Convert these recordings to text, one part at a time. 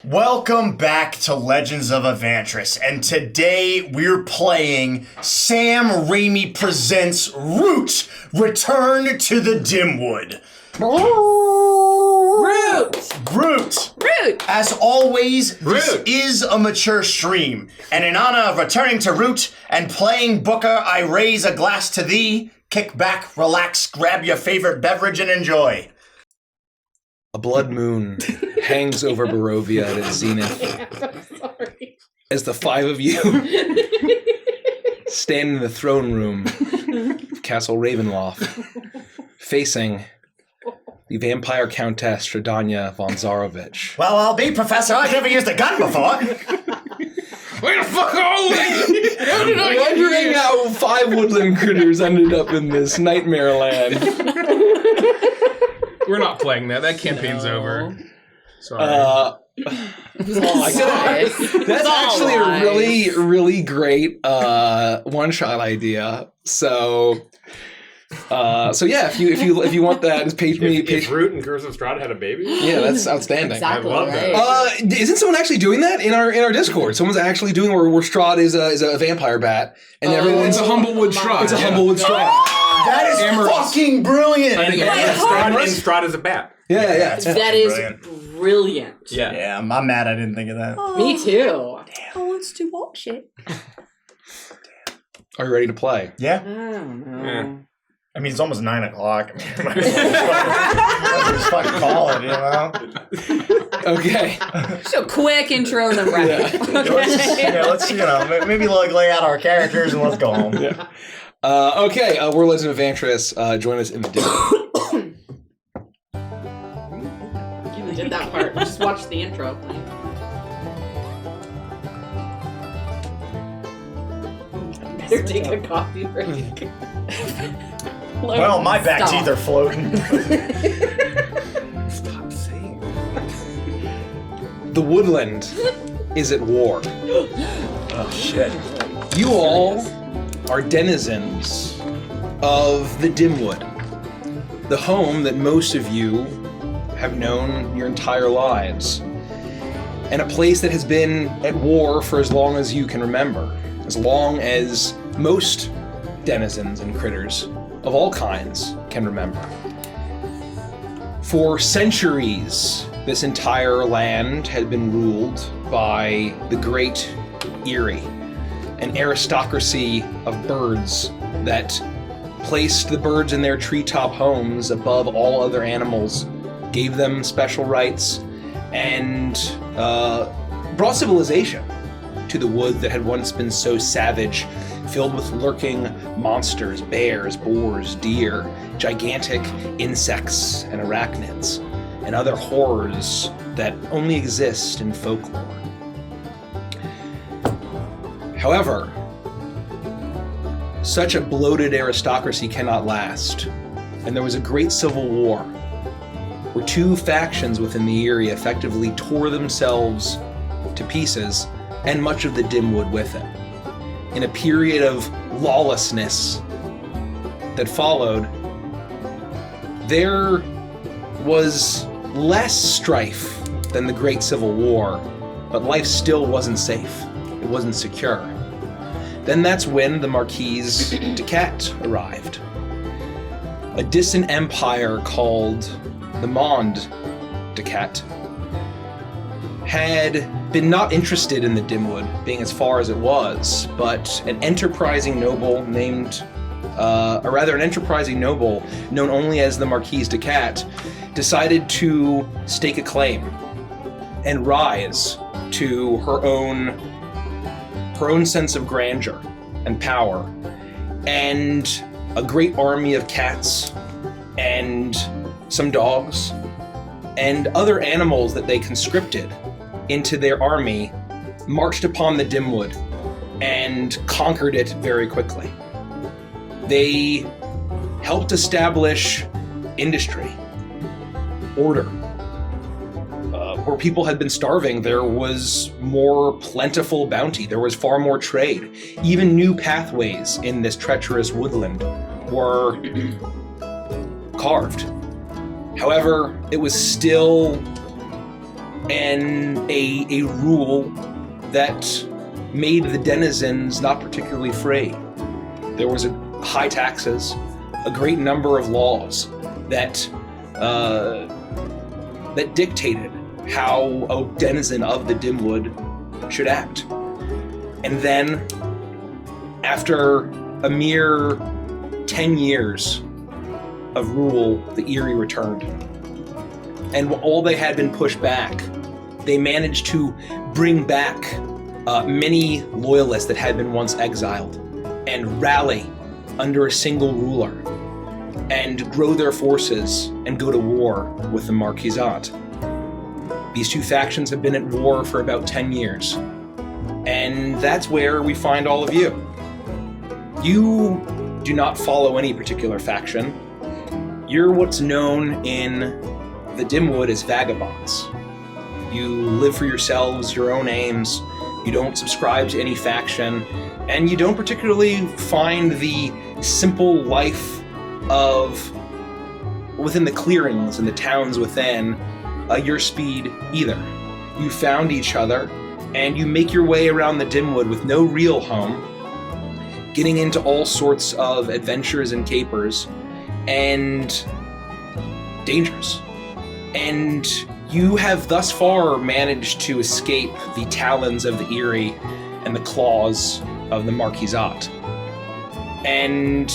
Welcome back to Legends of Evantris, and today we're playing Sam Raimi Presents Root, Return to the Dimwood. Root! As always, this is a mature stream, and in honor of returning to Root and playing Booker, I raise a glass to thee. Kick back, relax, grab your favorite beverage, and enjoy. A blood moon hangs over Barovia at its zenith. I'm sorry. As the five of you stand in the throne room of Castle Ravenloft, facing the vampire countess Stradania von Zarovich. Well, I'll be, Professor. I've never used a gun before. Where the fuck are we? Wondering how five woodland critters ended up in this nightmare land. We're not playing that. That campaign's over. Sorry. That's actually a really, really great one-shot idea. So yeah, if you want that, just page me. If Root and Curse of Strahd had a baby? Yeah, that's outstanding. Exactly. I love that. Isn't someone actually doing that in our Discord? Someone's actually doing where Strahd is a vampire bat, and everyone's It's a Humblewood Strahd. It's a Humblewood Strahd. That is fucking brilliant. And Strahd is a bat. Yeah. That is brilliant. Yeah, I'm mad I didn't think of that. Me too. I want to watch it. Are you ready to play? Yeah. I don't know. Yeah. I mean, it's almost 9 o'clock. I mean, just fucking call it, you know? Okay. So quick intro and then wrap it. Let's maybe lay out our characters and let's go home. Yeah. Okay, we're Legends of Evantris. Join us in the Discord. You even did that part. Just watch the intro. Better take a coffee break. Well, my back Stop. teeth are floating. Stop saying The woodland is at war. Oh, shit. You all are denizens of the Dimwood, the home that most of you have known your entire lives, and a place that has been at war for as long as you can remember, as long as most denizens and critters of all kinds can remember. For centuries, this entire land had been ruled by the Great Eyrie, an aristocracy of birds that placed the birds in their treetop homes above all other animals, gave them special rights, and brought civilization to the woods that had once been so savage, filled with lurking monsters, bears, boars, deer, gigantic insects and arachnids, and other horrors that only exist in folklore. However, such a bloated aristocracy cannot last, and there was a great civil war where two factions within the Eyrie effectively tore themselves to pieces, and much of the Dimwood with it. In a period of lawlessness that followed, there was less strife than the Great Civil War, but life still wasn't safe. It wasn't secure. Then that's when the Marquise de Cat arrived. A distant empire called the Monde de Cat had been not interested in the Dimwood, being as far as it was, but an enterprising noble known only as the Marquise de Cat, decided to stake a claim and rise to her own sense of grandeur and power, and a great army of cats and some dogs and other animals that they conscripted into their army marched upon the Dimwood and conquered it very quickly. They helped establish industry, order. Where people had been starving, there was more plentiful bounty. There was far more trade. Even new pathways in this treacherous woodland were carved. However, it was still and a rule that made the denizens not particularly free. There was high taxes, a great number of laws that dictated how a denizen of the Dimwood should act. And then, after a mere 10 years of rule, the Eyrie returned. And all they had been pushed back, they managed to bring back many loyalists that had been once exiled and rally under a single ruler and grow their forces and go to war with the Marquisate. These two factions have been at war for about 10 years. And that's where we find all of you. You do not follow any particular faction. You're what's known in the Dimwood as vagabonds. You live for yourselves, your own aims. You don't subscribe to any faction, and you don't particularly find the simple life of within the clearings and the towns within your speed either. You found each other, and you make your way around the Dimwood with no real home, getting into all sorts of adventures and capers and dangers. And you have thus far managed to escape the talons of the Eyrie and the claws of the Marquisate. And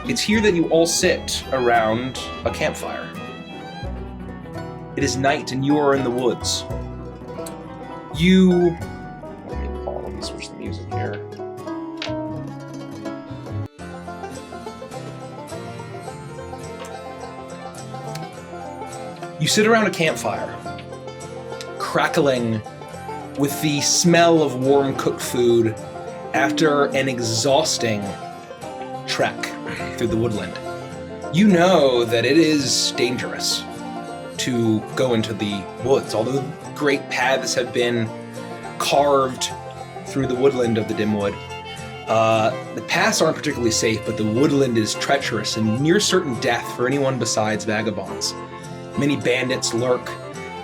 it's here that you all sit around a campfire. It is night and you are in the woods. Let me switch the music here. You sit around a campfire, crackling with the smell of warm cooked food after an exhausting trek through the woodland. You know that it is dangerous to go into the woods, although great paths have been carved through the woodland of the Dimwood. The paths aren't particularly safe, but the woodland is treacherous and near certain death for anyone besides vagabonds. Many bandits lurk.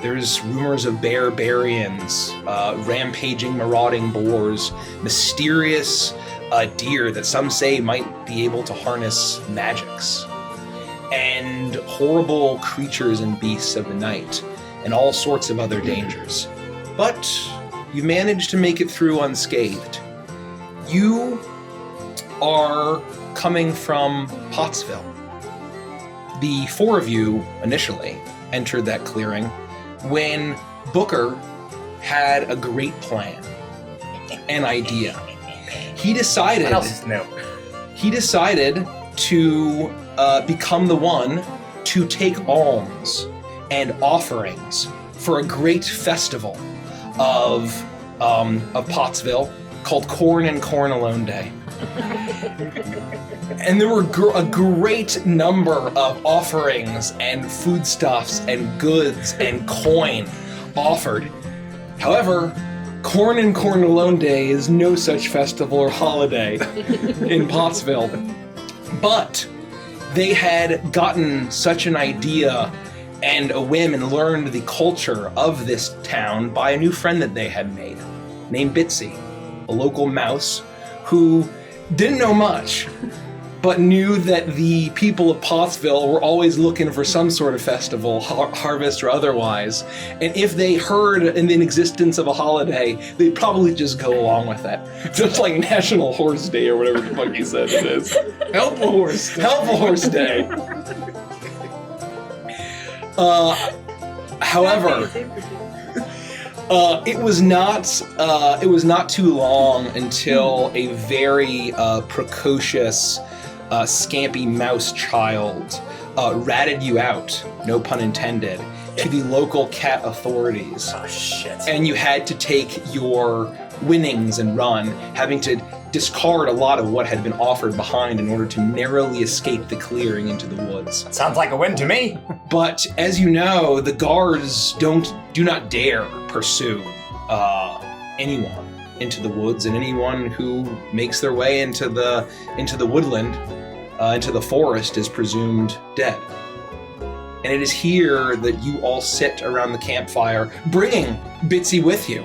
There's rumors of barbarians, rampaging, marauding boars, mysterious deer that some say might be able to harness magics, and horrible creatures and beasts of the night, and all sorts of other dangers. But you managed to make it through unscathed. You are coming from Pottsville. The four of you initially entered that clearing when Booker had a great plan, an idea. He decided. What else is new? He decided to become the one to take alms and offerings for a great festival of Pottsville called Corn and Corn Alone Day. And there were a great number of offerings and foodstuffs and goods and coin offered. However, Corn and Corn Alone Day is no such festival or holiday in Pottsville. But they had gotten such an idea and a whim and learned the culture of this town by a new friend that they had made, named Bitsy, a local mouse who didn't know much, but knew that the people of Pottsville were always looking for some sort of festival, harvest or otherwise, and if they heard in the existence of a holiday, they'd probably just go along with it. Just like National Horse Day or whatever the fuck he said it is. Help a Horse Day. Help a Horse Day. However, it was not too long until a very precocious, scampy mouse child ratted you out, no pun intended, to the local cat authorities. Oh shit. And you had to take your winnings and run, having to discard a lot of what had been offered behind in order to narrowly escape the clearing into the woods. Sounds like a win to me. But as you know, the guards do not dare pursue anyone into the woods, and anyone who makes their way into the woodland, into the forest, is presumed dead. And it is here that you all sit around the campfire, bringing Bitsy with you.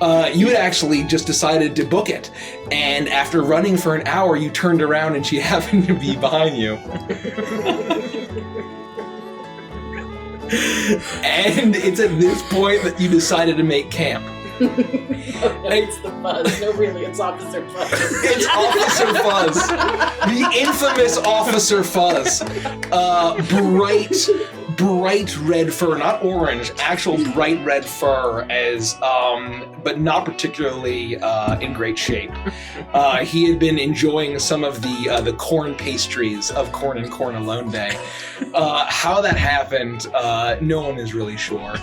You had actually just decided to book it, and after running for an hour, you turned around and she happened to be behind you. And it's at this point that you decided to make camp. It's the Fuzz. No, really, it's Officer Fuzz. It's Officer Fuzz. The infamous Officer Fuzz. Bright red fur, not orange, actual bright red fur, but not particularly in great shape. He had been enjoying some of the corn pastries of Corn and Corn Alone Day. How that happened, no one is really sure.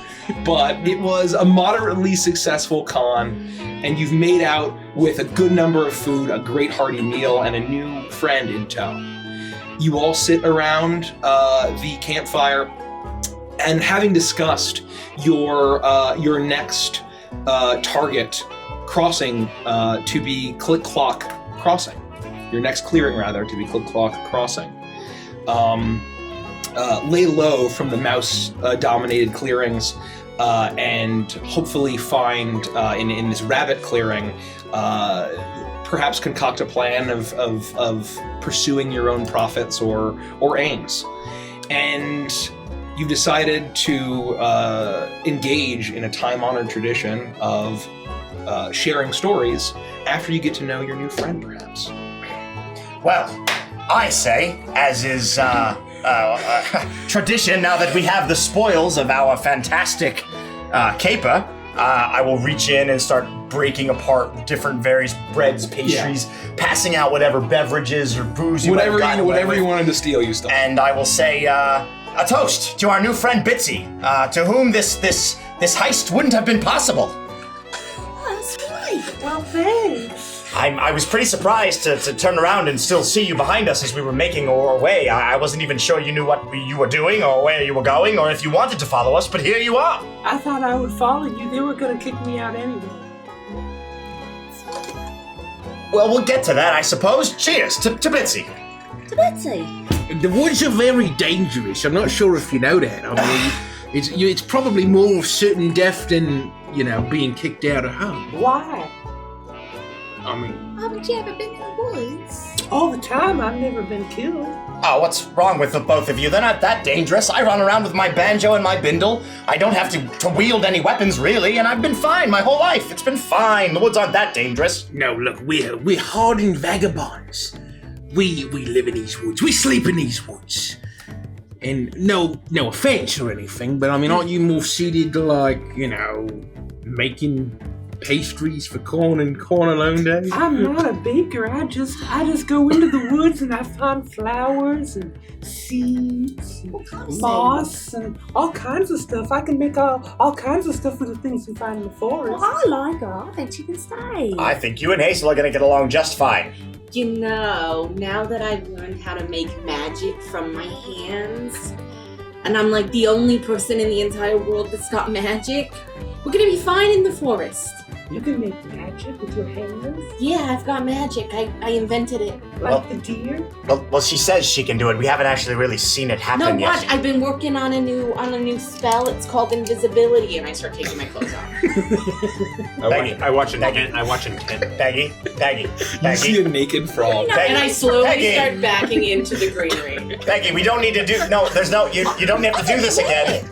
But it was a moderately successful con, and you've made out with a good number of food, a great hearty meal, and a new friend in tow. You all sit around the campfire, and having discussed your next target crossing to be Click Clock Crossing, your next clearing rather to be Click Clock Crossing, lay low from the mouse-dominated clearings, and hopefully find in this rabbit clearing, perhaps concoct a plan of pursuing your own profits or aims, and you've decided to engage in a time-honored tradition of sharing stories after you get to know your new friend, perhaps. Well, I say, as is tradition, now that we have the spoils of our fantastic caper, I will reach in and start breaking apart different various breads, pastries, passing out whatever beverages or booze whatever you wanted to steal, you stole. And I will say a toast to our new friend Bitsy, to whom this heist wouldn't have been possible. That's right. Well, thanks. I was pretty surprised to turn around and still see you behind us as we were making our way. I wasn't even sure you knew what you were doing or where you were going or if you wanted to follow us, but here you are. I thought I would follow you. They were going to kick me out anyway. Well, we'll get to that, I suppose. Cheers to Bitsy. To Betsy. The woods are very dangerous. I'm not sure if you know that. I mean, it's probably more certain death than, being kicked out of home. Why? I mean... Haven't you ever been in the woods? All the time. I've never been killed. Oh, what's wrong with the both of you? They're not that dangerous. I run around with my banjo and my bindle. I don't have to wield any weapons, really, and I've been fine my whole life. It's been fine. The woods aren't that dangerous. No, look, we're hardened vagabonds. We live in these woods. We sleep in these woods. And no offense or anything, but I mean, aren't you more suited to, making pastries for Corn and Corn Alone Day? I'm not a baker. I just go into the woods and I find flowers and seeds and moss and all kinds of stuff. I can make all kinds of stuff with the things we find in the forest. Well, I like her. I think she can stay. I think you and Hazel are gonna get along just fine. Now that I've learned how to make magic from my hands, and I'm like the only person in the entire world that's got magic, we're gonna be fine in the forest. You can make magic with your hands? Yeah, I've got magic. I invented it. Like the deer? Well, she says she can do it. We haven't actually really seen it happen yet. Watch. I've been working on a new spell. It's called invisibility, and I start taking my clothes off. I watch intent. Baggy. You see a naked frog. Peggy, And I slowly Peggy. start backing into the greenery. Peggy, we don't need to do... No, there's no... You don't have to do this again.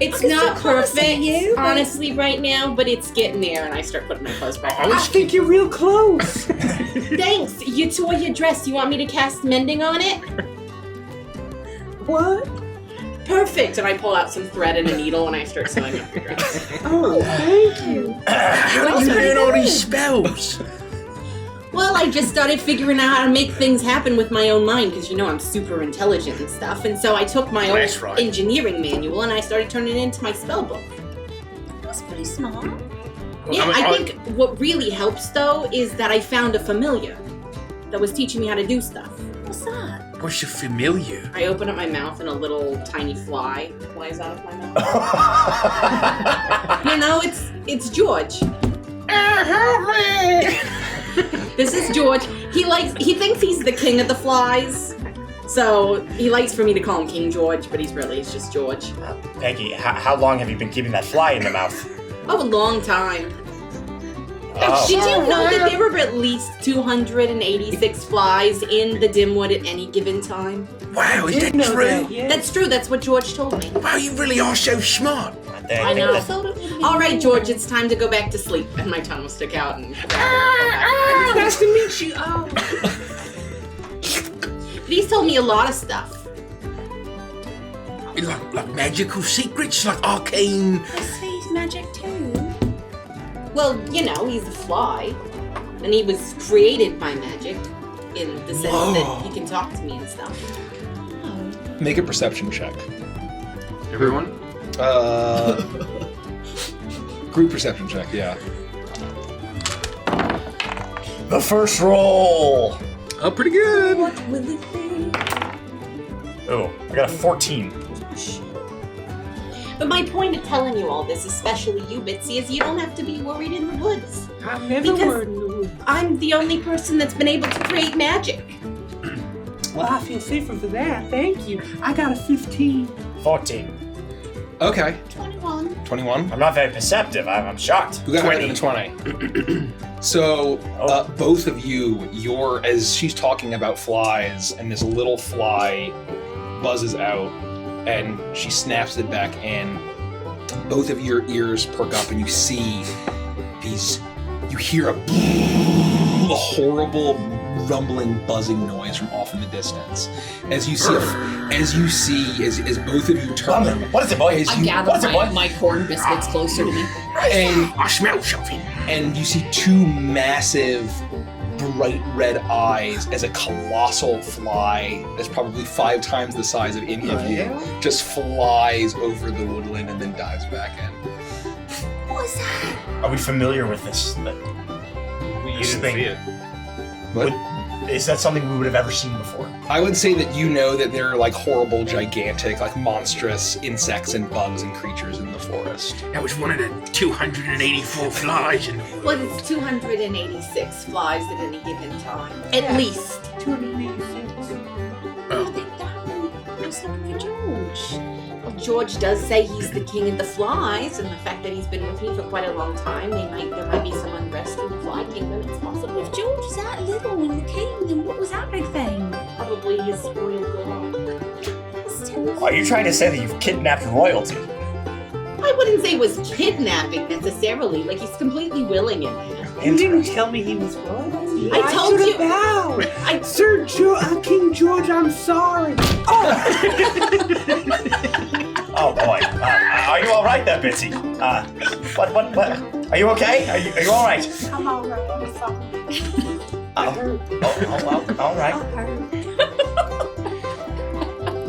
It's I can not still promise perfect, you, but- honestly, right now, but it's getting there, and I start putting my clothes back on. I think you're real close. Thanks. You tore your dress. You want me to cast mending on it? What? Perfect. And I pull out some thread and a needle, and I start sewing up your dress. Oh, thank you. How do you learn all these spells? Well, I just started figuring out how to make things happen with my own mind, because I'm super intelligent and stuff. And so I took my own engineering manual and I started turning it into my spell book. That's pretty smart. Yeah, I think what really helps, though, is that I found a familiar that was teaching me how to do stuff. What's that? What's your familiar? I open up my mouth and a little tiny fly flies out of my mouth. It's George. Help me! This is George. He thinks he's the king of the flies. So he likes for me to call him King George, but it's just George. Peggy, how long have you been keeping that fly in the mouth? Oh, a long time. Oh. Did you know that there were at least 286 flies in the Dimwood at any given time? Wow, is that true? That's true. That's what George told me. Wow, you really are so smart. I know. All right, George, it's time to go back to sleep. And my tongue will stick out. And Nice to meet you. Oh. But he's told me a lot of stuff. Like magical secrets, like arcane. He's magic too. Well, he's a fly, and he was created by magic, in the sense that he can talk to me and stuff. Make a perception check. Everyone? Group perception check, yeah. The first roll. Oh, pretty good. What will it be? Oh, I got a 14. But my point of telling you all this, especially you, Bitsy, is you don't have to be worried in the woods. I'm never worried in the woods. I'm the only person that's been able to create magic. Well, I feel safer for that. Thank you. I got a 15. 14. Okay. 21. 21? I'm not very perceptive. I'm shocked. Who got higher than a 20? So, both of you, as she's talking about flies, and this little fly buzzes out, and she snaps it back in, both of your ears perk up, and you see you hear a horrible rumbling, buzzing noise from off in the distance. As both of you turn. What is it, boy? I gather my corn biscuits closer to me. And I smell something. And you see two massive, bright red eyes as a colossal fly that's probably 5 times the size of any of you just flies over the woodland and then dives back in. What was that? Are we familiar with this? You This didn't thing. see it. What? Is that something we would have ever seen before? I would say that you know that there are like horrible, gigantic, like monstrous insects and bugs and creatures in the forest. That was one of the 284 flies in the woods. Well, it's 286 flies at any given time. At least. 286. I think that was looking for George. Well, George does say he's the king of the flies, and the fact that he's been with me for quite a long time, there might be some unrest in the fly kingdom. It's possible. If George is that little in the king, then what was everything? Probably his royal blood. Are you trying to say that you've kidnapped royalty? I wouldn't say it was kidnapping necessarily. Like, he's completely willing in that. You didn't tell me he was royalty. I told should you- have bowed. I- Sir King George, I'm sorry. Oh boy. Are you all right there, Bitsy? What? Are you okay? Are you all right? I'm all right. I'm sorry. All right.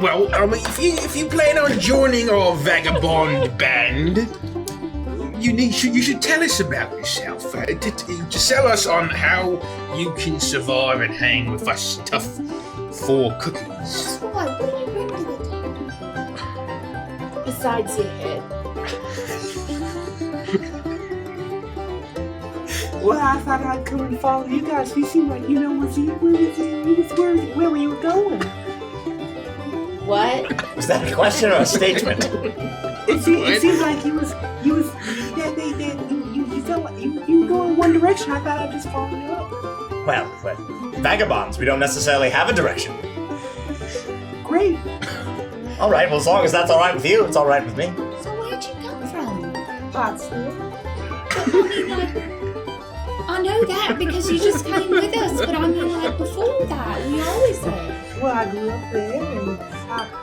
Well, I mean, if you plan on joining our vagabond band, you should tell us about yourself. To sell us on how you can survive and hang with us tough 4 cookies. Why? What are you bringing with you? Besides your head. Well, I thought I'd come and follow you guys. You seem like you know where were you going? What? Was that a question or a statement? It seems like you felt like you were going in one direction. I thought I'd just follow you up. Well, vagabonds, we don't necessarily have a direction. Great. All right, well, as long as that's all right with you, it's all right with me. So where'd you come from? Pottsville. But I mean, like, I know that because you just came with us, but I mean, like, before that, we always there. Well, I grew up there, and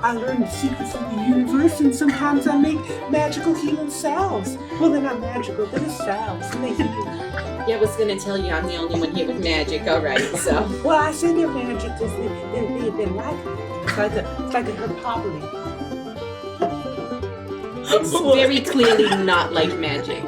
I learned the secrets of the universe, and sometimes I make magical healing salves. Well, they're not magical, they're just salves, and they heal. Yeah, I was gonna tell you I'm the only one here with magic. All right, so. Well, I say they're magic because they're like it. It's like a herbology. It's very clearly not like magic.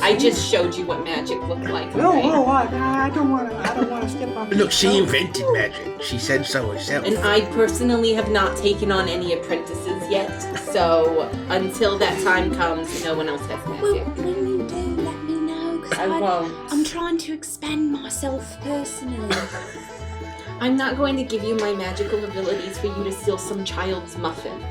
I just showed you what magic looked like. Right? I don't want to step on. Look, she invented magic. She said so herself. And I personally have not taken on any apprentices yet, so until that time comes, no one else has Well, magic. when you do, let me know, because I won't. I'm trying to expand myself personally. I'm not going to give you my magical abilities for you to steal some child's muffin.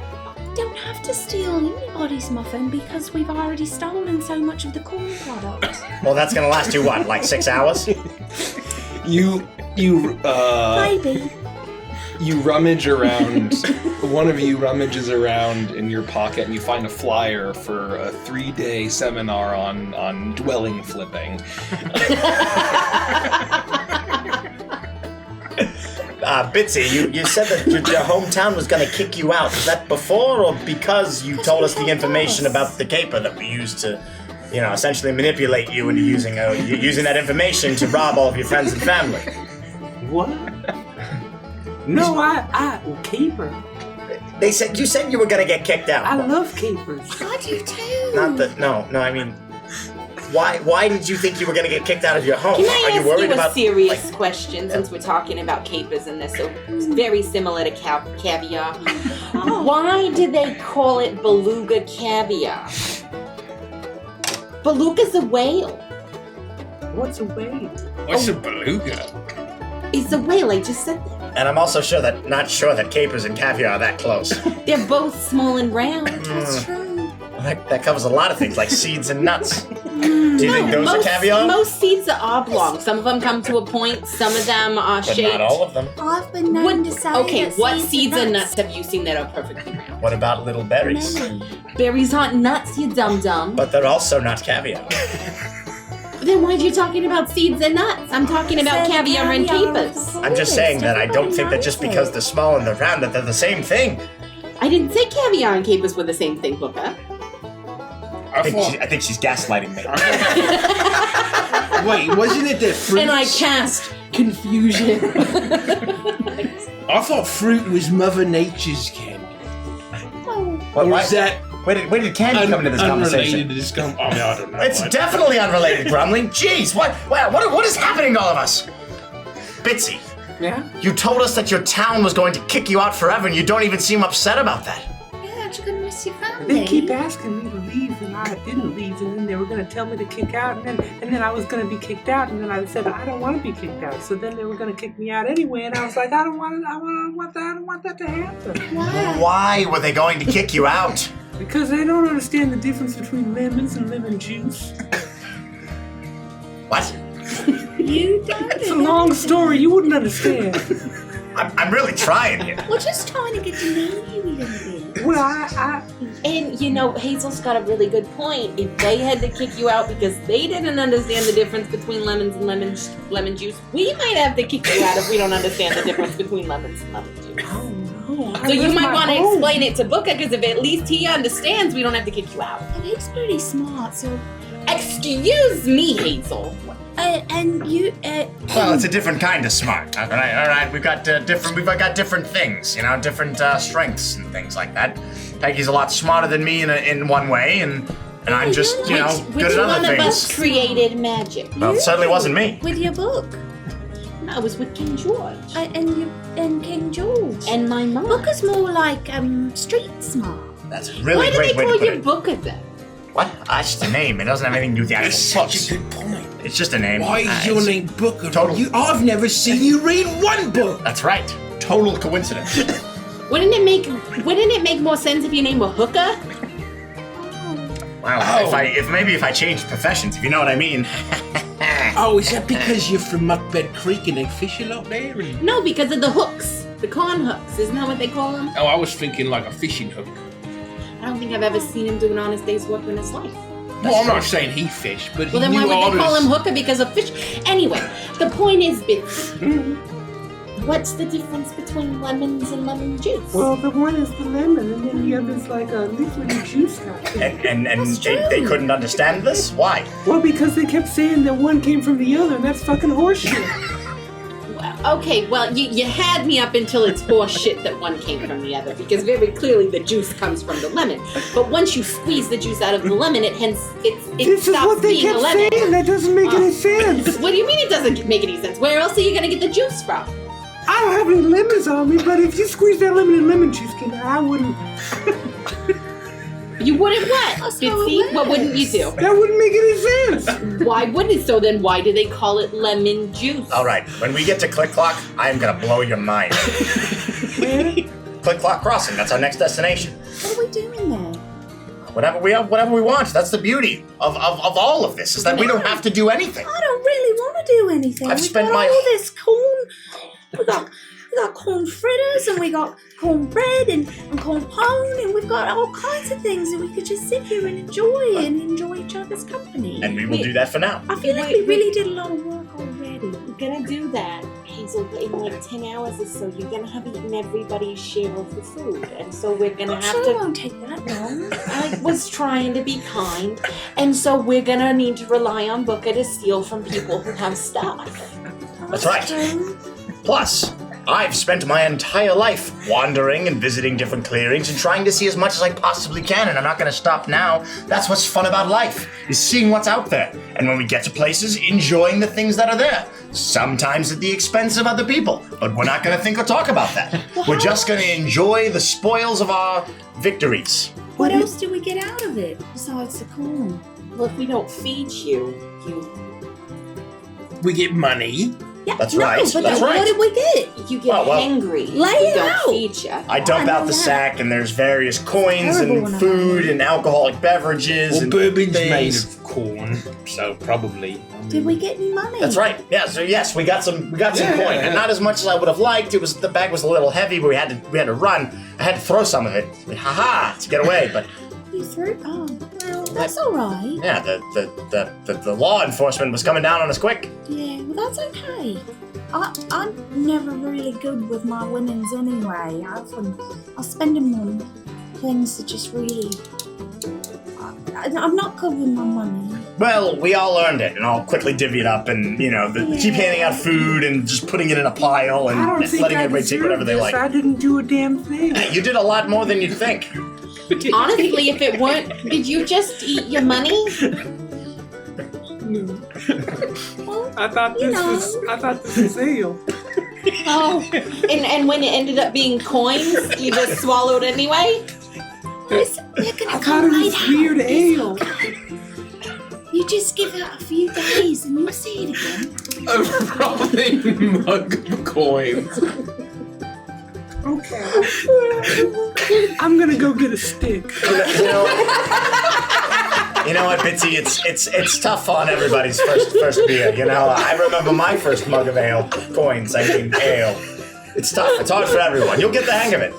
Don't have to steal anybody's muffin because we've already stolen so much of the corn product. Well, that's gonna last you what, like 6 hours? Maybe. You rummage around. One of you rummages around in your pocket, and you find a flyer for a 3-day seminar on dwelling flipping. Bitsy, you said that your hometown was gonna kick you out. Was that before or because you told us the information about the caper that we used to, essentially manipulate you into using that information to rob all of your friends and family? What? No, I caper. You said you were gonna get kicked out. I love capers. I do too. I mean, why did you think you were gonna get kicked out of your home? Can I Are you worried about a serious question since we're talking about capers and this? So it's very similar to caviar. Why do they call it beluga caviar? Beluga's a whale. What's a whale? What's a beluga? It's a whale, I just said that. And I'm also not sure that capers and caviar are that close. They're both small and round. That's true. That covers a lot of things, like seeds and nuts. Do you think those are caviar? Most seeds are oblong. Some of them come to a point. Some of them are But shaped. not all of them. I've been known to say What that seeds and nuts have you seen that are perfectly round? What about little berries? Many. Berries aren't nuts, you dum-dum. But they're also not caviar. Then why'd you talking about seeds and nuts? I'm talking about caviar and capers. I'm just saying that I don't think that just because they're small and they're round that they're the same thing. I didn't say caviar and capers were the same thing, Booker. I think she's gaslighting me. Wait, wasn't it that fruit? And I cast confusion. I thought fruit was Mother Nature's candy. Or is that where did candy come into this conversation? unrelated to this I don't know. It's definitely unrelated, Grumling. Jeez, what is happening to all of us? Bitsy, Yeah? you told us that your town was going to kick you out forever, and you don't even seem upset about that. Yeah, aren't you gonna miss your family? They keep asking me to leave, and I didn't leave, and then they were going to tell me to kick out, and then I was going to be kicked out, and then I said I don't want to be kicked out. So then they were going to kick me out anyway, and I was like, I don't want that to happen. Why were they going to kick you out? Because they don't understand the difference between lemons and lemon juice. What? You don't. It's a long story. You wouldn't understand. I'm really trying here. We're just trying to get to know you a little bit. Well, And Hazel's got a really good point. If they had to kick you out because they didn't understand the difference between lemons and lemon juice, we might have to kick you out if we don't understand the difference between lemons and lemon juice. Oh no! So you might want to explain it to Booker, because if at least he understands, we don't have to kick you out. And he's pretty smart, so. Excuse me, Hazel. And you. Well, it's a different kind of smart. All right. We've got different things, different strengths and things like that. Peggy's a lot smarter than me in one way, and I'm just, good at Which other one of things. us created magic? Well, it certainly wasn't me. With your book. I was with King George. And King George. And my mom. Booker's more like street smart. That's a really Why do great they way to call put you it. Booker then? What? That's just a name. It doesn't have anything to do with the That's actual such books. a good point. It's just a name. Why is your It's name Booker? total- I've never seen you read one book. That's right. Total coincidence. Wouldn't it make more sense if your name were Hooker? Wow. Oh. If I changed professions, if you know what I mean. Oh, is that because you're from Muckbed Creek and they fish a lot there? And... No, because of the hooks. The corn hooks. Isn't that what they call them? Oh, I was thinking like a fishing hook. I don't think I've ever seen him do an honest day's work in his life. Well, I'm not saying he fished, but Well, he then why knew would they call others. him Hooker? Because of fish. Anyway, the point is, Bitsy, what's the difference between lemons and lemon juice? well, the one is the lemon, and then the other's like a liquidy juice kind of thing. And they couldn't understand this? Why? Well, because they kept saying that one came from the other, and that's fucking horseshit. Okay, well, you had me up until it's horse shit that one came from the other, because very clearly the juice comes from the lemon. But once you squeeze the juice out of the lemon, it This is stops what they being a kept lemon. saying. That doesn't make any sense. What do you mean it doesn't make any sense? Where else are you going to get the juice from? I don't have any lemons on me, but if you squeeze that lemon and lemon juice came out, I wouldn't. You wouldn't what? Bitsy? What wouldn't you do? That wouldn't make any sense. Why wouldn't it? So then why do they call it lemon juice? All right, when we get to Click Clock, I am gonna blow your mind. Click Clock Crossing, that's our next destination. What are we doing there? Whatever we want. That's the beauty of all of this, is that we don't have to do anything. I don't really want to do anything. I've spent got my- all this corn. We got corn fritters, and we got cornbread and corn pone, and we've got all kinds of things that we could just sit here and enjoy each other's company. And we will do that for now. I feel like we really did a lot of work already. We're gonna do that, Hazel, but in like 10 hours or so, you're gonna have eaten everybody's share of the food. And so we're gonna I'm have sure to... it won't take that long. I was trying to be kind. And so we're gonna need to rely on Booker to steal from people who have stuff. That's right. Plus, I've spent my entire life wandering and visiting different clearings and trying to see as much as I possibly can, and I'm not going to stop now. That's what's fun about life, is seeing what's out there. And when we get to places, enjoying the things that are there. Sometimes at the expense of other people, but we're not going to think or talk about that. We're just going to enjoy the spoils of our victories. What else do we get out of it besides the corn? Well, if we don't feed you... We get money. Yeah, That's no, right, But that's what right. did we get? You get hangry. Lay if we it don't out. feed you. I dump I know out the that. sack, and there's various coins Terrible and when I food have and alcoholic beverages Well, and bourbon's made things. of corn, so probably. Did we get any money? That's right. Yeah. So yes, we got some coin, and not as much as I would have liked. The bag was a little heavy, but we had to run. I had to throw some of it, to get away. But You threw? Oh, well, that's all right. yeah, the law enforcement was coming down on us quick. Yeah, well, that's okay. I'm never really good with my winnings anyway. I spend them on things that just really... I'm not good with my money. Well, we all earned it, and I'll quickly divvy it up, and keep handing out food and just putting it in a pile and I don't think letting I everybody take whatever they deserve like. this. I didn't do a damn thing. You did a lot more than you'd think. Honestly, if it weren't... Did you just eat your money? Well, I thought this was ale. Oh. And when it ended up being coins, you just swallowed anyway? listen, they're gonna I thought come it right was out. weird It's ale. okay. You just give it a few days and you'll see it again. A frothing mug of coins. Okay. I'm gonna go get a stick. You know what, Bitsy? It's tough on everybody's first beer. I remember my first mug of ale. Coins, I mean ale. It's tough. It's hard for everyone. You'll get the hang of it.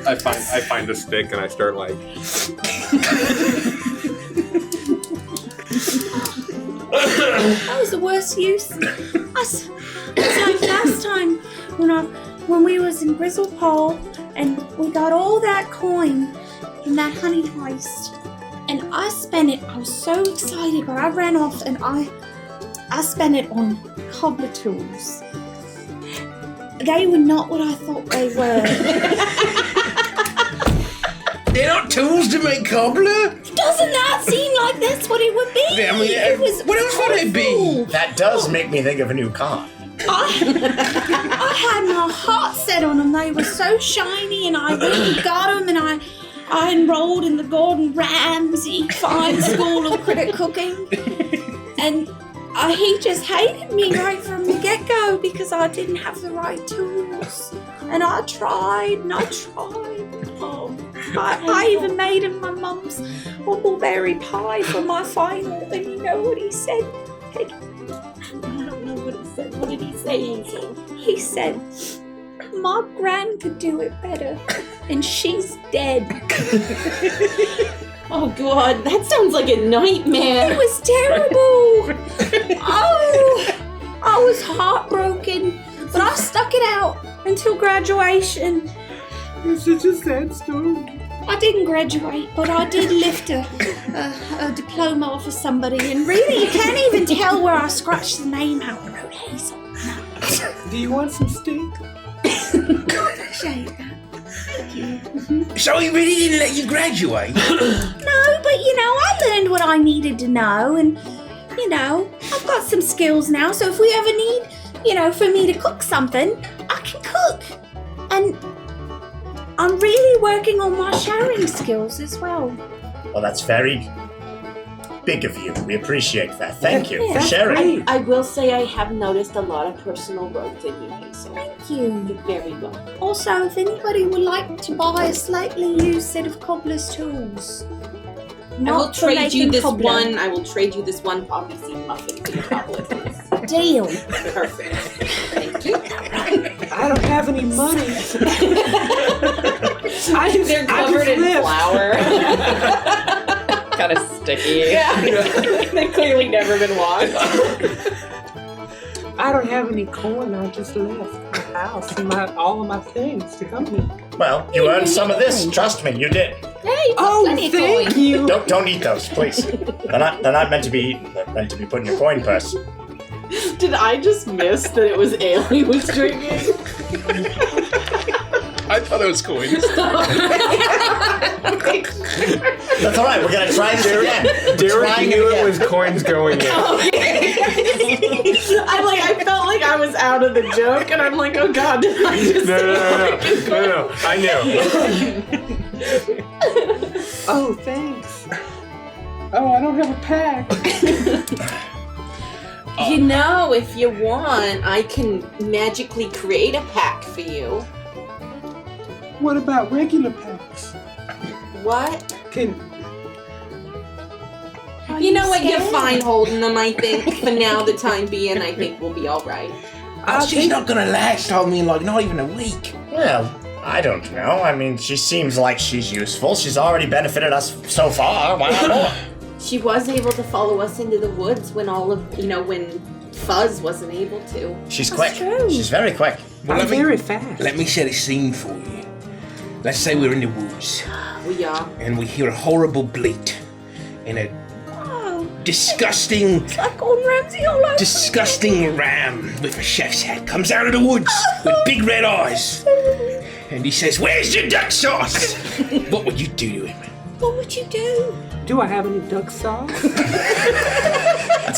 I find a stick and I start like. That was the worst use. It's like last time when we was in Grizzlepole and we got all that coin from that honey heist. And I spent it, I was so excited, but I ran off and I spent it on cobbler tools. They were not what I thought they were. They're not tools to make cobbler? Doesn't that seem like that's what it would be? I mean, It was what else would it be? awful. That does make me think of a new car. I had my heart set on them. They were so shiny, and I really got them, and I enrolled in the Gordon Ramsay Fine School of Cricket Cooking, and he just hated me right from the get-go because I didn't have the right tools. And I tried, and I tried. Oh, I even made him my mum's huckleberry pie for my final, and you know what he said? I don't know what he said. What did he say, Hazel? He said, my gran could do it better, and she's dead. Oh, God, that sounds like a nightmare. It was terrible. Oh, I was heartbroken, but I stuck it out until graduation. It's such a sad story. I didn't graduate, but I did lift a diploma off of somebody, and really, you can't even tell where I scratched the name out and wrote Hazel. Do you want some steak? I appreciate that. Thank you. So he really didn't let you graduate? No, but I learned what I needed to know, and I've got some skills now, so if we ever need, for me to cook something, I can cook. And I'm really working on my sharing skills as well. Well, that's very big of you. We appreciate that. Thank you for sharing. I will say I have noticed a lot of personal growth in you, Hazel. Thank you. You're very welcome. Also, if anybody would like to buy a slightly used set of cobbler's tools, I will not for trade you making this cobbler. one. I will trade you this one poppy seed muffin for your cobbler, please. Deal. Perfect. Thank you. I don't have any money. They're covered in left. flour. Kind of sticky. Yeah. They've clearly never been washed. I don't have any coin. I just left my house and all of my things to come here. Well, you earned some of this. Trust me, you did. Hey, plenty of thank coin. you. Don't eat those, please. They're not meant to be eaten. They're meant to be put in your coin purse. Did I just miss that it was Ale he was drinking? I thought it was coins. That's all right. We're gonna try this again. Derek knew it was coins going in. I felt like I was out of the joke, and I'm like, oh god, did I just No. I knew. Oh, thanks. Oh, I don't have a pack. You know, if you want, I can magically create a pack for you. What about regular packs? What? Are You know what? scared? You're fine holding them, I think. For now, the time being, I think we'll be alright. She's not gonna last, I mean, like, not even a week. Well, I don't know. I mean, she seems like she's useful. She's already benefited us so far. Why not more? She was able to follow us into the woods when when Fuzz wasn't able to. She's That's quick. true. She's very quick. Well, I'm very fast. Let me set a scene for you. Let's say we're in the woods, We are. and we hear a horrible bleat, and a Oh, disgusting, it's like Gordon Ramsay all over. disgusting ram with a chef's hat comes out of the woods with big red eyes. And he says, "Where's your duck sauce?" What would you do to him? What would you do? Do I have any duck sauce?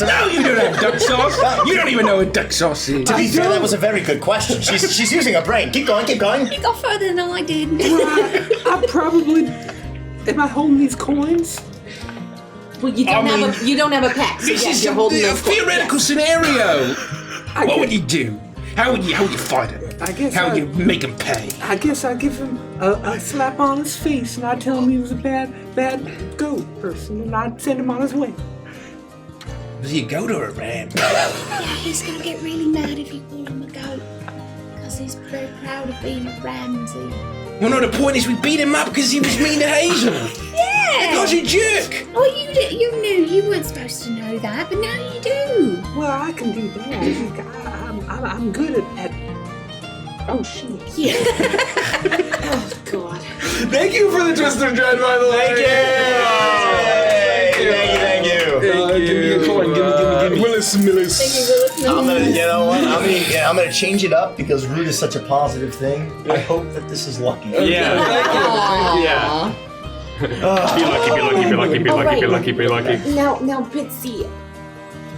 No, you don't have duck sauce. You don't even know what duck sauce is. To be fair, that was a very good question. She's using her brain. Keep going. You got further than I did. I probably. Am I holding these coins? Well, you don't have a pack. So This yes, is you're holding a those coins. theoretical scenario. What would you do? How would you fight him? I guess How would you make him pay? I guess I give him a slap on his face and I tell him he was a bad goat person and I send him on his way. Was he a goat or a ram? Yeah, he's gonna get really mad if you call him a goat. Because he's very proud of being a Ramsay. Well, no, the point is we beat him up because he was mean to Hazel. Yeah! Because he jerk. Oh, you knew. You weren't supposed to know that, but now you do. Well, I can do that. I'm good at. Oh shit! Yeah. Oh god. Thank you for the twist of dread, by the way. Thank you. Thank you. Give me a coin. Give me. Willis. Thank you, Willis. I'm gonna change it up because root is such a positive thing. I hope that this is lucky. Yeah. Thank you. Yeah. Be lucky. Now, Bitsy,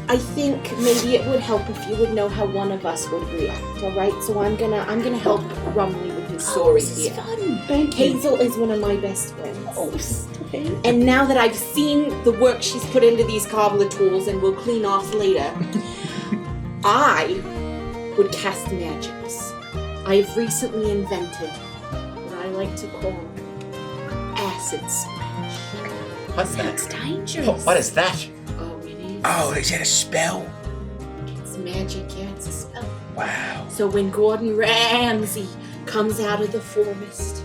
I think maybe it would help if you would know how one of us would react. All right, so I'm gonna help Rumley with his story this is here. fun. Hazel is one of my best friends. Oh, stop it. And now that I've seen the work she's put into these cobbler tools and will clean off later, I would cast magics. I've recently invented what I like to call acid splash. What's That's that? dangerous. What is that? Oh, it is. Oh, is that a spell? It's magic, yeah, it's a spell. Wow. So when Gordon Ramsay comes out of the forest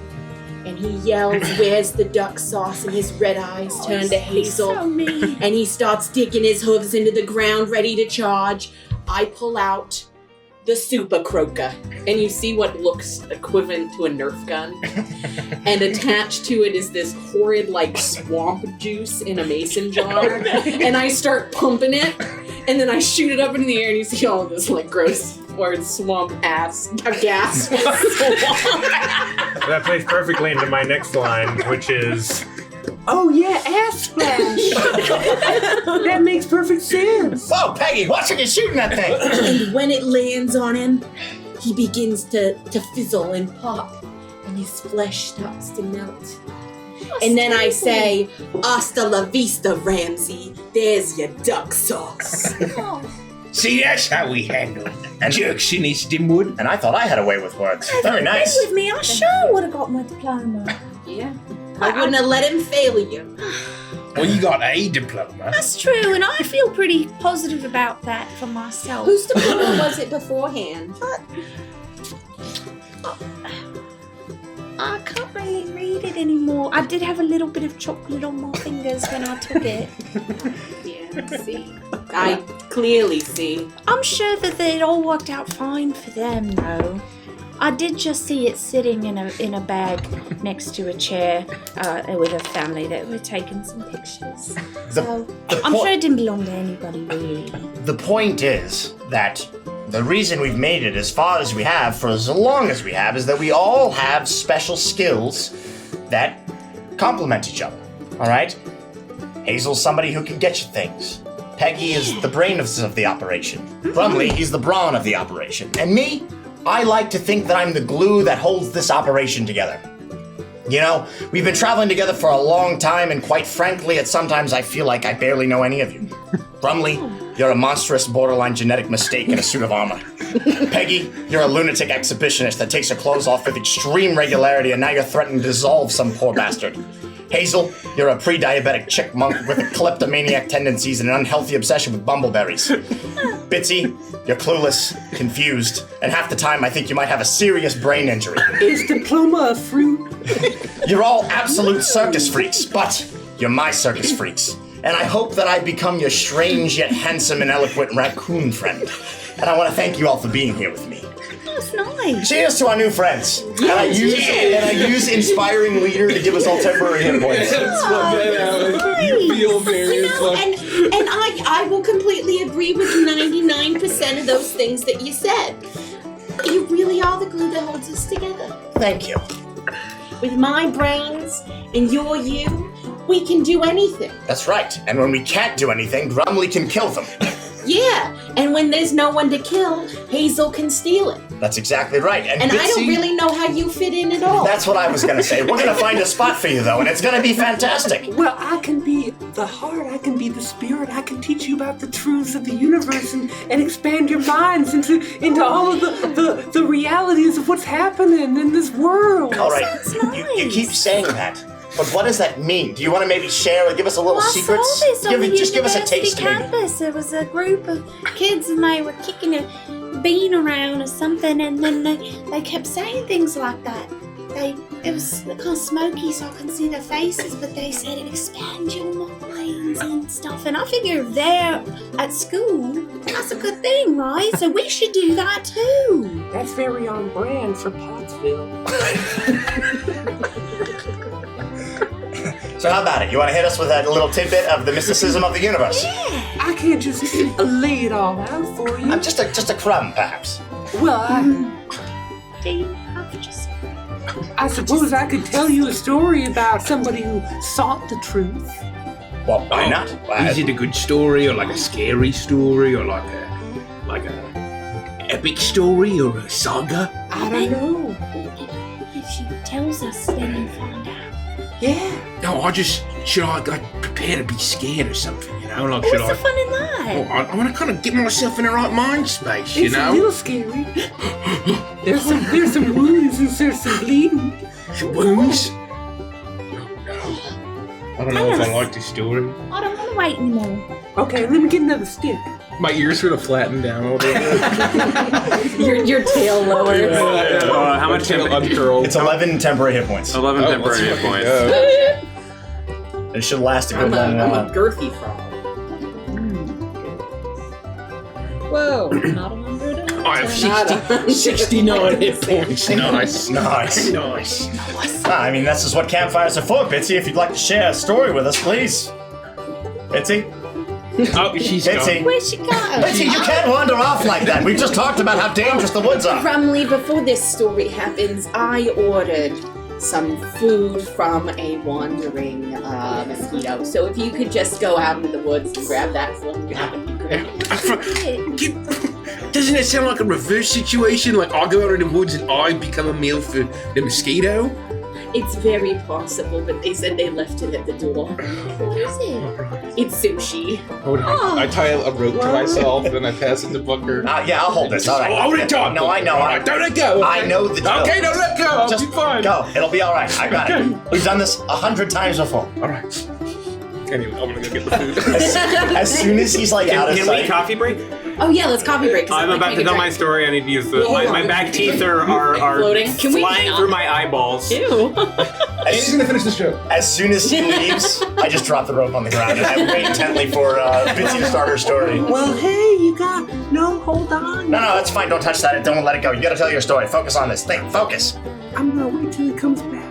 and he yells, "Where's the duck sauce?" and his red eyes turn to Hazel, So mean. and he starts digging his hooves into the ground ready to charge, I pull out the super croaker, and you see what looks equivalent to a Nerf gun, and attached to it is this horrid like swamp juice in a mason jar, and I start pumping it, and then I shoot it up in the air, and you see all of this like gross word swamp gas. That plays perfectly into my next line, which is. Oh yeah, ass splash. That makes perfect sense. Whoa, Peggy, watch when you're shooting that thing. And when it lands on him, he begins to fizzle and pop, and his flesh starts to melt. And then I say, hasta la vista, Ramsey. There's your duck sauce. See, that's how we handle jerks in East Dimwood. And I thought I had a way with words. Very nice. With me, I sure would have got my diploma. Yeah. I wouldn't have let him fail you. Well, you got a diploma. That's true, and I feel pretty positive about that for myself. Whose diploma was it beforehand? I can't really read it anymore. I did have a little bit of chocolate on my fingers when I took it. Yeah, see. I clearly see. I'm sure that it all worked out fine for them, though. I did just see it sitting in a bag next to a chair with a family that were taking some pictures. So I'm sure it didn't belong to anybody, really. The point is that the reason we've made it as far as we have for as long as we have is that we all have special skills that complement each other, all right? Hazel's somebody who can get you things. Peggy is the brain of the operation. Brumley, he's the brawn of the operation. And me, I like to think that I'm the glue that holds this operation together. You know, we've been traveling together for a long time, and quite frankly, at sometimes I feel like I barely know any of you. Brumley, you're a monstrous borderline genetic mistake in a suit of armor. Peggy, you're a lunatic exhibitionist that takes her clothes off with extreme regularity, and now you're threatening to dissolve some poor bastard. Hazel, you're a pre-diabetic chick monk with kleptomaniac tendencies and an unhealthy obsession with bumbleberries. Bitsy, you're clueless, confused, and half the time I think you might have a serious brain injury. Is diploma a fruit? You're all absolute circus freaks, but you're my circus freaks. And I hope that I've become your strange yet handsome and eloquent raccoon friend. And I want to thank you all for being here with me. That's nice. Cheers to our new friends. And I use inspiring leader to give us all temporary hit points. You feel very And I will completely agree with 99% of those things that you said. You really are the glue that holds us together. Thank you. With my brains and your you, we can do anything. That's right. And when we can't do anything, Brumley can kill them. Yeah, and when there's no one to kill, Hazel can steal it. That's exactly right. And I Bitsy, don't really know how you fit in at all. That's what I was going to say. We're going to find a spot for you, though, and it's going to be fantastic. Well, I can be the heart, I can be the spirit, I can teach you about the truths of the universe and expand your minds into all of the realities of what's happening in this world. All right. That's nice. You keep saying that. But what does that mean? Do you want to maybe share or give us a little secrets? I saw this on the Just give us a university taste, maybe. campus. There was a group of kids and they were kicking a bean around or something, and then they kept saying things like that. It was kind of smoky, so I couldn't see their faces, but they said it expands your minds and stuff. And I figure if they're at school, that's a good thing, right? So we should do that too. That's very on brand for Pottsville. So how about it? You want to hit us with a little tidbit of the mysticism of the universe? Yeah. I can't just lay it all out for you. Just a crumb, perhaps. Well, Do you have just... I suppose I could tell you a story about somebody who sought the truth. Well, why not? Is it a good story, or like a scary story, or like a epic story, or a saga? I don't know. If she tells us, then we'll find out. Yeah. No, should I prepare to be scared or something, you know? Like, What's the fun in that? Well, I want to kind of get myself in the right mind space, you It's know? a little scary. There's some wounds and there's some bleeding. Some wounds? I don't know if I like this story. I don't want to wait anymore. Okay, let me get another stick. My ears sort of flatten down a little bit. Your tail lowers. How much uncurled? It's 11 temporary hit points. 11 temporary hit points. It should last a good long I'm while. a girthy frog. Whoa, not 100. I have 69 hit points. Nice. Nice. I mean, that's just what campfires are for, Bitsy. If you'd like to share a story with us, please. Bitsy? Oh, she's Bitsy? gone. Where'd she go? Bitsy, you can't wander off like that. We've just talked about how dangerous the woods are. Brumley, before this story happens, I ordered some food from a wandering mosquito. So if you could just go out into the woods and grab that for me, that would be great. Doesn't it sound like a reverse situation? Like I go out in the woods and I become a meal for the mosquito? It's very possible, but they said they left it at the door. What is it? It's sushi. Hold on. Oh. I tie a rope to myself, and I pass it to Booker. Yeah, I'll hold this. All right. Hold it on. No, I know. All right, don't let go. I know the drill. Okay, don't let go. I'll Just be fine. go. It'll be all right. I got it. We've done this 100 times before. All right. Anyway, I'm gonna go get the food. As soon as he's like out of Can we sight. coffee break? Oh yeah, let's coffee break. 'cause I'm I about can't to get tell my drank. story. I need to use the Hold my on. back teeth are Floating. Can we flying not? through my eyeballs. Ew. He's gonna finish this joke. As soon as he leaves, I just drop the rope on the ground and I wait intently for Bitsy to start her story. Well, hey, you got... No, hold on. No, that's fine. Don't touch that. Don't let it go. You gotta tell your story. Focus on this. Think. Focus. I'm gonna wait till he comes back.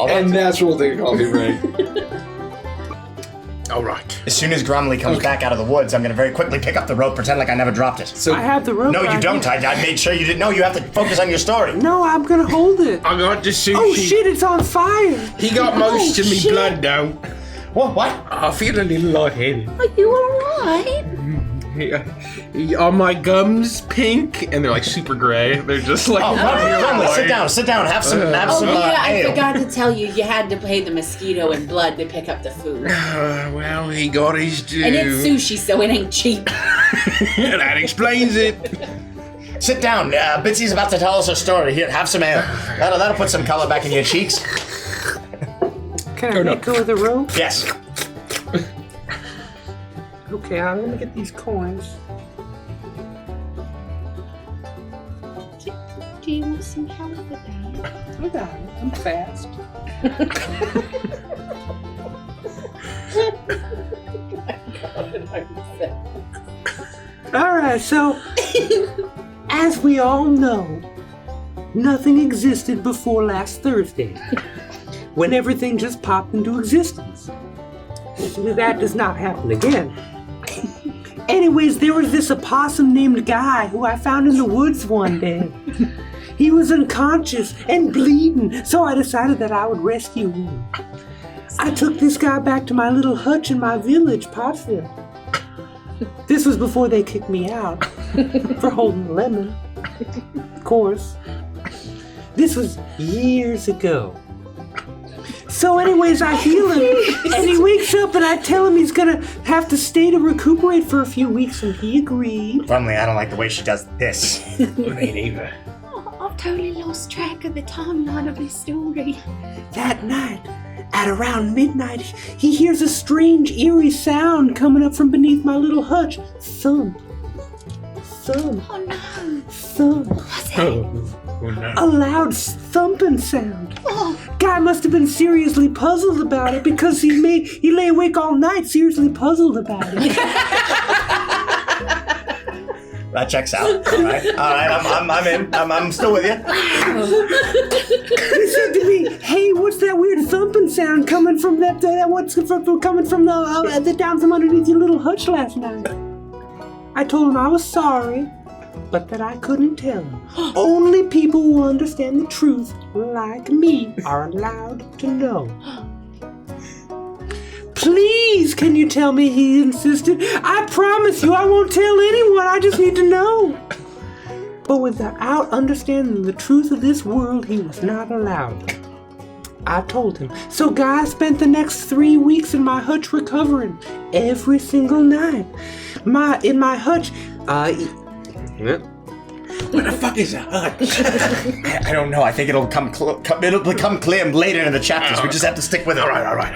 And that's where we'll take a coffee break. All right. As soon as Grumley comes back out of the woods, I'm gonna very quickly pick up the rope, pretend like I never dropped it. So I have the rope. No, you right don't. here. I made sure you didn't. No, you have to focus on your story. No, I'm gonna hold it. I got the sushi. Oh shit, it's on fire. He got most of me shit. blood though. What? I feel a little lightheaded. Are you alright? Are my gums pink? And they're like super gray. They're just like. Oh, Grumley, sit down. Have some. Oh yeah, I ale. forgot to tell you. You had to pay the mosquito and blood to pick up the food. Well, he got his due. And it's sushi, so it ain't cheap. That explains it. Sit down. Bitsy's about to tell us her story. Here, have some ale. That'll put some color back in your cheeks. Can I let go of the rope? Yes. Okay, I'm gonna get these coins. Do you want some help with that? I got it. I'm fast. Alright, so as we all know, nothing existed before last Thursday, when everything just popped into existence. That does not happen again. Anyways, there was this opossum named Guy who I found in the woods one day. He was unconscious and bleeding, so I decided that I would rescue him. I took this guy back to my little hutch in my village, Pottsville. This was before they kicked me out for holding a lemon. Of course. This was years ago. So anyways, I heal him, and he wakes up, and I tell him he's gonna have to stay to recuperate for a few weeks, and he agreed. Grumley, I don't like the way she does this. Me neither. Oh, I've totally lost track of the timeline of this story. That night, at around midnight, he hears a strange, eerie sound coming up from beneath my little hutch. Thump. Thump. Oh no. Thump. What's it? Oh no. A loud thumping sound. Oh, Guy must have been seriously puzzled about it because he lay awake all night seriously puzzled about it. That checks out. All right. I'm in. I'm still with you. He said to me, "Hey, what's that weird thumping sound coming from that? What's coming from the down from underneath your little hutch last night?" I told him I was sorry, but that I couldn't tell him. Only people who understand the truth, like me, are allowed to know. Please, can you tell me? He insisted. I promise you I won't tell anyone. I just need to know. But without understanding the truth of this world, he was not allowed. I told him. So Guy spent the next 3 weeks in my hutch recovering every single night. In my hutch, What the fuck is a hutch? I don't know. I think it'll become clear later in the chapters. We just have to stick with it. All right.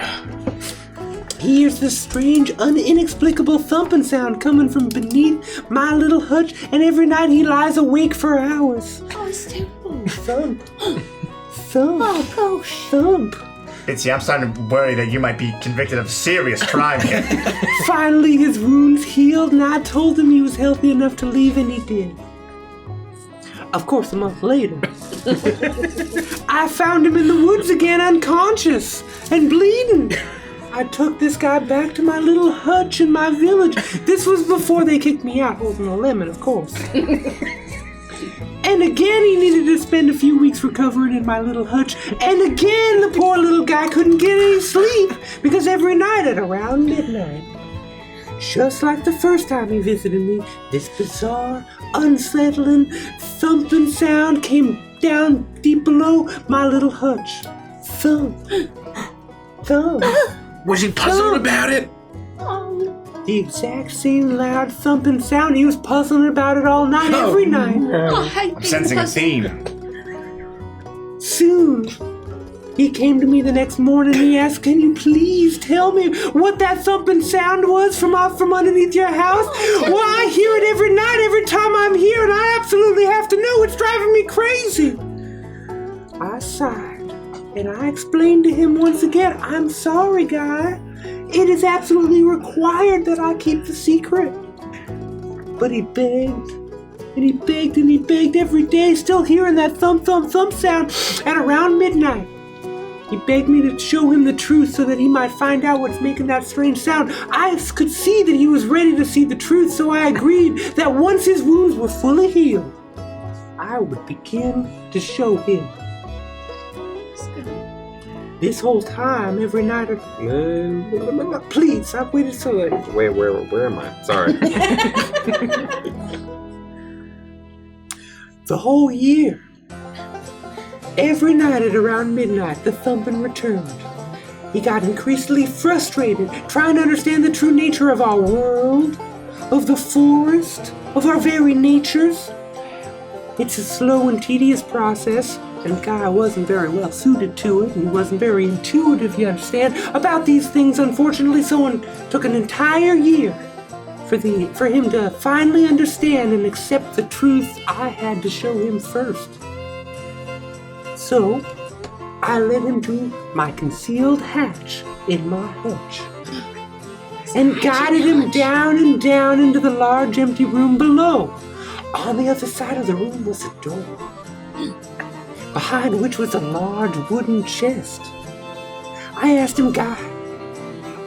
he hears this strange, inexplicable thumping sound coming from beneath my little hutch, and every night he lies awake for hours. oh, it's terrible. Thump. Thump. Oh gosh. Thump. Bitsy, I'm starting to worry that you might be convicted of serious crime here. Finally, his wounds healed, and I told him he was healthy enough to leave, and he did. Of course, a month later, I found him in the woods again, unconscious and bleeding. I took this guy back to my little hutch in my village. This was before they kicked me out, holding a lemon, of course. And again, he needed to spend a few weeks recovering in my little hutch. And again, the poor little guy couldn't get any sleep because every night at around midnight, just like the first time he visited me, this bizarre, unsettling, thumping sound came down deep below my little hutch. Thump. Was he puzzled about it? The exact same loud thumping sound. He was puzzling about it all night, every night. I'm sensing a theme. Soon, he came to me the next morning. He asked, "Can you please tell me what that thumping sound was from underneath your house? Well, I hear it every night, every time I'm here, and I absolutely have to know. It's driving me crazy." I sighed, and I explained to him once again, "I'm sorry, guy. It is absolutely required that I keep the secret." But he begged, and he begged, and he begged every day, still hearing that thump, thump, thump sound. At around midnight, he begged me to show him the truth so that he might find out what's making that strange sound. I could see that he was ready to see the truth, so I agreed that once his wounds were fully healed, I would begin to show him. This whole time, every night, please, I've waited so long. Where am I? Sorry. The whole year, every night at around midnight, the thumping returned. He got increasingly frustrated, trying to understand the true nature of our world, of the forest, of our very natures. It's a slow and tedious process, and Guy wasn't very well suited to it, and wasn't very intuitive, you understand, about these things, unfortunately, so it took an entire year for him to finally understand and accept the truth I had to show him first. So, I led him to my concealed hatch in my hutch, and guided him down and down into the large empty room below. On the other side of the room was a door, behind which was a large wooden chest. I asked him, "Guy,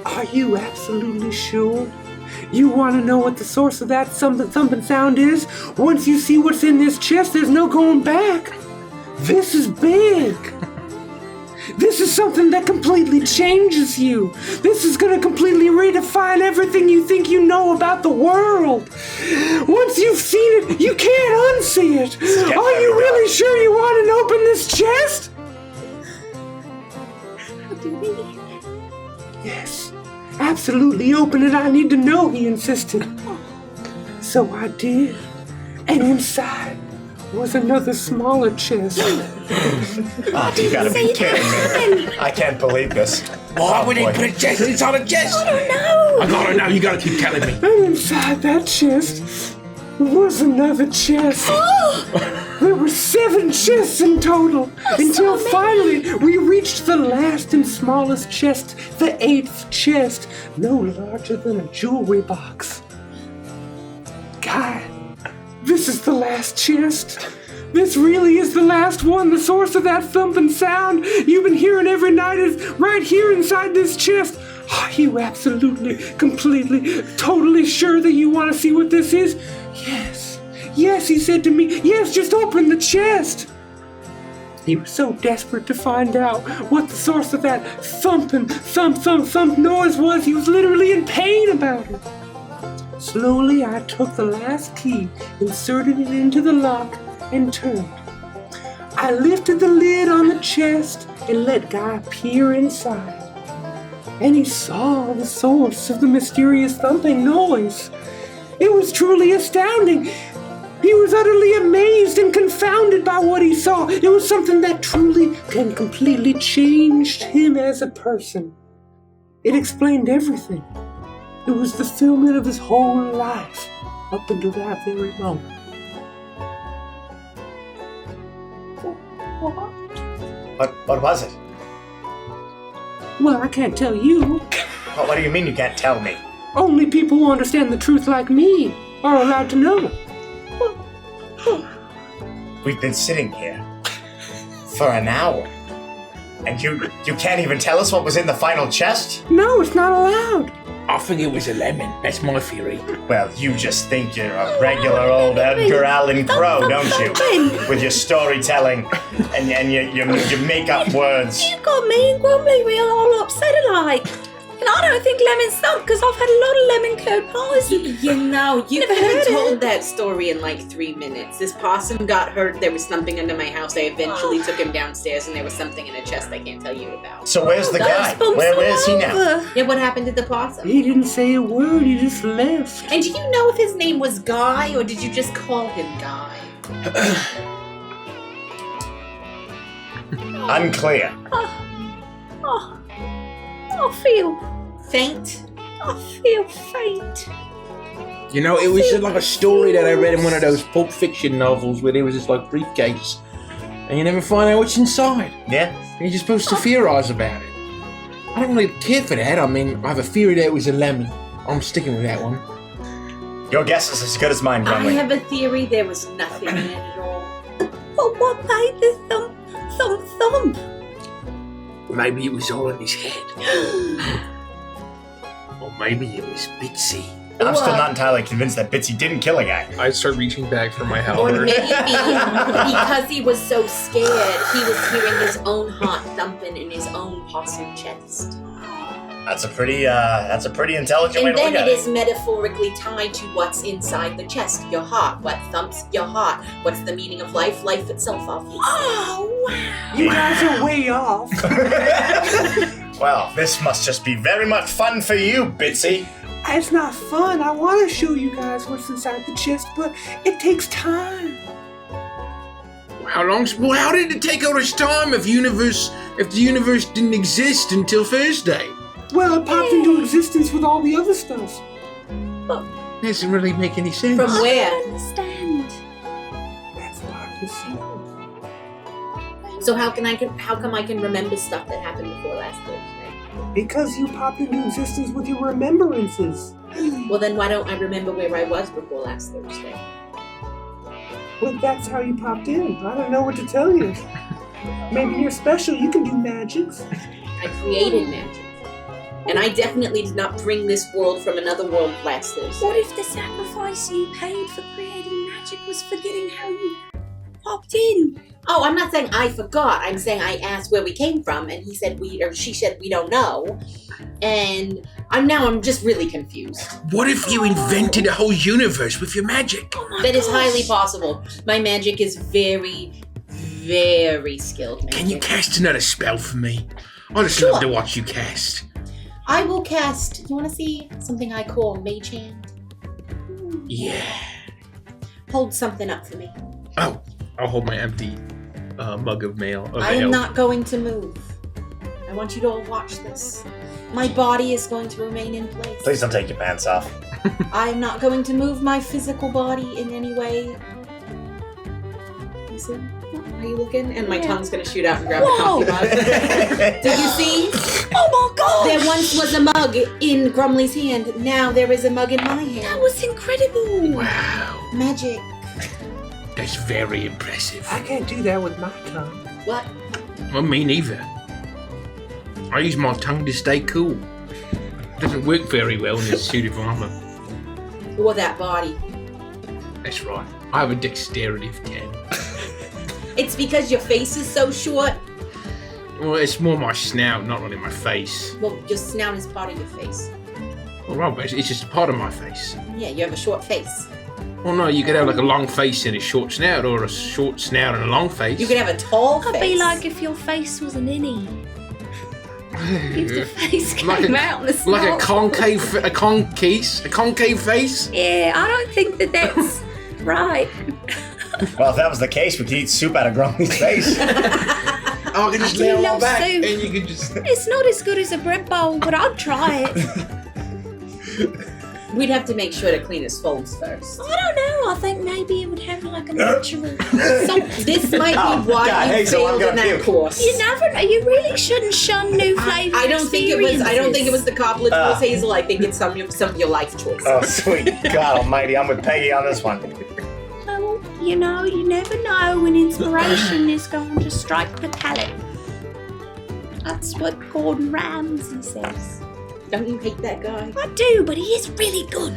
are you absolutely sure you want to know what the source of that thumping sound is? Once you see what's in this chest, there's no going back. This is big. This is something that completely changes you. This is going to completely redefine everything you think you know about the world. Once you've seen it, you can't unsee it. Are you really sure you want to open this chest?" "Yes, absolutely open it. I need to know," he insisted. So I did, and inside was another smaller chest. Oh, you gotta be kidding me. I can't believe this. Why would he put a chest inside a chest? I don't know. I gotta know. You gotta keep telling me. And inside that chest was another chest. There were 7 chests in total, until finally we reached the last and smallest chest, the 8th chest, no larger than a jewelry box. "Guy, this is the last chest. This really is the last one. The source of that thumping sound you've been hearing every night is right here inside this chest. Are you absolutely, completely, totally sure that you want to see what this is?" "Yes. Yes," he said to me. "Yes, just open the chest." He was so desperate to find out what the source of that thumping, thump noise was. He was literally in pain about it. Slowly, I took the last key, inserted it into the lock, and turned. I lifted the lid on the chest and let Guy peer inside. And he saw the source of the mysterious thumping noise. It was truly astounding. He was utterly amazed and confounded by what he saw. It was something that truly and completely changed him as a person. It explained everything. It was the fulfillment of his whole life up until that very moment. What was it? Well, I can't tell you. What do you mean you can't tell me? Only people who understand the truth like me are allowed to know. We've been sitting here for an hour, and you can't even tell us what was in the final chest? No, it's not allowed. I think it was a lemon. That's my theory. Well, you just think you're a regular old Edgar Allan Poe, don't you? With your storytelling and you make up words. You got me and Grumbly real all upset like. And I don't think lemons thump because I've had a lot of lemon curd pies. You Never could have heard told it. that story in like 3 minutes. This possum got hurt. There was something under my house. I eventually took him downstairs, and there was something in a chest I can't tell you about. So where's the guy? Goosebumps Where all is he now? over. Yeah, what happened to the possum? He didn't say a word. He just left. And do you know if his name was Guy, or did you just call him Guy? Unclear. I feel Faint? I feel faint. You know, it was just like a story that I read in one of those Pulp Fiction novels where there was this like briefcase, and you never find out what's inside. Yeah. You're just supposed to theorize about it. I don't really care for that. I mean, I have a theory that it was a lemon. I'm sticking with that one. Your guess is as good as mine, I Grumly. have a theory there was nothing in it at all. But what made the thump? Maybe it was all in his head. Or maybe it was Bitsy. I'm still not entirely convinced that Bitsy didn't kill a guy. I start reaching back for my Or halberd. maybe because he was so scared, he was hearing his own heart thumping in his own possum chest. That's a pretty intelligent way And to then look it at is metaphorically tied to what's inside the chest, your heart. What thumps your heart? What's the meaning of life? Life itself, obviously. Oh wow! You guys are way off. Well, this must just be very much fun for you, Bitsy. It's not fun. I want to show you guys what's inside the chest, but it takes time. How did it take all this time if the universe didn't exist until Thursday? Well, it popped into existence with all the other stuff. Doesn't really make any sense. From where? I don't understand. That's hard to see. So how come I can remember stuff that happened before last Thursday? Because you popped into existence with your remembrances. Well, then why don't I remember where I was before last Thursday? Well, that's how you popped in. I don't know what to tell you. Maybe you're special. You can do magics. I created magic. And I definitely did not bring this world from another world last Thursday. What if the sacrifice you paid for creating magic was forgetting how you popped in? Oh, I'm not saying I forgot. I'm saying I asked where we came from, and she said we don't know. And I'm just really confused. What if you invented a whole universe with your magic? That is highly possible. My magic is very, very skilled magic. Can you cast another spell for me? I just love to watch you cast. I will cast. You want to see something I call Mage Hand? Yeah. Hold something up for me. Oh, I'll hold my empty mug of mail. I am not going to move. I want you to all watch this. My body is going to remain in place. Please don't take your pants off. I am not going to move my physical body in any way. You see? Are you looking? And my tongue's going to shoot out and grab the coffee mug. Do you see? Oh my gosh! There once was a mug in Grumly's hand. Now there is a mug in my hand. That was incredible! Wow. Magic. That's very impressive. I can't do that with my tongue. What? Well, me neither. I use my tongue to stay cool. Doesn't work very well in this suit of armor. Or that body. That's right. I have a dexterity of 10. It's because your face is so short. Well, it's more my snout, not really my face. Well, your snout is part of your face. Well, it's just a part of my face. Yeah, you have a short face. Well, no, you could have like a long face and a short snout, or a short snout and a long face. You could have a tall It'd face. be like if your face was an innie. If the face came Like out and the snot. like a concave face. Yeah, I don't think that's right. Well, if that was the case, we could eat soup out of Grumpy's face. I can just I lay do on my love back soup. and you can just. It's not as good as a bread bowl, but I'd try it. We'd have to make sure to clean his folds first. I don't know. I think maybe it would have like a natural. This might be Oh, why God, you hey, so I'm failed in gonna that puke. course. You never know. You really shouldn't shun new flavors. I don't think it was the cobblers Hazel. I think it's some of your life choices. Oh, sweet God almighty, I'm with Peggy on this one. Well, you know, you never know when inspiration is going to strike the palate. That's what Gordon Ramsay says. Don't you hate that guy? I do, but he is really good.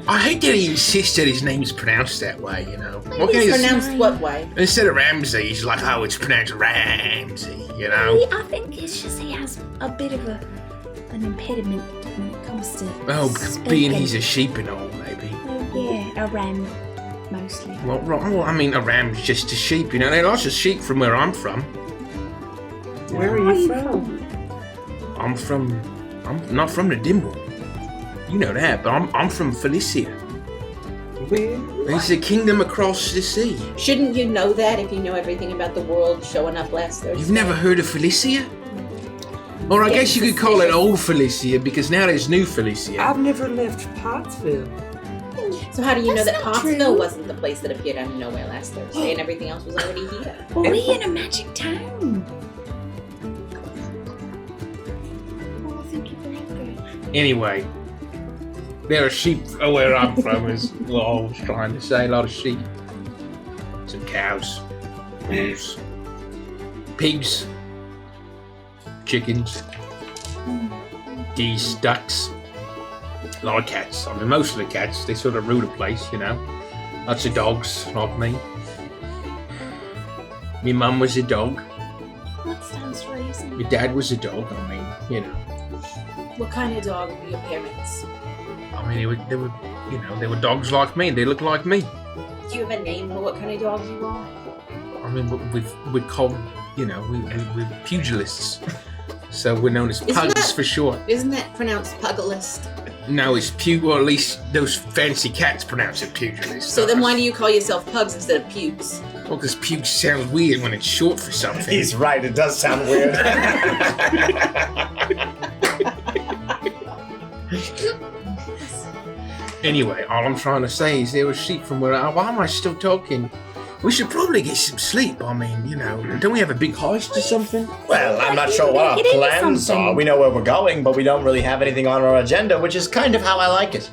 I hate that he insists that his name's pronounced that way, you know. What can It's he pronounced what way? Instead of Ramsey, he's like, oh, it's pronounced Ramsey, you know. I think it's just he has a bit of a an impediment when it comes to Oh, because speaking. being he's a sheep and all, maybe. Oh, yeah, a ram, mostly. Well, I mean, a ram's just a sheep, you know. There are lots of sheep from where I'm from. Where are you from? I'm not from the Dimwood. You know that, but I'm from Felicia. Where? It's a kingdom across the sea. Shouldn't you know that if you know everything about the world showing up last Thursday? You've never heard of Felicia? Or I guess you could call it old Felicia, because now there's new Felicia. I've never left Pottsville. So how do you know That's that not Pottsville true. wasn't the place that appeared out of nowhere last Thursday and everything else was already here? Well, we're in a magic town. Oh, I think you're right. Anyway, there are sheep where I'm from, is what I was trying to say. A lot of sheep. Some cows. Wolves. Pigs. Chickens. Geese. Ducks. A lot of cats. I mean, most of the cats, they sort of rule the place, you know. Lots of dogs, like me. My mum was a dog. That sounds reasonable. My dad was a dog. I mean, you know. What kind of dog were your parents? I mean, they were dogs like me. They looked like me. Do you have a name for what kind of dog you are? I mean, we're called, you know, we're pugilists. So we're known as pugs for short. Isn't that pronounced pugilist? No, it's well, at least those fancy cats pronounce it pugilist. So then why do you call yourself pugs instead of pubes? Well, because pugs sounds weird when it's short for something. He's right, it does sound weird. Anyway, all I'm trying to say is there were sheep from where why am I still talking? We should probably get some sleep. I mean, you know, don't we have a big heist or something? Well, I'm not sure what our plans are. We know where we're going, but we don't really have anything on our agenda, which is kind of how I like it.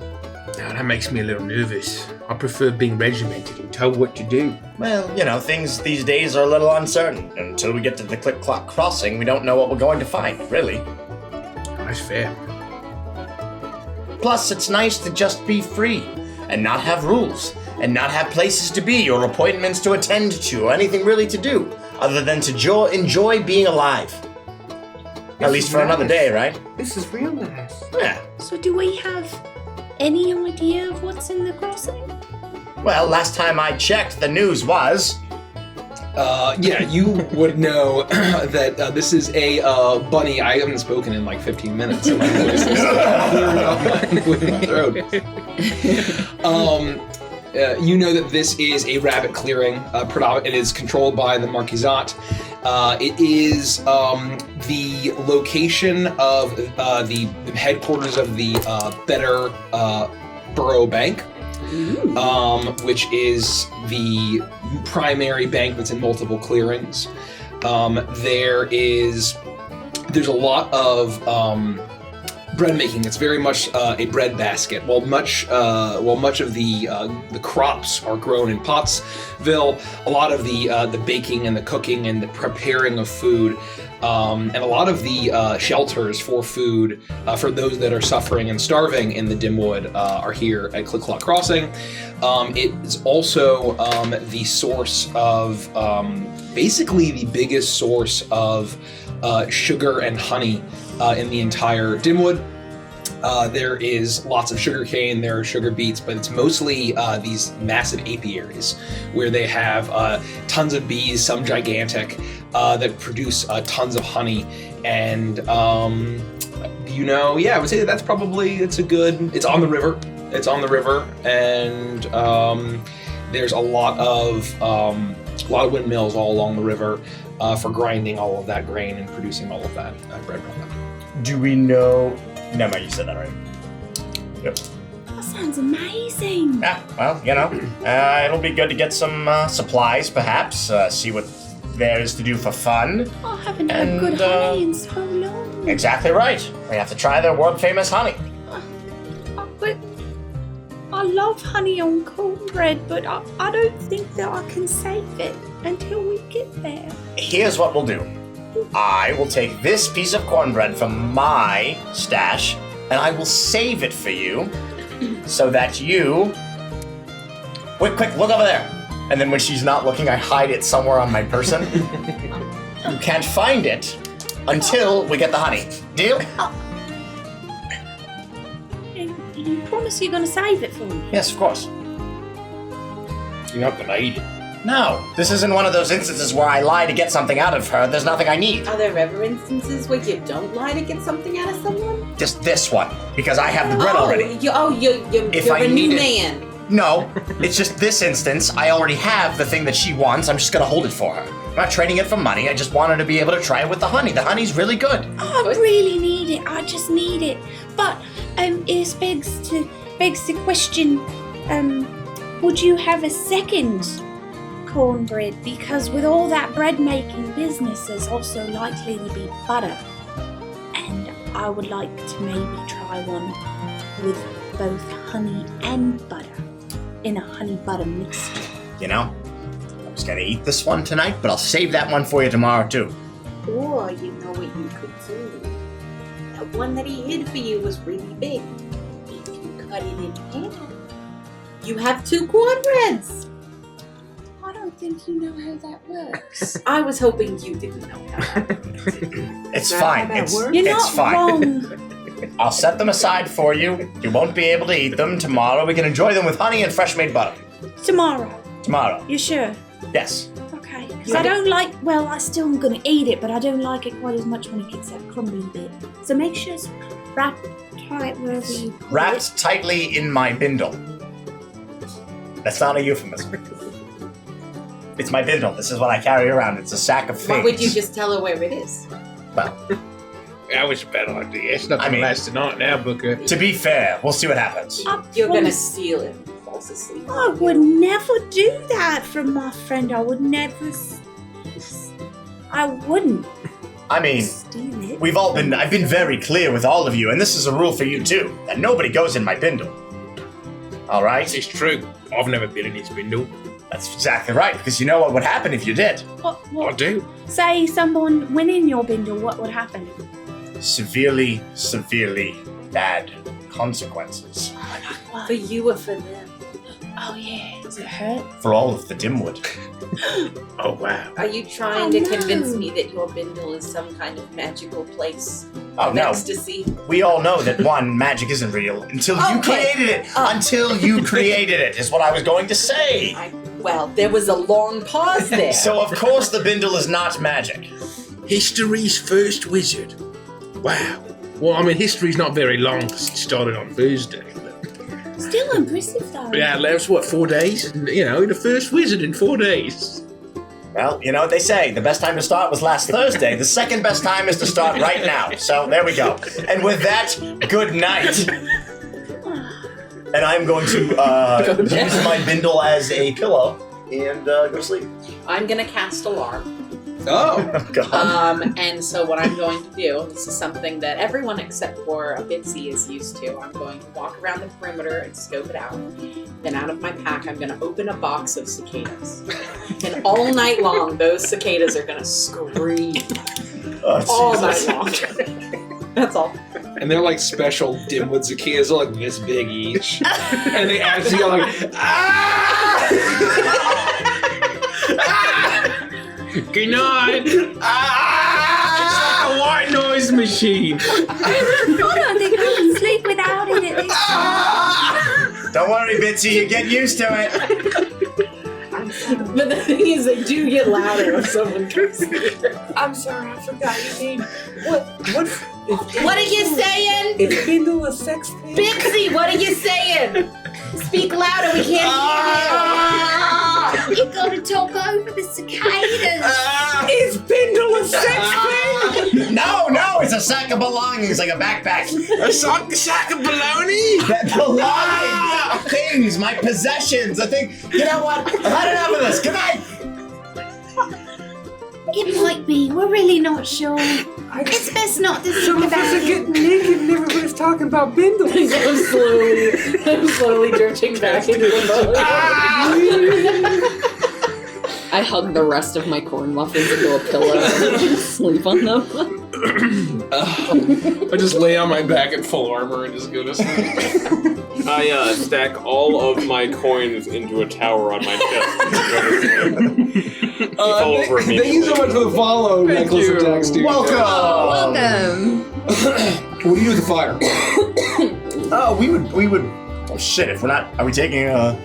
Now, that makes me a little nervous. I prefer being regimented and told what to do. Well, you know, things these days are a little uncertain. Until we get to the Click-Clock Crossing, we don't know what we're going to find, really. That's fair. Plus, it's nice to just be free, and not have rules, and not have places to be, or appointments to attend to, or anything really to do, other than to enjoy being alive. At least for another day, right? This is real nice. Yeah. So do we have any idea of what's in the crossing? Well, last time I checked, the news was... Yeah, you would know that this is a bunny. I haven't spoken in like 15 minutes, so my voice is clearing my throat. You know that this is a rabbit clearing. It is controlled by the Marquisate. It is the location of the headquarters of the Better Borough Bank. Which is the primary bank that's in multiple clearings. There's a lot of bread making. It's very much a bread basket. While much of the crops are grown in Pottsville, a lot of the baking and the cooking and the preparing of food. And a lot of the shelters for food for those that are suffering and starving in the Dimwood are here at Click-Clock Crossing. It is also the source of, basically the biggest source of sugar and honey in the entire Dimwood. There is lots of sugar cane, there are sugar beets, but it's mostly these massive apiaries where they have tons of bees, some gigantic, that produce tons of honey. And, I would say that's probably, it's on the river. It's on the river, and there's a lot of windmills all along the river for grinding all of that grain and producing all of that bread product. Do we know... Never mind, you said that right. Yep. That sounds amazing. Yeah, well, you know, it'll be good to get some supplies, perhaps, see what there is to do for fun. I haven't had good honey in so long. Exactly right. We have to try their world-famous honey. But I love honey on cornbread, but I don't think that I can save it until we get there. Here's what we'll do. I will take this piece of cornbread from my stash, and I will save it for you, so that you... Wait, quick, look over there. And then when she's not looking, I hide it somewhere on my person. You can't find it until we get the honey. Deal? promise you're going to save it for me? Yes, of course. You're not gonna eat it. No, this isn't one of those instances where I lie to get something out of her. There's nothing I need. Are there ever instances where you don't lie to get something out of someone? Just this one, because I have the bread already. You're a new man. No, it's just this instance. I already have the thing that she wants. I'm just gonna hold it for her. I'm not trading it for money. I just want her to be able to try it with the honey. The honey's really good. Oh, I really need it. I just need it. But it begs the question, would you have a second cornbread? Because with all that bread making business, there's also likely to be butter. And I would like to maybe try one with both honey and butter in a honey butter mixture. You know, I was gonna eat this one tonight, but I'll save that one for you tomorrow too. Or you know what you could do? That one that he hid for you was really big. If you cut it in half, you have 2 cornbreads. I don't think you know how that works. I was hoping you didn't know that. It's fine. You're it's not fine. wrong. I'll set them aside for you. You won't be able to eat them tomorrow. We can enjoy them with honey and fresh made butter. Tomorrow. Tomorrow. You sure? Yes. Okay. Because I don't like, well, I still am going to eat it, but I don't like it quite as much when it gets that crumbly bit. So make sure it's wrapped tight wherever you put Wrapped it. tightly in my bindle. That's not a euphemism. It's my bindle. This is what I carry around. It's a sack of things. Why would you just tell her where it is? Well, That was a bad idea. It's not gonna last tonight now, Booker. to be fair, we'll see what happens. You're gonna steal it and falls asleep. I would never do that from my friend. I would never. I wouldn't I mean, steal it. I've been very clear with all of you, and this is a rule for you too, that nobody goes in my bindle. All right? It's true. I've never been in his window. That's exactly right, because you know what would happen if you did. What? I do. Say someone went in your bindle, what would happen? Severely, severely bad consequences. For you or for them? Oh yeah, does it hurt? For all of the Dimwood. Oh, wow. Are you trying to convince me that your bindle is some kind of magical place Oh, of no. ecstasy? We all know that, one, magic isn't real until you Okay. created it. Until you created it, is what I was going to say. Well, there was a long pause there. So, of course, the bindle is not magic. History's first wizard. Wow. Well, I mean, history's not very long because it started on Thursday. Still impressive though. Yeah, that's what, 4 days? And, you know, the first wizard in 4 days. Well, you know what they say. The best time to start was last Thursday. The second best time is to start right now. So, there we go. And with that, good night. And I'm going to use my bindle as a pillow and go to sleep. I'm gonna cast alarm. Oh. God. And so what I'm going to do, this is something that everyone except for Bitsy is used to. I'm going to walk around the perimeter and scope it out. Then out of my pack, I'm going to open a box of cicadas. And all night long, those cicadas are going to scream. All night long. That's all. And they're like special Dimwood cicadas, they're like this big each. And they actually go like, ah! Good night. It's like a white noise machine. I don't think I can sleep without it at this time. Don't worry, Bitsy. You get used to it. But the thing is, they do get louder if someone comes here. I'm sorry, I forgot your name. What What are you saying? is bindle a sex thing? Bitsy, what are you saying? Speak louder, we can't You gotta talk over the cicadas. Is bindle a sex thing? No, it's a sack of belongings, like a backpack. A sack of bologna? That belongings, things, my possessions. I think, you know what? I've had enough of this. Good night. It might be. We're really not sure. It's best not to Some think of us about are it. getting naked and everybody's talking about bindles. I'm slowly drifting back into the boat. I hug the rest of my corn muffins into a pillow and sleep on them. I just lay on my back in full armor and just go to sleep. I stack all of my coins into a tower on my chest. Fall over Thank you so much for the follow, Necklace you. Attack Studio. Welcome. What do you do with the fire? Oh, we would Oh shit! If we're not, are we taking a?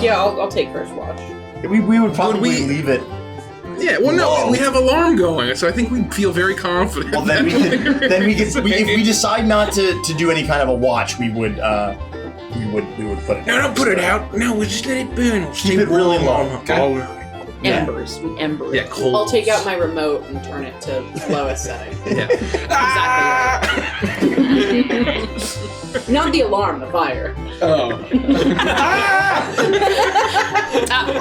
Yeah, I'll take first watch. We would probably leave it. Yeah, well, no, we have alarm going, so I think we feel very confident. Well, then if we decide not to do any kind of a watch, we would put it. No, don't put it out. No, we'll just let it burn. We'll Keep it really low. Okay. Embers. Embers. Yeah, cold. I'll take out my remote and turn it to lowest setting. Yeah. Exactly. Not the alarm, the fire. Oh.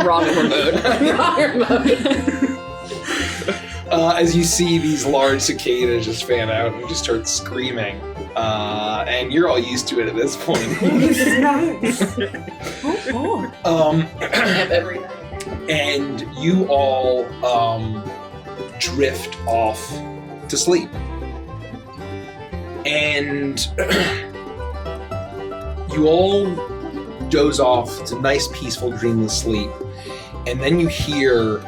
Wrong remote. Wrong remote. As you see these large cicadas just fan out and just start screaming, and you're all used to it at this point. This is nice. Every night. And you all drift off to sleep. And you all doze off. It's a nice, peaceful, dreamless sleep. And then you feel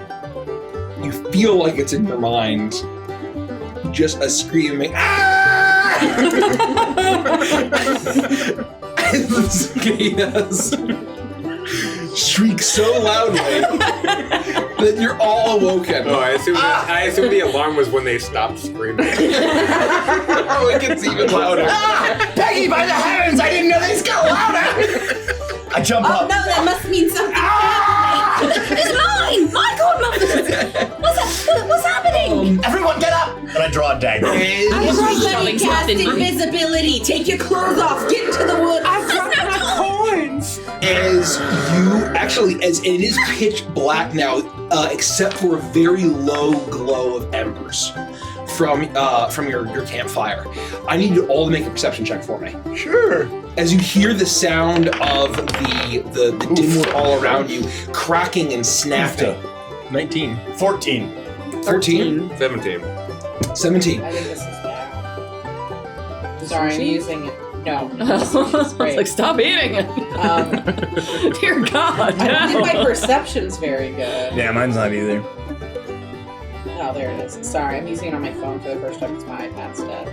like it's in your mind, just a screaming, ah! And the cicadas shriek so loudly that you're all awoken. Oh, I assume the alarm was when they stopped screaming. Oh, it gets even louder. Peggy, by the heavens! I didn't know these got louder! I jump Oh up. no, that must mean something happening. It's mine! My godmother! What's happening? Everyone get up! And I draw a dagger. Everybody cast invisibility. Take your clothes off. Get into the woods. I've got my coins. As it is pitch black now, except for a very low glow of embers from your campfire. I need you all to make a perception check for me. Sure. As you hear the sound of the dimwood all around you cracking and snapping. 19. 14. 13? 17. 17. I think this is bad. Sorry, I'm using it. No. I was like, stop eating it. Dear God. I don't think no. my perception's very good. Yeah, mine's not either. Oh, there it is. Sorry, I'm using it on my phone for the first time because my iPad's dead.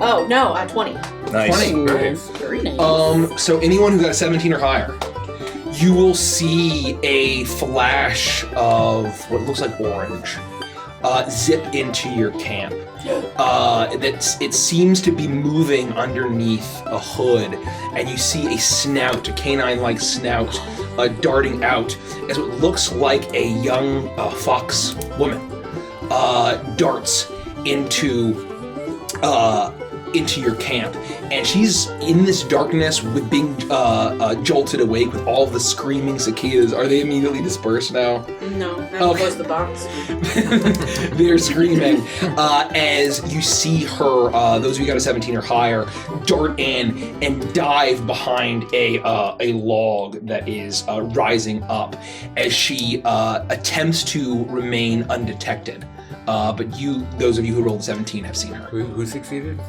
Oh, no, 20. Nice. 20. Nice. Very nice. So anyone who got a 17 or higher, you will see a flash of what looks like orange zip into your camp. It seems to be moving underneath a hood, and you see a snout, a canine-like snout, darting out as what looks like a young fox woman darts into your camp, and she's in this darkness with being jolted awake with all the screaming cicadas. Are they immediately dispersed now? No, I Okay. closed the box. They're screaming as you see her, those of you who got a 17 or higher, dart in and dive behind a log that is rising up as she attempts to remain undetected. But those of you who rolled 17 have seen her. Who succeeded?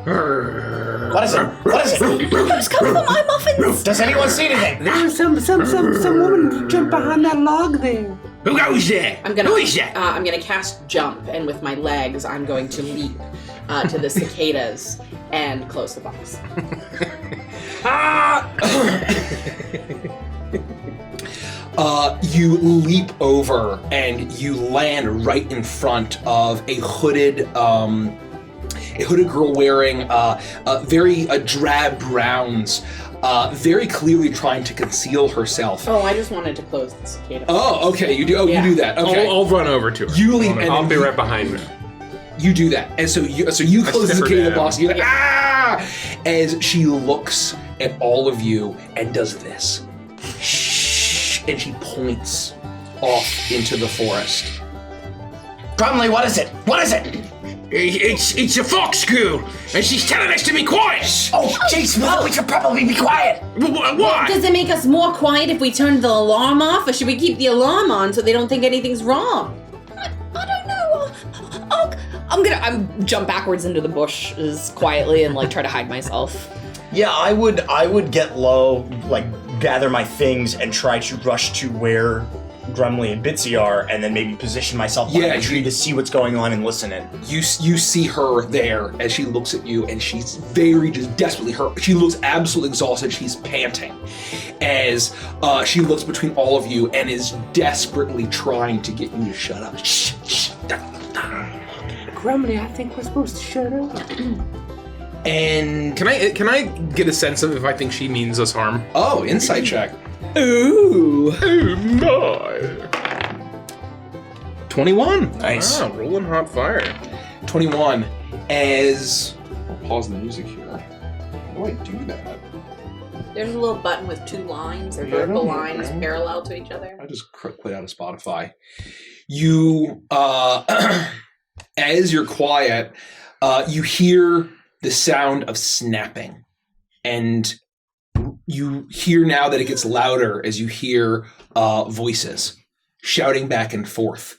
What is it? What is it? Who's come for my muffins? Does anyone see anything? There was some woman jumped behind that log there. Who goes there? Who is that? I'm gonna cast jump, and with my legs, I'm going to leap to the cicadas and close the box. You leap over and you land right in front of a hooded girl wearing very drab browns, very clearly trying to conceal herself. Oh, I just wanted to close the cicada. Oh, okay, you do. Oh, Yeah. you do that. Okay, I'll run over to her. you leap, and I'll then be right behind her. you do that, and so you I close the sniff her cicada down. box. You're like, ah! As she looks at all of you and does this, shh, and she points off into the forest. Bromley, what is it? What is it? It's a fox girl, and she's telling us to be quiet. Oh, jeez, well, we should probably be quiet. Why? Does it make us more quiet if we turn the alarm off, or should we keep the alarm on so they don't think anything's wrong? I don't know. I'm jump backwards into the bushes quietly and like try to hide myself. Yeah, I would get low, like gather my things and try to rush to where Grumly and Bitsy are, and then maybe position myself behind a tree to see what's going on and listen in. You see her there as she looks at you, and she's very just desperately hurt. She looks absolutely exhausted. She's panting as she looks between all of you and is desperately trying to get you to shut up. Shh, shh. Grumly, I think we're supposed to shut up. And can I get a sense of if I think she means us harm? Oh, insight check. Ooh. Oh my. 21. Nice. Wow, rolling hot fire. 21. As I'll pause the music here. How do I do that? There's a little button with two lines or Yeah, I vertical don't know, lines man. parallel to each other. I just quit out of Spotify. You, as you're quiet, you hear the sound of snapping, and you hear now that it gets louder as you hear voices shouting back and forth,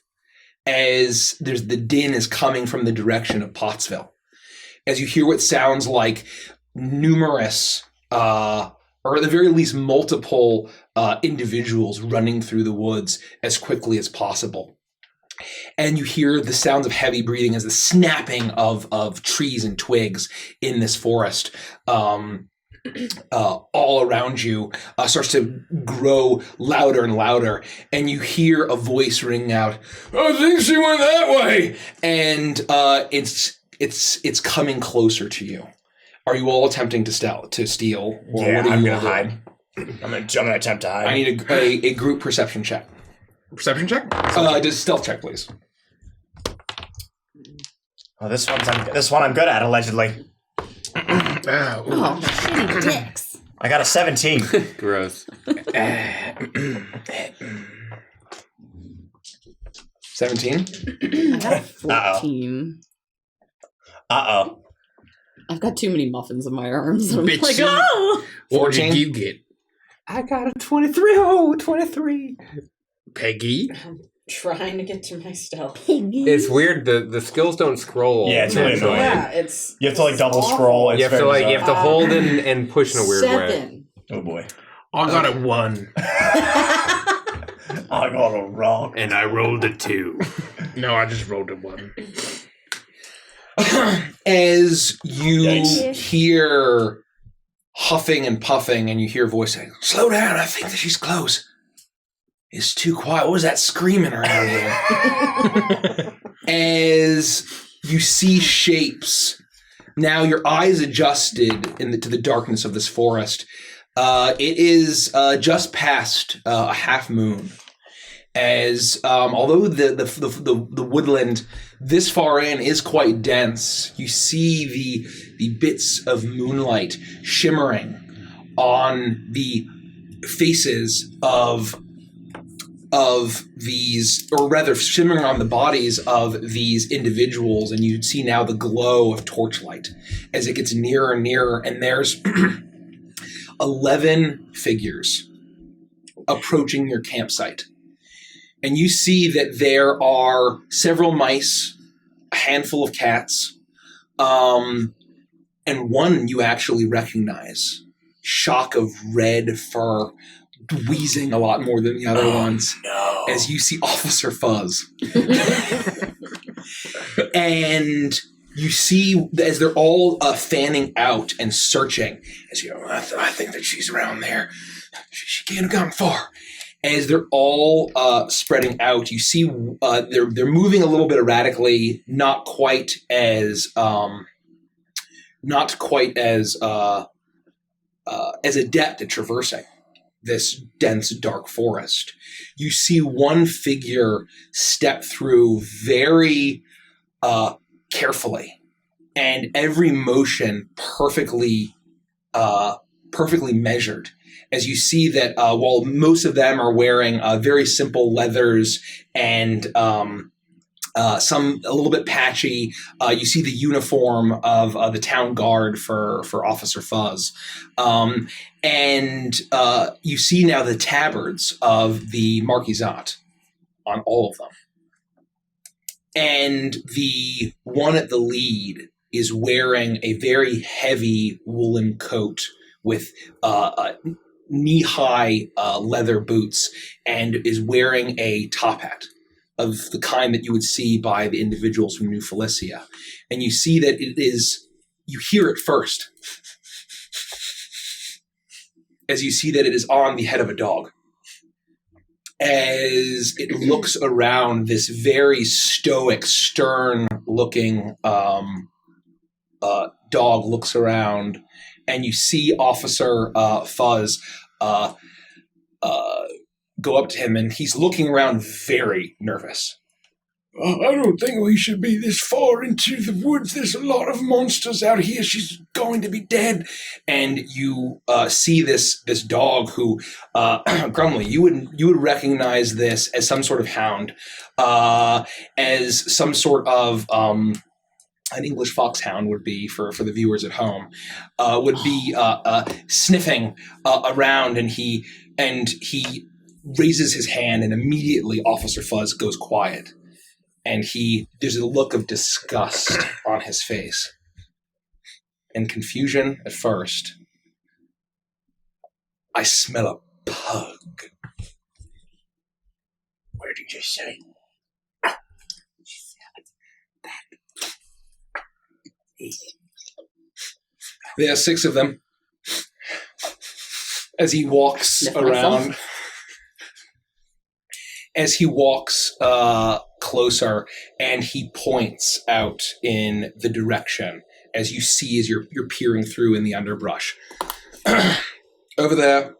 as the din is coming from the direction of Pottsville. As you hear what sounds like numerous, or at the very least multiple individuals running through the woods as quickly as possible. And you hear the sounds of heavy breathing as the snapping of trees and twigs in this forest all around you starts to grow louder and louder. And you hear a voice ring out, "I think she went that way!" And it's coming closer to you. Are you all attempting to steal? Or Yeah, what are I'm you gonna all hide. doing? I'm gonna attempt to hide. I need a group perception check. Perception check? Just stealth check, please. Oh, this one I'm good at, allegedly. Oh, shitty dicks. I got a 17. Gross. 17? I got a 14. Uh-oh. I've got too many muffins in my arms. I'm Bitch, like, you- oh! What did 14? you get? I got a 23. Oh, 23. Peggy? Trying to get to my stealth. It's weird. The skills don't scroll. Yeah, it's really naturally. annoying. Yeah, it's. You have to like double awful. scroll. It's You have to very you have to bizarre. hold and push in a weird way. 7. Oh boy. I got a 1. I got a rock. And I rolled a 2. No, I just rolled a 1. As you Yikes. hear huffing and puffing, and you hear a voice saying, "Slow down, I think that she's close. It's too quiet. What was that screaming around here?" As you see shapes, now your eyes adjusted to the darkness of this forest. It is just past a half moon. As although the woodland this far in is quite dense, you see the bits of moonlight shimmering on the faces of these, or rather shimmering on the bodies of these individuals, and you see now the glow of torchlight as it gets nearer and nearer, and there's 11 figures approaching your campsite. And you see that there are several mice, a handful of cats, and one you actually recognize. Shock of red fur, wheezing a lot more than the other ones. No. As you see Officer Fuzz. And you see, as they're all fanning out and searching, as you know, I think that she's around there. She can't have gone far. As they're all spreading out, you see they're moving a little bit erratically, not quite as adept at traversing this dense, dark forest. You see one figure step through very carefully, and every motion perfectly measured. As you see that while most of them are wearing very simple leathers and some a little bit patchy, you see the uniform of the town guard for Officer Fuzz. And you see now the tabards of the Marquisate on all of them. And the one at the lead is wearing a very heavy woolen coat with knee-high leather boots and is wearing a top hat of the kind that you would see by the individuals from New Felicia. And you see that it is, you hear it first, as you see that it is on the head of a dog. As it looks around, this very stoic, stern-looking dog looks around, and you see Officer Fuzz go up to him, and he's looking around very nervous. I don't think we should be this far into the woods. There's a lot of monsters out here. She's going to be dead. And you see this dog who, Grumley, you would recognize this as some sort of hound, as some sort of an English foxhound would be for the viewers at home, would be sniffing around, and he raises his hand, and immediately Officer Fuzz goes quiet. And there's a look of disgust on his face. And confusion at first. I smell a pug. What did you just say? There are 6 of them. As he walks around. As he walks closer, and he points out in the direction, as you see as you're peering through in the underbrush. Over there,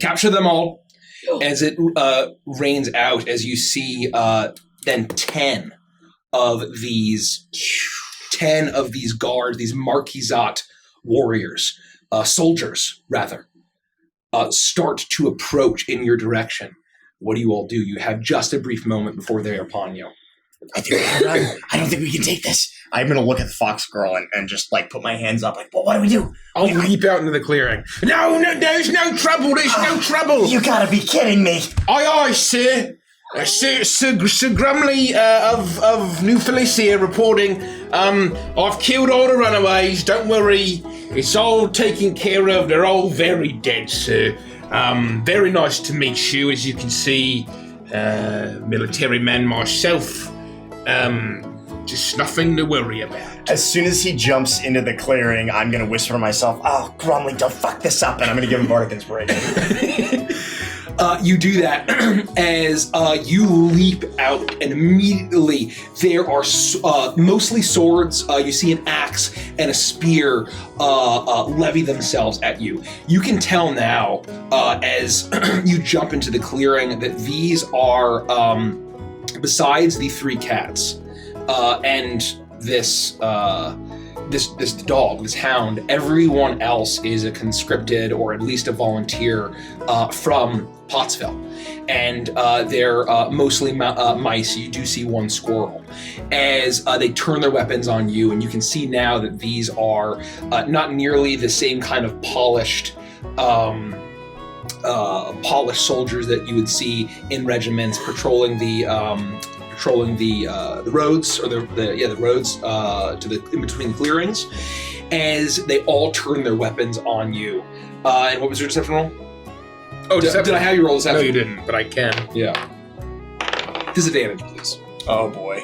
capture them all. As it rains out, as you see then 10 of these guards, these Marquisate warriors, soldiers rather, start to approach in your direction. What do you all do? You have just a brief moment before they're upon you. I don't think we can take this. I'm going to look at the fox girl and just like put my hands up like, well, what do we do? I'll leap out into the clearing. No, there's no trouble. There's no trouble. You gotta be kidding me. Aye, sir. Sir Grumley of New Felicia reporting. I've killed all the runaways. Don't worry. It's all taken care of. They're all very dead, sir. Very nice to meet you. As you can see, military man myself. Just nothing to worry about. As soon as he jumps into the clearing, I'm going to whisper to myself, oh, Grumley, don't fuck this up, and I'm going to give him Bardic Inspiration. You do that as you leap out, and immediately there are mostly swords. You see an axe and a spear levy themselves at you. You can tell now as you jump into the clearing that these are, besides the 3 cats and this dog, this hound, everyone else is a conscripted or at least a volunteer from Pottsville. And they're mostly mice. You do see 1 squirrel. As they turn their weapons on you, and you can see now that these are not nearly the same kind of polished soldiers that you would see in regiments patrolling the roads, or the roads in between the clearings, as they all turn their weapons on you. And what was your deception roll? Oh, deception. Did I have you roll deception? No, you didn't, but I can. Yeah. Disadvantage, please. Oh boy.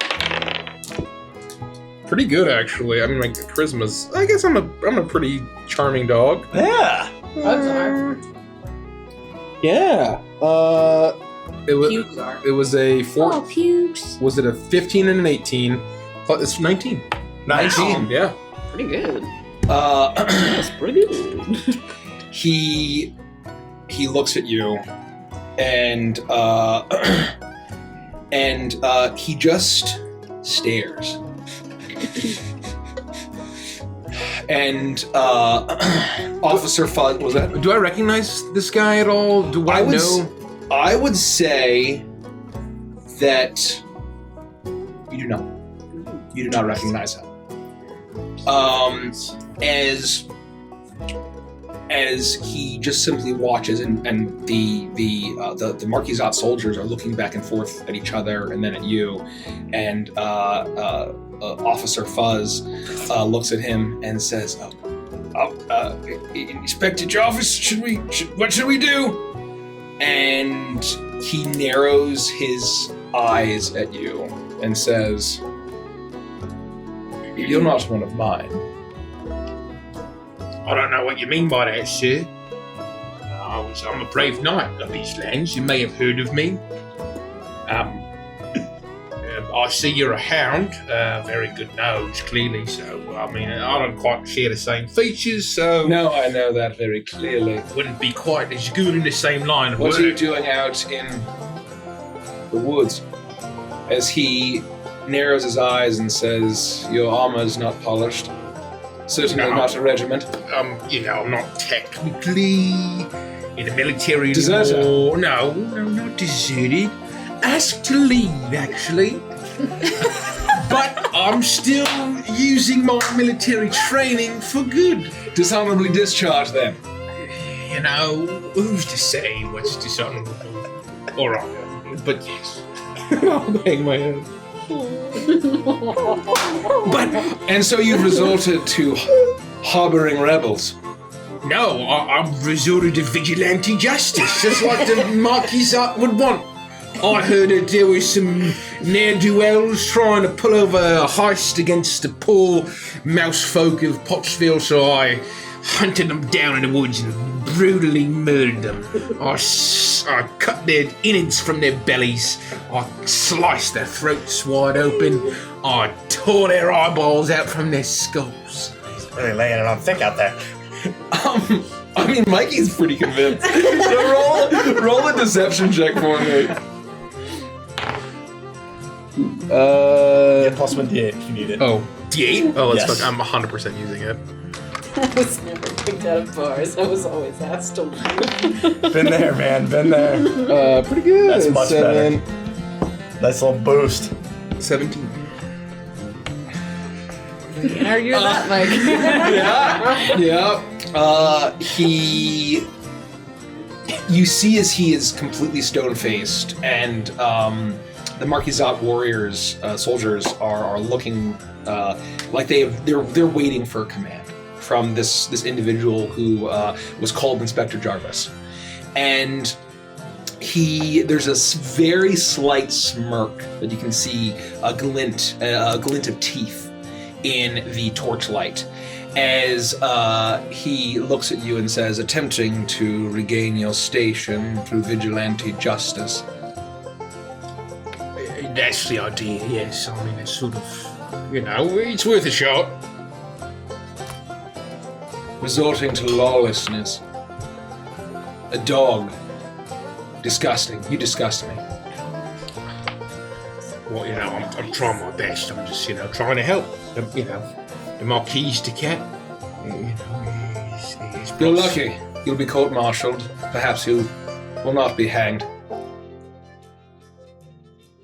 Pretty good, actually. I mean, my charisma's. I guess I'm a pretty charming dog. Yeah. Yeah. It was a 4. Oh, pukes. Was it a 15 and an 18? It's 19. 19. Yeah. Pretty good. That's pretty good. He looks at you, and he just stares. And Officer Fuzz, was that? Do I recognize this guy at all? Do I know? I would say that you do not. You do not recognize him. As he just simply watches, and the Marquisate soldiers are looking back and forth at each other and then at you, and Officer Fuzz looks at him and says, Inspector Jarvis, what should we do? And he narrows his eyes at you and says, "You're not one of mine." I don't know what you mean by that, sir. I'm a brave knight of these lands. You may have heard of me. I see you're a hound. Very good nose, clearly. So, I mean, I don't quite share the same features, so... No, I know that very clearly. Wouldn't be quite as good in the same line of work. What are you doing out in the woods? As he narrows his eyes and says, "Your armor's not polished. Certainly not a regiment." I'm not technically in the military Deserter? anymore. No, not deserted. Asked to leave, actually. But I'm still using my military training for good. Dishonorably discharged, then. Who's to say what's dishonorable or honorable? But yes. I'll hang my head. And so you've resorted to harboring rebels. No, I've resorted to vigilante justice, just like the Marquisate would want. I heard that there was some ne'er-do-wells trying to pull over a heist against the poor mouse folk of Pottsville, so I hunted them down in the woods and brutally murdered them. I cut their innards from their bellies. I sliced their throats wide open. I tore their eyeballs out from their skulls. He's really laying it on thick out there. I mean, Mikey's pretty convinced. So roll a deception check for me. Yeah, plus 1 D8 if you need it. Oh, D8? oh, let's Yes. fuck. I'm 100% using it. I was never picked out of bars. I was always asked to leave. Been there, man. Been there. Pretty good. That's much 7. better. Nice little boost. 17. Can't argue with that, Mike. Yeah. You see as he is completely stone-faced, and the Marquisate warriors, soldiers, are looking like they're waiting for a command from this individual who was called Inspector Jarvis, and there's a very slight smirk that you can see, a glint of teeth in the torchlight, as he looks at you and says, "Attempting to regain your station through vigilante justice." That's the idea, yes. I mean, it's sort of, it's worth a shot. Resorting to lawlessness. A dog. Disgusting. You disgust me. Well, I'm trying my best. I'm just, trying to help. The Marquis de Cat. You're lucky. You'll be court-martialed. Perhaps you will not be hanged.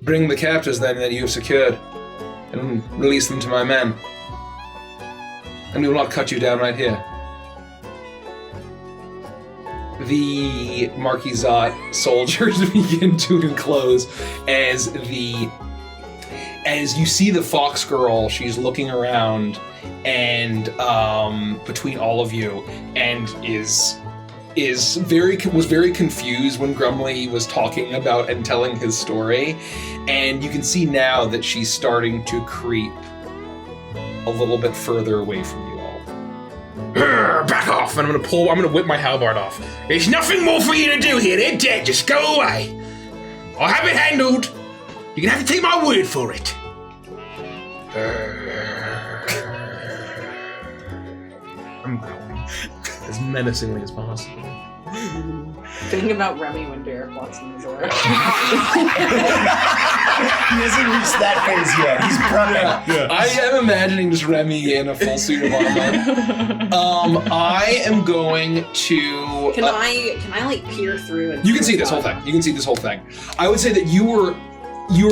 Bring the captors then that you have secured, and release them to my men. And we will not cut you down right here. The Marquisate soldiers begin to enclose as you see the fox girl. She's looking around and between all of you, and was very confused when Grumley was talking about and telling his story, and you can see now that she's starting to creep a little bit further away from you all. Back off! And I'm gonna whip my halberd off. There's nothing more for you to do here. They're dead. Just go away. I have it handled. You're gonna have to take my word for it. I'm going as menacingly as possible. Thinking about Remy when Derek walks in the door. He hasn't reached that phase yet. He's prepping. Yeah. I am imagining just Remy in a full suit of armor. I am going to. Can I like peer through? And you can see this whole thing. You can see this whole thing. I would say that you were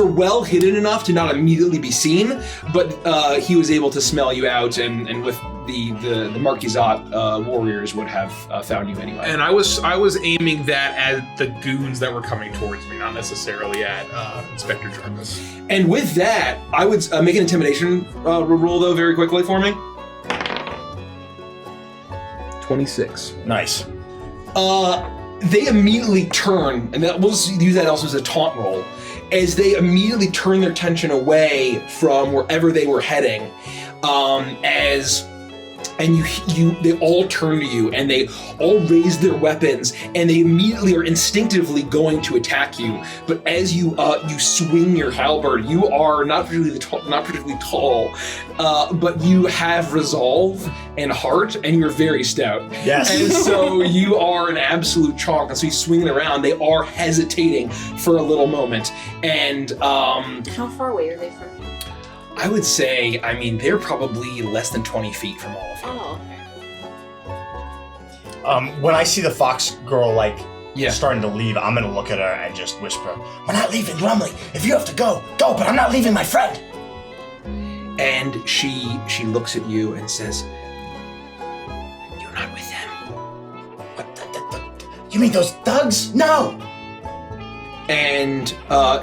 well hidden enough to not immediately be seen, but he was able to smell you out, and with the Marquisate warriors would have found you anyway. And I was aiming that at the goons that were coming towards me, not necessarily at Inspector Jarvis. And with that, I would make an intimidation roll though very quickly for me. 26. Nice. They immediately turn, and we'll just use that also as a taunt roll, as they immediately turn their attention away from wherever they were heading, they all turn to you, and they all raise their weapons, and they immediately are instinctively going to attack you. But as you swing your halberd, you are not particularly tall, but you have resolve and heart, and you're very stout. Yes. And so you are an absolute chalk, and so you swing it around. They are hesitating for a little moment, and How far away are they from you? I would say, they're probably less than 20 feet from all of you. Oh, okay. When I see the fox girl starting to leave, I'm gonna look at her and just whisper, "We're not leaving, Grumly. If you have to go, go. But I'm not leaving my friend." And she looks at you and says, "You're not with them." What? You mean those thugs? No. And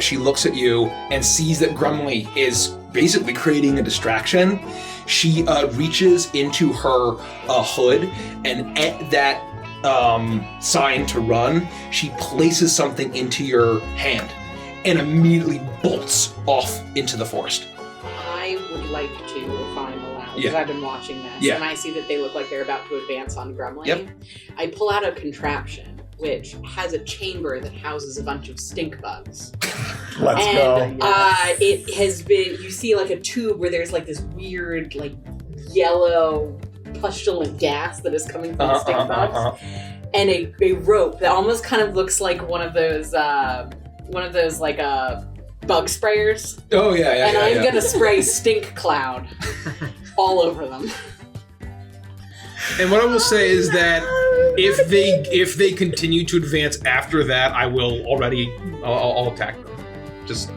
she looks at you and sees that Grumly is basically creating a distraction. She reaches into her hood, and at that sign to run, she places something into your hand and immediately bolts off into the forest. I would like to, if I'm allowed, because I've been watching this, and I see that they look like they're about to advance on Grumly. Yep. I pull out a contraption which has a chamber that houses a bunch of stink bugs. Let's go. It has been, you see like a tube where there's like this weird like yellow pustulant gas that is coming from the stink bugs. And a rope that almost kind of looks like one of those like bug sprayers. Oh yeah. And I'm gonna spray stink cloud all over them. And what I will say is that if they continue to advance after that, I'll attack them. Just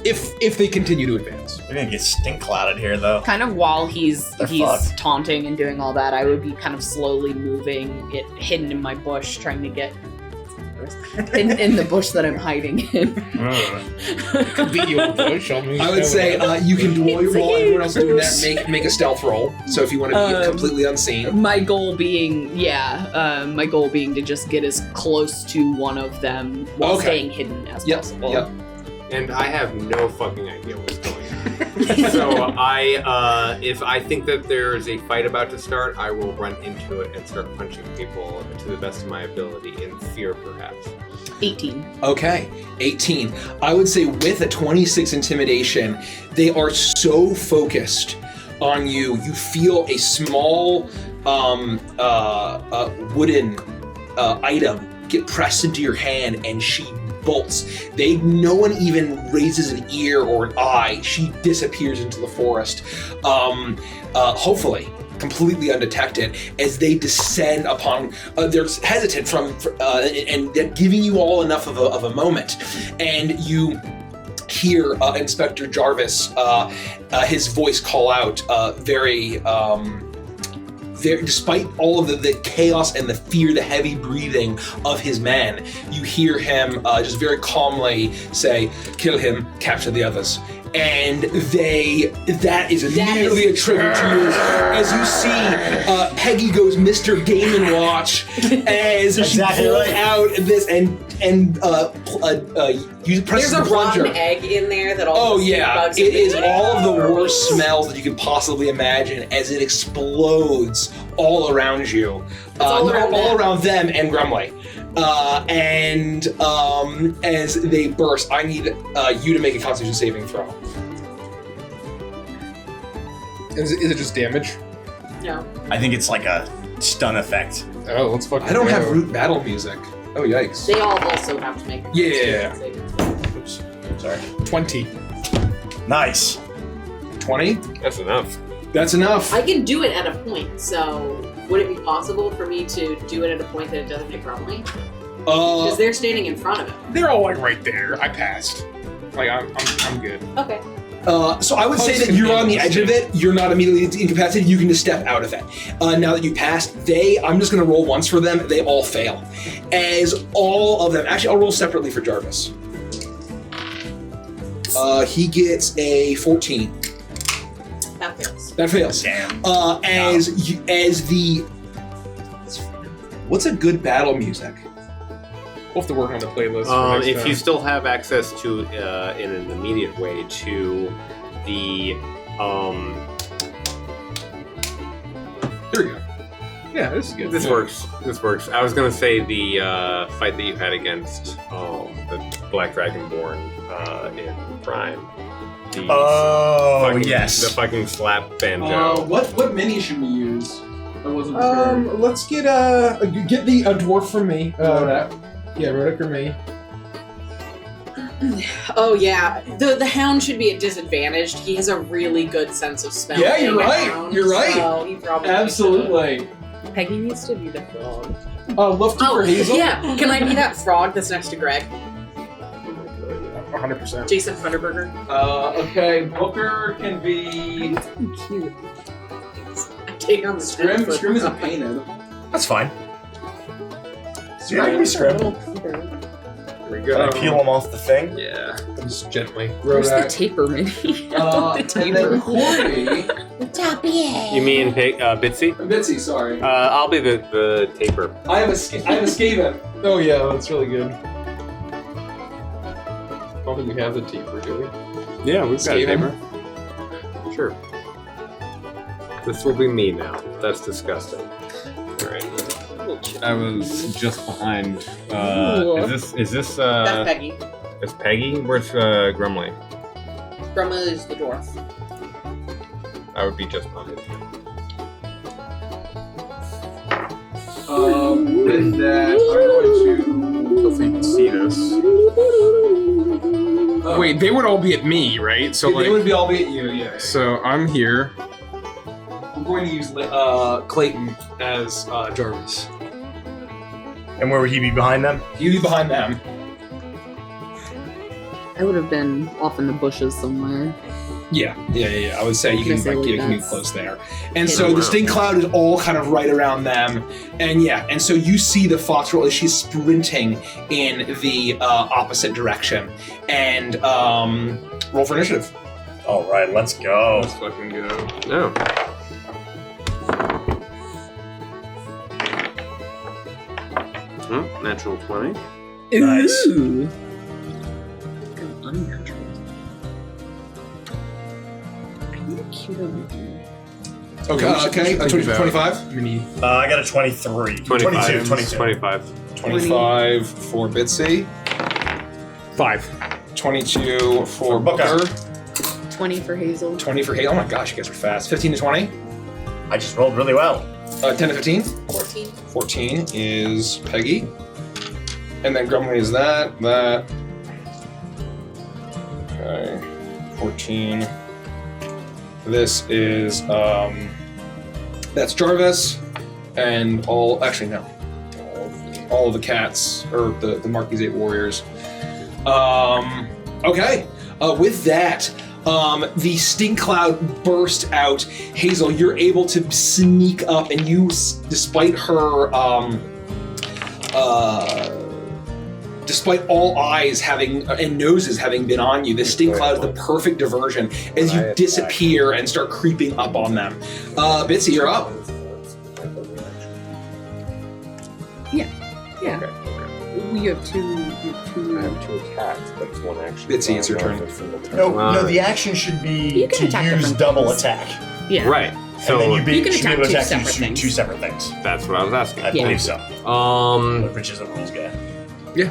if they continue to advance. We're gonna get stink clouded here, though. Kind of while he's fucked. taunting and doing all that, I would be kind of slowly moving it hidden in my bush, trying to get in the bush that I'm hiding in. Could be your bush. I would say you can, while everyone else is doing that, make a stealth roll. So if you want to be completely unseen. My goal being to just get as close to one of them while staying hidden as possible. Yep. And I have no fucking idea what's going on. So if I think that there's a fight about to start, I will run into it and start punching people to the best of my ability in fear, perhaps. 18. Okay, 18. I would say with a 26 intimidation, they are so focused on you. You feel a small wooden item get pressed into your hand, and she bolts. No one even raises an ear or an eye. She disappears into the forest. Hopefully completely undetected as they descend upon. They're hesitant and they're giving you all enough of a moment, and you hear Inspector Jarvis, his voice call out very. Despite all of the chaos and the fear, the heavy breathing of his men, you hear him just very calmly say, "Kill him, capture the others." And that is immediately a trigger to you. As you see, Peggy goes Mr. Game & Watch as she pulls out this and you press There's the plunger. There's a rotten egg in there that all the bugs it is all of the worst smells that you could possibly imagine as it explodes all around you. All around them and Grumly. And as they burst, I need you to make a Constitution saving throw. Is it just damage? No. I think it's like a stun effect. Oh, let's fucking. I don't have root battle music. Oh, yikes. They all also have to make. Yeah. Oops. Sorry. 20. Nice. 20? That's enough. That's enough. I can do it at a point, so would it be possible for me to do it at a point that it doesn't hit Grumly? Because they're standing in front of it. They're all like right there. I passed. Like I'm good. Okay. So I would say that you're on the edge of it. You're not immediately incapacitated. You can just step out of it. Now that you passed, I'm just going to roll once for them. They all fail. As all of them, actually, I'll roll separately for Jarvis. He gets a 14. That fails. That fails. Damn. As the What's a good battle music? We'll have to work on the playlist. For next If time. you still have access to, in an immediate way, to the Here we go. Yeah, this is good. This works. This works. I was gonna say the fight that you had against the Black Dragonborn in Prime. The yes. The fucking slap banjo. What mini should we use? I wasn't Let's get a dwarf from me. Yeah, Rodic or me. Oh yeah, the hound should be at disadvantaged. He has a really good sense of smell. Yeah, you're being a right. hound, You're right. So he probably Absolutely. Peggy needs to be the frog. Love to Oh for Hazel. yeah, can I be that frog that's next to Greg? 100%. Jason Funderburger. Okay, Booker can be. Cute. I take on the Scrim. 10-foot Scrim isn't frog. painted. That's fine. Yeah, you can scrim. Here we Can I go. peel them off the thing? Yeah, just gently. Where's the Rodic. taper mini? And the then taper. Corey. You mean Bitsy? Bitsy, sorry. I'll be the taper. I have a Skaven. Oh yeah, that's really good. I don't think we have the taper, do we? Yeah, we've got a Skaven. taper. Sure. This will be me now. That's disgusting. All right. I was just behind. Ooh. Is this That's Peggy. is Peggy? Where's Grumley? Grandma is the dwarf. I would be just behind. With that, I'm going to. Hopefully you can see this. Wait, they would all be at me, right? So they would be all be at you, yeah. So I'm here. I'm going to use Clayton as Jarvis. And where would he be behind them? He'd be behind them. I would have been off in the bushes somewhere. Yeah. I would say you can Guess I would get dance. close there. And Yeah. so the stink cloud is all kind of right around them. And so you see the foxtrot as she's sprinting in the opposite direction. And roll for initiative. All right, let's go. Let's fucking go. No. Natural 20. Nice. Ooh. Good unnatural. I need a cuter movie. Okay. 25? Mini. I got a 23. 25. 22. 25. 25 for Bitsy. 5. 22 for Booker. Booker. 20 for Hazel. 20 for Hay. Oh my gosh, you guys are fast. 15 to 20. I just rolled really well. 10 to 15. 14. 14 is Peggy. And then Grumley is that. Okay. 14. This is, that's Jarvis. And all of the cats, or the Marquis 8 warriors. Okay. With that, the stink cloud burst out. Hazel, you're able to sneak up, and you, despite her, despite all eyes and noses having been on you, the stink cloud is the perfect diversion as you disappear and start creeping up on them. Bitsy, you're up. Yeah. You have two. I have 2 attacks, but it's 1 action. Bitsy, it's your turn. No, the action should be You can to attack use different double things. attack. Yeah. Right. So And then you You can should be able to attack attack two separate things. two separate things. that's what I was asking. I Yeah. believe so. Um, Rich is a rules guy. You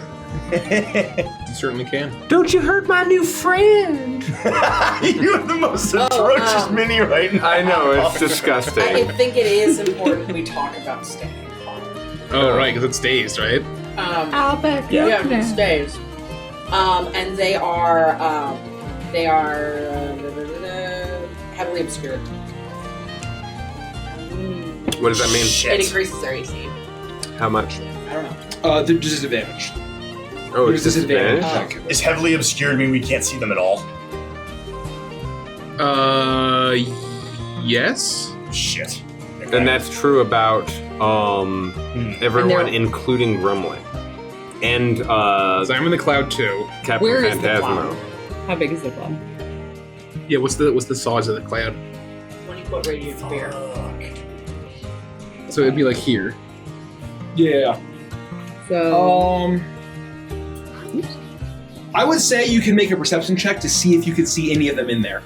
certainly can. Don't you hurt my new friend? You have the most atrocious mini right now. I know it's disgusting. I think it is important we talk about staying. Oh, right, because it's dazed, right? I'll bet Yeah, it stays. And they are heavily obscured. What does that mean? It increases their AC. How much? I don't know. They're disadvantaged. Oh, There's it's disadvantage. Is heavily obscured mean we can't see them at all? Yes. Shit. And that's true about everyone, And including Grumley. And So I'm in the cloud too. Captain Where is the Phantasmo. cloud? How big is the cloud? Yeah, what's the size of the cloud? 20-foot radius sphere. So it'd be like here. Yeah. So. I would say you can make a perception check to see if you could see any of them in there.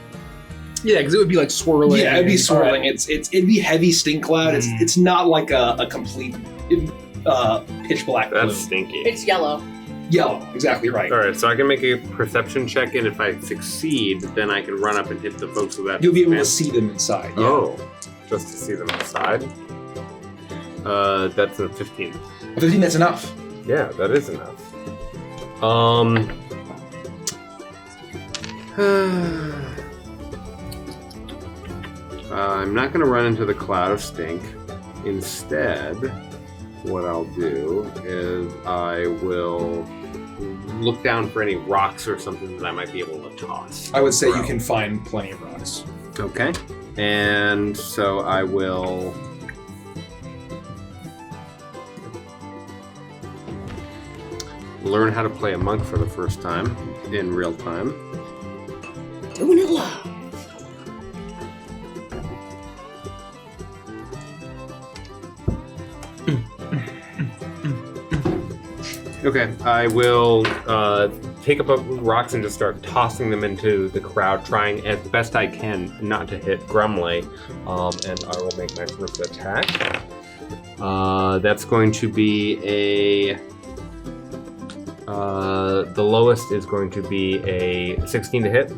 Yeah, because it would be like swirling. Yeah, it'd be swirling. It'd be heavy stink cloud. It's not like a complete pitch black gloom. That's stinky. It's yellow. Yellow, exactly right. All right, so I can make a perception check, and if I succeed, then I can run up and hit the folks with that. You'll be able to see them inside. Yeah. Oh, just to see them inside. That's a 15. 15, that's enough. Yeah, that is enough. I'm not going to run into the cloud of stink. Instead, what I'll do is I will look down for any rocks or something that I might be able to toss. I would say you can find plenty of rocks. Okay. And so I will... learn how to play a monk for the first time in real time. Doing it live. Okay, I will take up rocks and just start tossing them into the crowd, trying as best I can not to hit Grumley. And I will make my first attack. That's going to be a... the lowest is going to be a 16 to hit.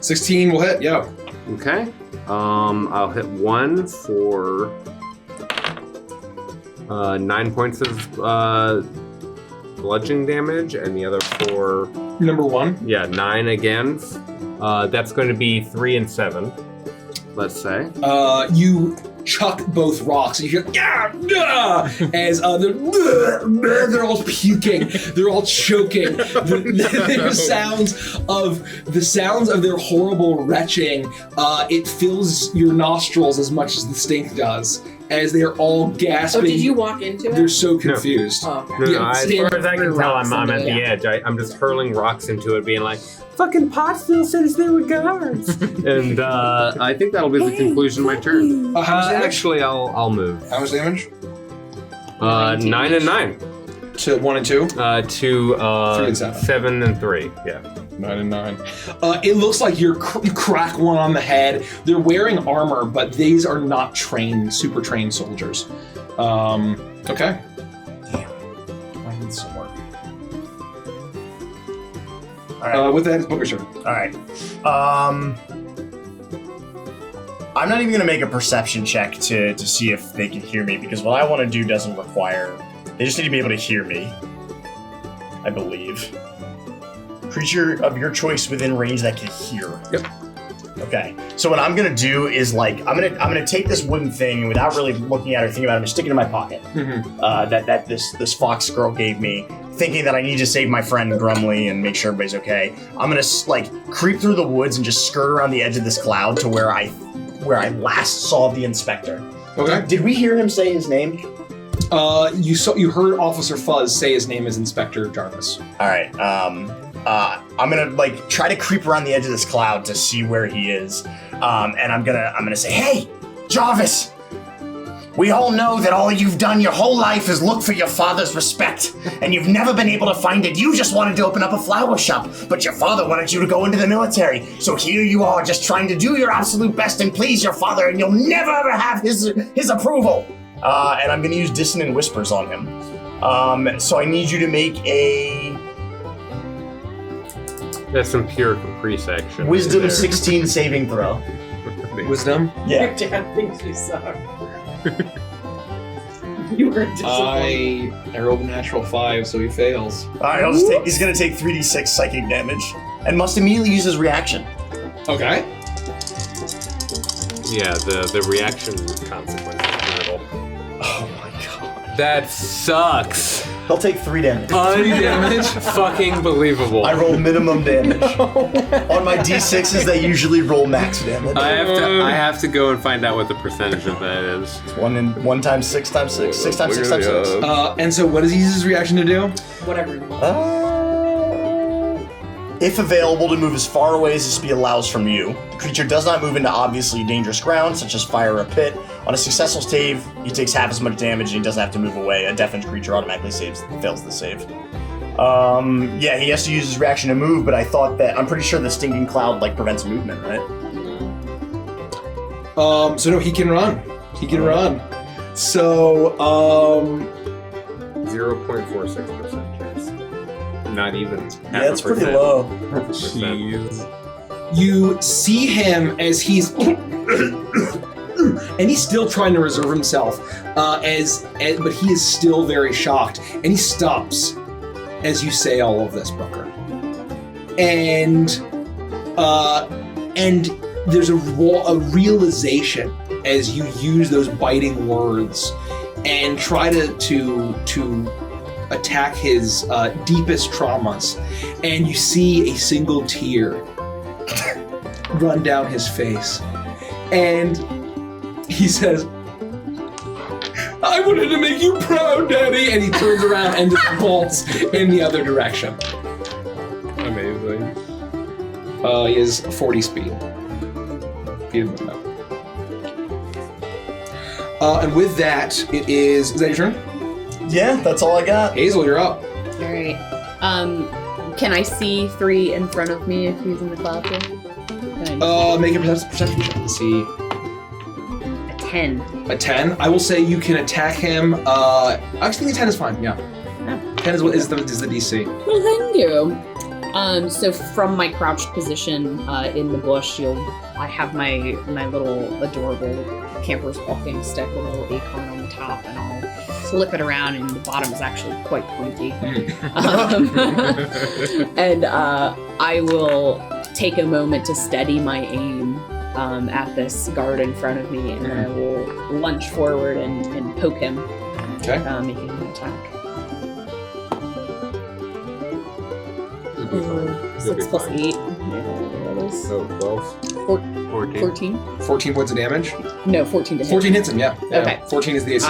16 will hit, yeah. Okay. I'll hit one for 9 points of bludgeoning damage, and the other for... Number 1? Yeah, 9 again. That's going to be 3 and 7, let's say. You chuck both rocks, and you hear as they're all puking, they're all choking. The sounds of their horrible retching. It fills your nostrils as much as the stink does, as they're all gasping. Oh, did you walk into it? They're so confused. No. Oh, No, Yeah, as far as I can tell, I'm at the edge. I'm just hurling rocks into it, being like, Fucking Pottsville says there were guards. and I think that'll be the conclusion of my turn. How much damage? Actually, I'll move. How much damage? 9 and 9. To 1 and 2? To 3 and 7. 7 and 3. Yeah. 9 and 9. It looks like you crack one on the head. They're wearing armor, but these are not super trained soldiers. Okay. Damn. I need some work. All right. With that, it's Booker's turn. All right. I'm not even going to make a perception check to see if they can hear me, because what I want to do doesn't require... They just need to be able to hear me, I believe. Creature of your choice within range that can hear. Yep. Okay. So what I'm going to do is, like, I'm gonna take this wooden thing, and without really looking at it or thinking about it, I'm going to stick it in my pocket. Mm-hmm. That this fox girl gave me, thinking that I need to save my friend Grumley and make sure everybody's okay. I'm gonna creep through the woods and just skirt around the edge of this cloud to where I last saw the inspector. Okay. Did we hear him say his name? You heard Officer Fuzz say his name is Inspector Jarvis. All right. I'm gonna try to creep around the edge of this cloud to see where he is, and I'm gonna say, "Hey, Jarvis! We all know that all you've done your whole life is look for your father's respect, and you've never been able to find it. You just wanted to open up a flower shop, but your father wanted you to go into the military. So here you are, just trying to do your absolute best and please your father, and you'll never ever have his approval." And I'm going to use Dissonant Whispers on him. So I need you to make a... That's some pure caprice action. Wisdom there. 16 saving throw. Wisdom? Yeah. Your dad thinks you suck. You were disappointed. I rolled a natural 5, so he fails. Alright, he's going to take 3d6 psychic damage, and must immediately use his reaction. Okay. Yeah, the reaction consequence is brutal. Oh my god. That sucks. He'll take 3 damage. 3 damage? Fucking believable. I roll minimum damage. On my d6s, they usually roll max damage. I have to go and find out what the percentage of that is. It's 1 times 6 times 6. 6 times 6 times 6. And so what does he use his reaction to do? Whatever you want. If available, to move as far away as the speed allows from you. The creature does not move into obviously dangerous ground, such as fire or a pit, On a successful save, he takes half as much damage and he doesn't have to move away. A deafened creature automatically fails the save. Yeah, he has to use his reaction to move, but I'm pretty sure the stinking cloud prevents movement, right? So no, he can run. He can run. So 0.46% chance. Not even. Yeah, that's pretty low. Jeez. You see him as he's and he's still trying to reserve himself, but he is still very shocked, and he stops as you say all of this, Booker. And there's a realization as you use those biting words and try to attack his deepest traumas, and you see a single tear run down his face, and he says, "I wanted to make you proud, Daddy," and he turns around and just vaults in the other direction. Amazing. He has 40 speed. He didn't know. And with that, is that your turn? Yeah, that's all I got. Hazel, you're up. All right. Can I see 3 in front of me if he's in the cloud here? Make a perception check to see. A 10. A 10? I will say you can attack him. Actually, 10 is fine, yeah. 10 is the DC. Well, thank you. So from my crouched position in the bush, I have my little adorable camper's walking stick with a little acorn on the top, and I'll flip it around, and the bottom is actually quite pointy. And I will take a moment to steady my aim at this guard in front of me, and then I will lunge forward and poke him, making an attack. 6 plus 8. So 12. 14. 14 points of damage? No, 14 to hit. 14 hits him, yeah. Okay. 14 is the AC.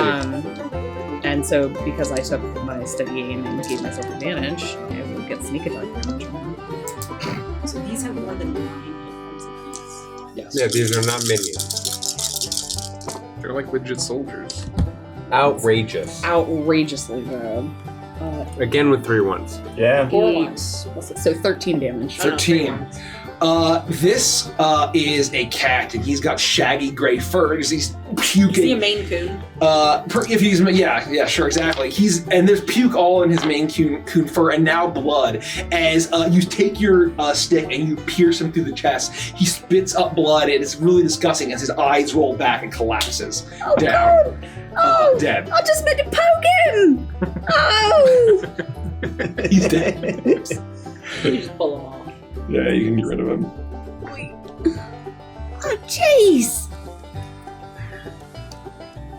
And so because I took my steady aim and gave myself advantage, I will get sneak attack damage. So these have more than 9 hit points. Yes. Yeah, these are not minions. They're like legit soldiers. Outrageous. Outrageously bad. Again with 3 ones. Yeah. 4 ones. So 13 damage. 13. This is a cat, and he's got shaggy gray fur. He's puking. Is he a Maine Coon? If he's yeah, sure, exactly. And there's puke all in his Maine Coon fur, and now blood. As you take your stick and you pierce him through the chest, he spits up blood, and it's really disgusting as his eyes roll back and collapses down. Dead. I just meant to poke him! Oh! He's dead. You just pull him off. Yeah, you can get rid of him. Oh, jeez!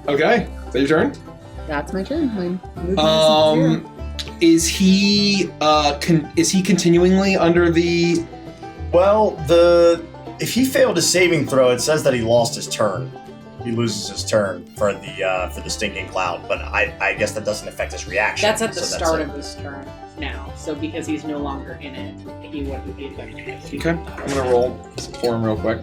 Okay, is that your turn? That's my turn. My movement is he continuingly under the? Well, if he failed his saving throw, it says that he lost his turn. He loses his turn for the stinking cloud, but I guess that doesn't affect his reaction. That's at the start of his turn now. So because he's no longer in it, he wouldn't be affected. Okay, I'm gonna roll for him real quick.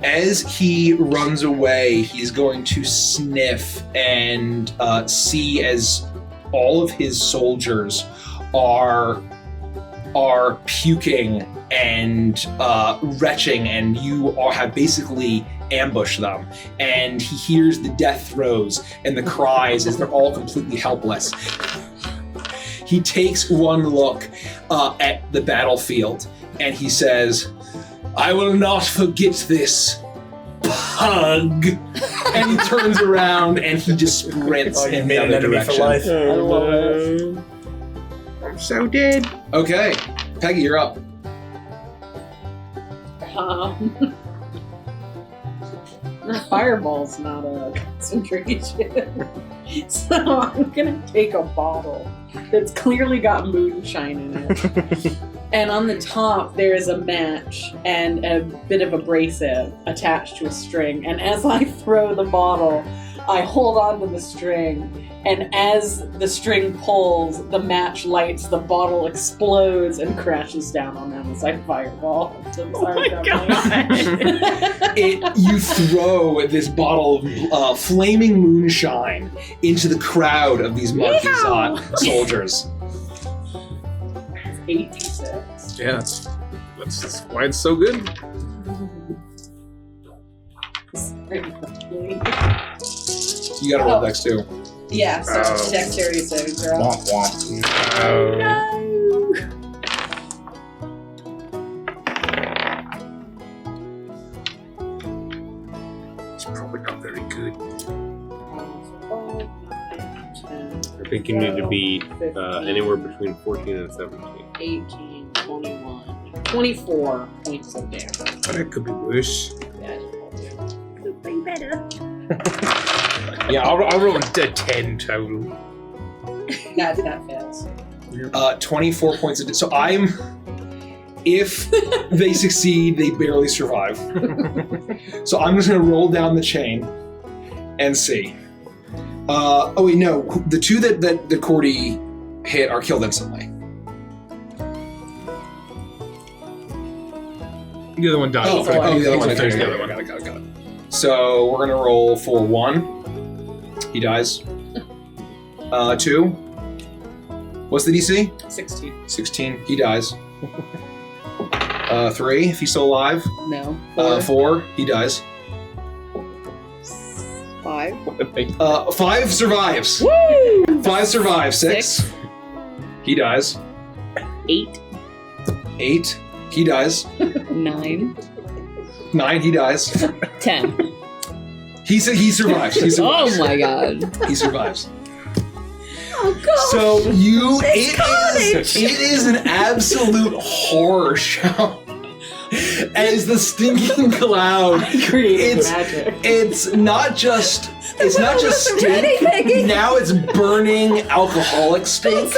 As he runs away, he's going to sniff and see as all of his soldiers are puking and retching, and you have basically ambushed them. And he hears the death throes and the cries as they're all completely helpless. He takes one look at the battlefield and he says, "I will not forget this, pug." And he turns around and he just sprints in the other direction. For life. I love it. I'm so dead. Okay, Peggy, you're up. Fireball's not a concentration. So I'm gonna take a bottle that's clearly got moonshine in it. And on the top, there is a match and a bit of abrasive attached to a string. And as I throw the bottle, I hold on to the string. And as the string pulls, the match lights, the bottle explodes and crashes down on them as I fireball. Oh my God. You throw this bottle of flaming moonshine into the crowd of these Marquisat soldiers. 86. Yeah, that's why it's so good. You gotta roll Dex too. Yeah, so dexterity saving throw. Womp womp. No! It's probably not very good. I think you need to be anywhere between 14 and 17. 18, 21, 24 points of damage. But it could be worse. Yeah, Could be better. Yeah, I'll roll a 10 total. that fails. 24 points of so if they succeed, they barely survive. So I'm just gonna roll down the chain and see. Oh wait, no. The two that Cordy hit are killed instantly. The other one died. The other one. Okay, the other one. Got it. So we're gonna roll for 1. He dies. 2. What's the DC? 16. 16. He dies. 3. If he's still alive. No. 4. He dies. 5. 5 survives. Woo! 5 survives. 6. He dies. 8. 8. He dies. 9. 9. He dies. 10. He survives. He survives. Oh my God. He survives. Oh God. So it is an absolute horror show. As the stinking cloud, it's not just stink. Now it's burning alcoholic stink.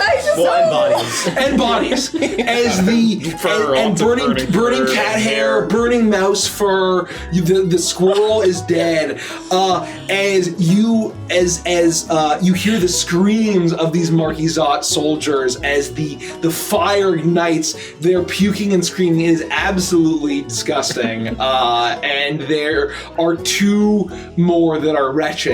And bodies. As burning cat hair, burning mouse fur. The squirrel is dead. As you hear the screams of these Marquisat soldiers as the fire ignites, they're puking and screaming. It is absolutely disgusting. And there are 2 more that are retching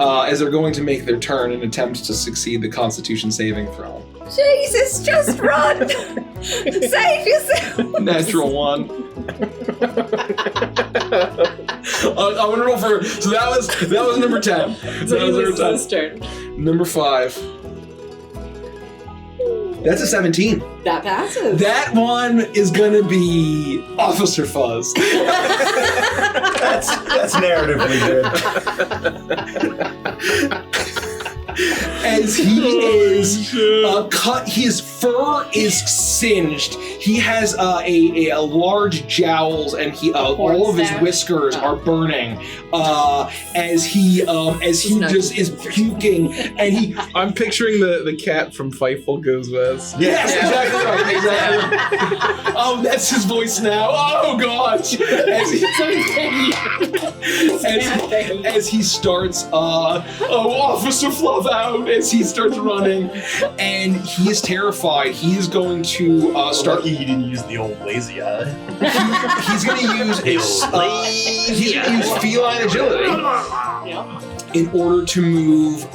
as they're going to make their turn and attempt to succeed the Constitution saving throw. Jesus, just run! Save yourself! Natural 1. I'm gonna roll for. So that was number 10. So he loses his turn. Number 5. That's a 17. That passes. That one is gonna be Officer Fuzz. That's narratively good. As he is cut, his fur is singed. He has a large jowls, and all of his whiskers are burning. As he just is puking, and I'm picturing the cat from Fightful Goes West. Yes, exactly right. Exactly. Oh, that's his voice now. Oh gosh. As he starts, Officer Fluff out as he starts running, and he is terrified. He is going to start. Lucky he didn't use the old lazy eye. He's going to use he's going to use feline agility in order to move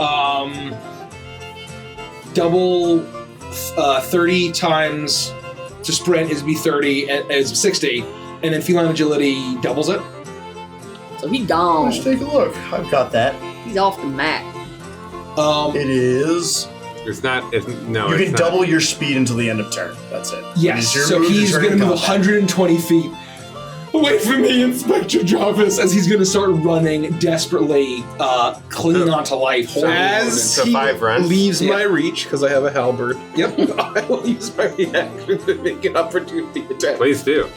double 30 times to sprint is be 30 as 60, and then feline agility doubles it. So he gone. Let's take a look. I've got that. He's off the map. It is. It's not. No. You it's can not. double your speed until the end of turn. That's it. Yes. Your So move he's to going to turn move combat. 120 feet away from me, Inspector Jarvis, as he's going to start running desperately, clinging onto life. As he 5 runs. leaves my reach, because I have a halberd, Yep. I will use my reaction to make an opportunity attack. Please do.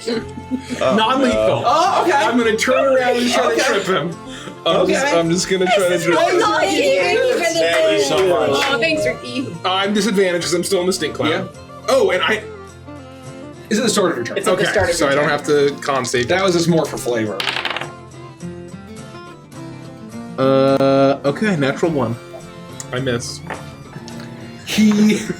Non-lethal. Oh, okay. I'm going to turn around and try to Okay. trip him. I'm just going to try to trip him. Thank you so much. Oh, thanks, Ricky. I'm disadvantaged because I'm still in the stink cloud. Yeah. Oh, and I... It's at the start of your turn. It's at the start of so your I don't turn. have to con save. That was just more for flavor. Okay, natural 1. I miss. You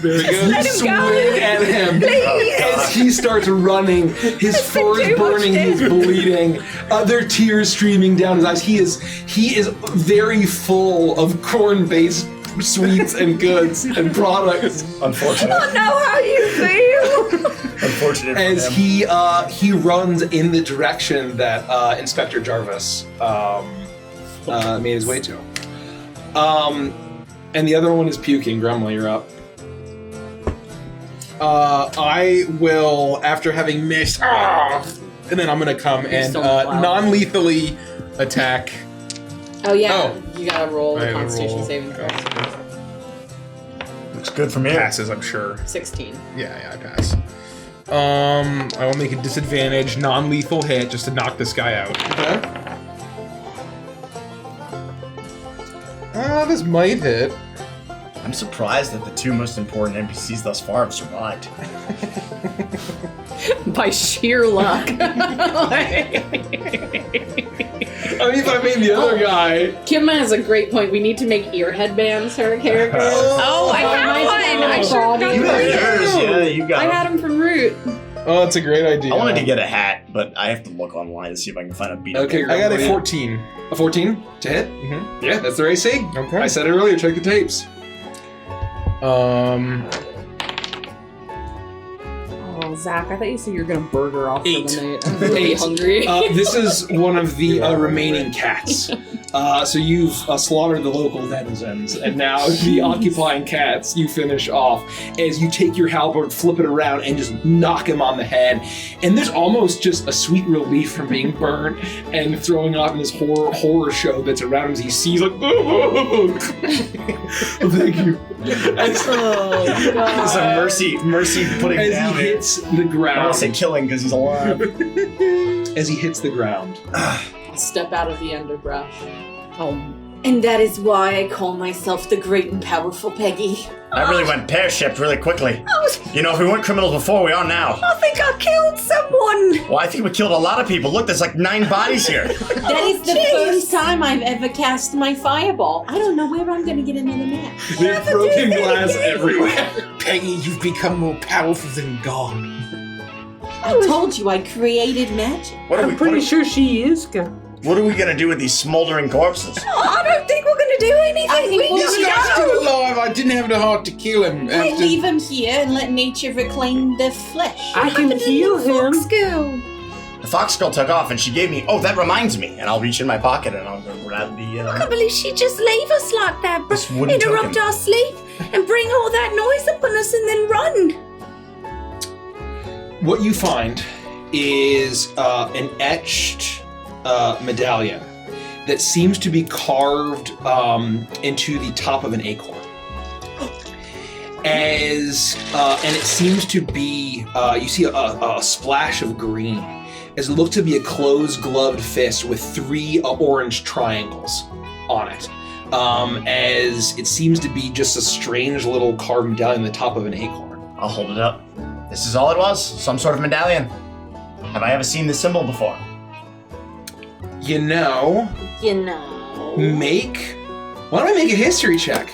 Let him swing go. at him Please. as he starts running. His fur is burning. He's bleeding. Other tears streaming down his eyes. He is very full of corn-based sweets and goods and products. Unfortunate. I know how you feel. Unfortunate for As him. he runs in the direction that Inspector Jarvis made his way to. And the other one is puking. Grumble, you're up. I will, after having missed, and then I'm gonna come and still allowed. non-lethally attack. Oh yeah, Oh. you gotta roll I the have to Constitution roll. saving throw. Looks good for me. Passes, I'm sure. 16. Yeah, I pass. I will make a disadvantage, non-lethal hit just to knock this guy out. Okay. This might hit. I'm surprised that the two most important NPCs thus far have survived. By sheer luck. I mean, if I made the other guy. Kim has a great point. We need to make ear headbands for our characters. Oh, I have one. I should have You done got yours, yeah, you got I it. had them from Root. Oh, that's a great idea. I wanted to get a hat, but I have to look online to see if I can find a beat. Okay, I got a 14. A 14 to hit? Mm-hmm. Yeah, that's their AC. Okay. I said it earlier, check the tapes. Oh, Zach, I thought you said you were gonna burger off 8. for the night. I'm really hungry. This is one of the remaining cats. So you've slaughtered the local denizens, and now the occupying cats you finish off as you take your halberd, flip it around, and just knock him on the head. And there's almost just a sweet relief from being burnt and throwing off in this horror show that's around him as he sees like, oh, thank you. As, It's a mercy putting as down. he hits the I ground. want to say killing because he's alive. As he hits the ground. Step out of the underbrush. Oh, And that is why I call myself the great and powerful Peggy. That really went pear-shaped really quickly. You know, if we weren't criminals before, we are now. I think I killed someone. Well, I think we killed a lot of people. Look, there's like 9 bodies here. That is the first time I've ever cast my fireball. I don't know where I'm gonna get another match. There's broken glass everywhere. Peggy, you've become more powerful than God. I told you I created magic. I'm pretty sure she is. What are we gonna do with these smoldering corpses? I don't think we're gonna do anything. I think we'll just He's just still alive. I didn't have the heart to kill him. We After... leave him here and let nature reclaim the flesh. I can heal him. School. The fox girl took off and she gave me, oh, that reminds me. And I'll reach in my pocket and I'll go grab the, I can't believe she just leave us like that. This wooden Interrupt token. our sleep and bring all that noise upon us and then run. What you find is an etched medallion that seems to be carved into the top of an acorn. And it seems to be, you see a splash of green, as it looks to be a closed gloved fist with 3 orange triangles on it. As it seems to be just a strange little carved medallion on the top of an acorn. I'll hold it up. This is all it was, some sort of medallion. Have I ever seen this symbol before? You know, You know. why don't I make a history check?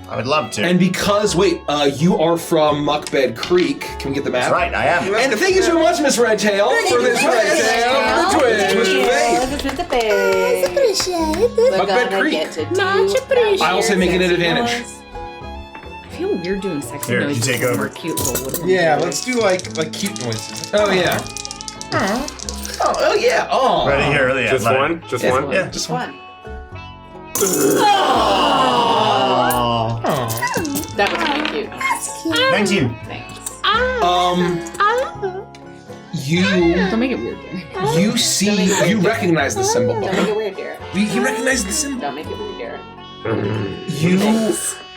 I would love to. And because, you are from Muckbed Creek. Can we get the map? That's right, I am. And thank you so much, Miss Redtail, for this twist of fate. Appreciate it. We're Muckbed gonna Creek. get to Much do appreciated. I also make it an advantage. I feel weird doing sexy Here, you noises. take over. Cute little woodwind Yeah, voice. let's do like cute noises. Oh, yeah. Oh, yeah. Oh. Right here, yeah. Just let it- one? Just Just one? one. Yeah, just one. One. Oh. That was pretty cute. 19. Thanks. You Don't make it weird, Gary. you see, you recognize the symbol. Don't make it weird, Derek. You recognize the symbol. Don't make it weird, Derek.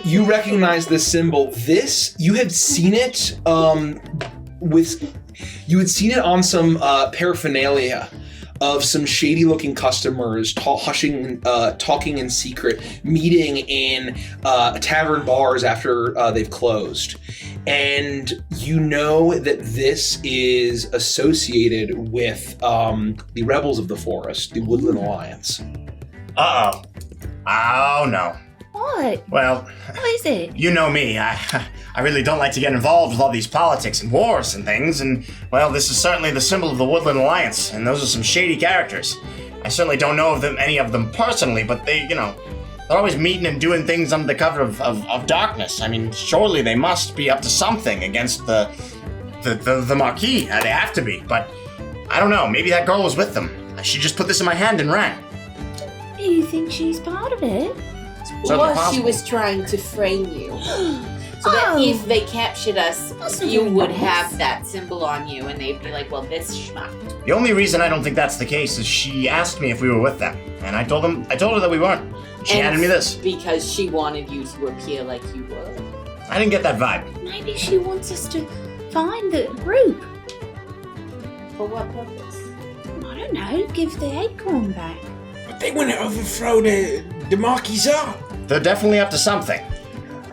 You recognize this symbol. This you had seen it you had seen it on some paraphernalia of some shady-looking customers talking in secret, meeting in tavern bars after they've closed. And you know that this is associated with the rebels of the forest, the Woodland Alliance. Uh-oh. Oh, no. What? Well, What is it? you know me. I really don't like to get involved with all these politics and wars and things, and, well, this is certainly the symbol of the Woodland Alliance, and those are some shady characters. I certainly don't know any of them personally, but they, they're always meeting and doing things under the cover of darkness. I mean, surely they must be up to something against the Marquis. They have to be, but I don't know. Maybe that girl was with them. She just put this in my hand and ran. Do you think she's part of it? Certainly Or she possible. was trying to frame you. So that if they captured us, you would have that symbol on you, and they'd be like, well, this schmuck. The only reason I don't think that's the case is she asked me if we were with them, and I told her that we weren't. She handed me this. Because she wanted you to appear like you were. I didn't get that vibe. Maybe she wants us to find the group. For what purpose? I don't know, give the acorn back. But they want to overthrow the Marquis. They're definitely up to something.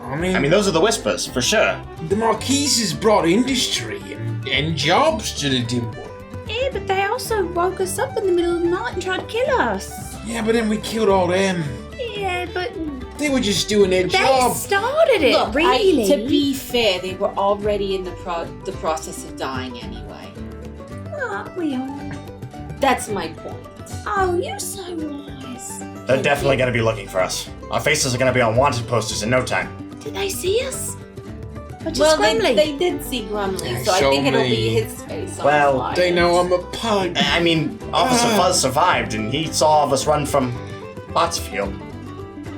I mean, Those are the whispers, for sure. the Marquis has brought industry and jobs to the Dimwood. Yeah, but they also woke us up in the middle of the night and tried to kill us. Yeah, but then we killed all them. Yeah, but They were just doing their they job. started it, Look, really. to be fair, they were already in the process of dying anyway. Aren't we all? That's my point. Oh, you're so wise. They're definitely going to be looking for us. Our faces are going to be on wanted posters in no time. Did they see us? Or just Well, Grumley? they did see Grumley, so I Show think it'll me. be his face. Well, on the They flyers. know I'm a pug. Officer Fuzz survived, and he saw all of us run from Pottsfield.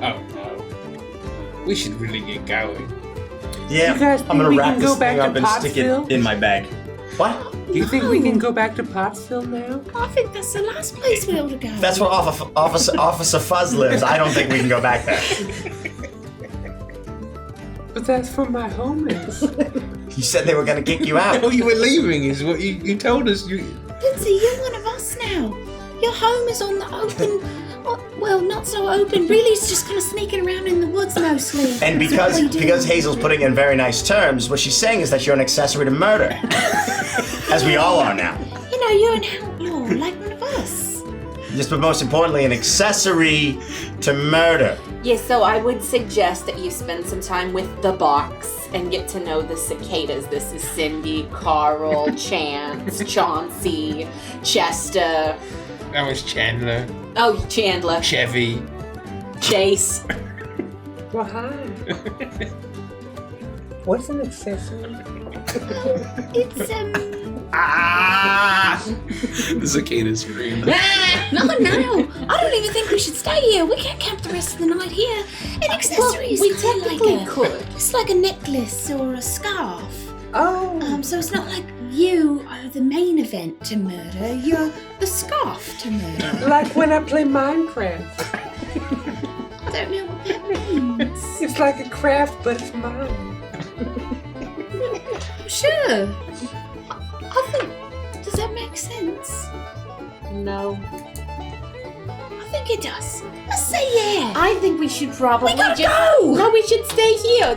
Oh no. We should really get going. Yeah, You guys I'm think going we to wrap can this go back thing up to and stick it Pottsville? in my bag. What? Do you think we can go back to Pottsville now? I think that's the last place we ought to go. That's where Officer Fuzz lives. I don't think we can go back there. But that's where my home is. You said they were going to kick you out. Oh, you were leaving is what you told us. Lindsay, you're one of us now. Your home is on the open. Well, not so open. Really, it's just kind of sneaking around in the woods mostly. And That's what we do. because Hazel's putting in very nice terms, what she's saying is that you're an accessory to murder. As we all are now. You're an outlaw, like one of us. Yes, but most importantly, an accessory to murder. Yes, so I would suggest that you spend some time with the box and get to know the cicadas. This is Cindy, Carl, Chance, Chauncey, Chester. That was Chandler. Oh, Chandler. Chevy. Chase. Well, hi. What's an accessory? It's The cicada scream. No, I don't even think we should stay here. We can't camp the rest of the night here. An accessory is we kinda technically like could. It's like a necklace or a scarf. Oh. So it's not like you are the main event to murder. You're the scarf to murder. Like when I play Minecraft. I don't know what that means. It's like a craft, but it's mine. Sure. I think. Does that make sense? No. I think it does. Let's say yeah. I think we should probably We gotta just go! No, we should stay here.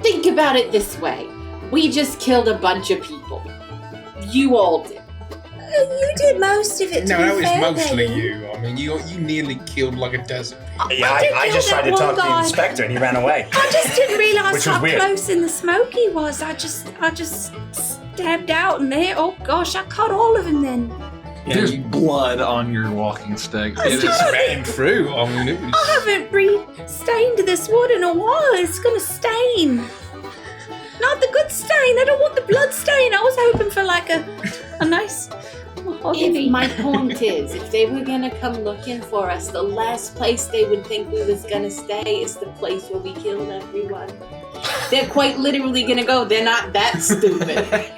Think about it this way. We just killed a bunch of people. You all did. You did most of it. To No, be that was fair, mostly Betty. you. I mean, you nearly killed like a dozen people. Yeah, did I kill just tried to that talk one to the guy. inspector and he ran away. I just didn't realise Which was how weird. close in the smoke he was. I just stabbed out and there. Oh gosh, I caught all of them then. There's blood on your walking stick. It just ran through. I mean, it I was. haven't re-stained this wood in a while. It's gonna stain. Not the good stain. I don't want the blood stain. I was hoping for like a nice mahogany. My point is, if they were gonna come looking for us, the last place they would think we was gonna stay is the place where we killed everyone. They're quite literally gonna go. They're not that stupid.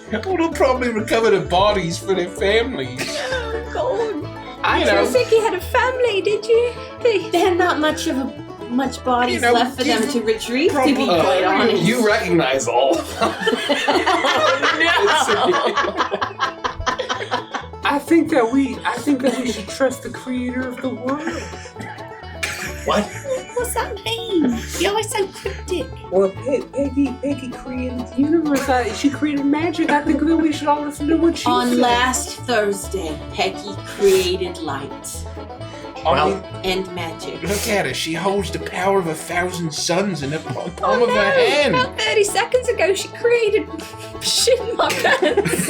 Well, they'll probably recover the bodies for their families. Oh God! I You didn't know. think he had a family. Did you? They're not much bodies You know, left for them to retrieve. To be quite honest. You recognize all of them. I think that we should trust the creator of the world. What? What's that mean? You're always so cryptic. Well, Peggy created the universe. She created magic. I think that we should all listen to what she On said. last Thursday, Peggy created light and magic. Look at her. She holds the power of 1,000 suns in the palm of her hand. About 30 seconds ago, she created shit in my pants.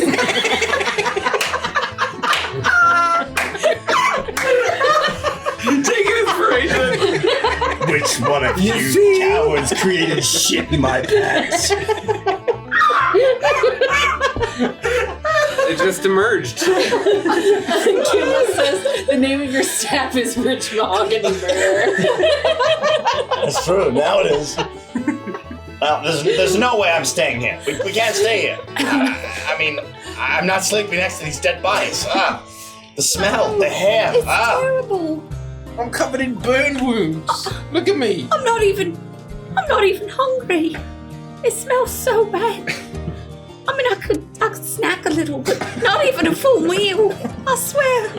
Take inspiration. Which one of you cowards created shit in my pants? It just emerged. Kayla says the name of your staff is Rich Mahogany Mirror. That's true. Now it is. Well, there's no way I'm staying here. We can't stay here. I mean, I'm not sleeping next to these dead bodies. The smell, the hair. It's terrible. I'm covered in burn wounds. Look at me. I'm not even hungry. It smells so bad. I mean, I could snack a little, but not even a full meal. I swear.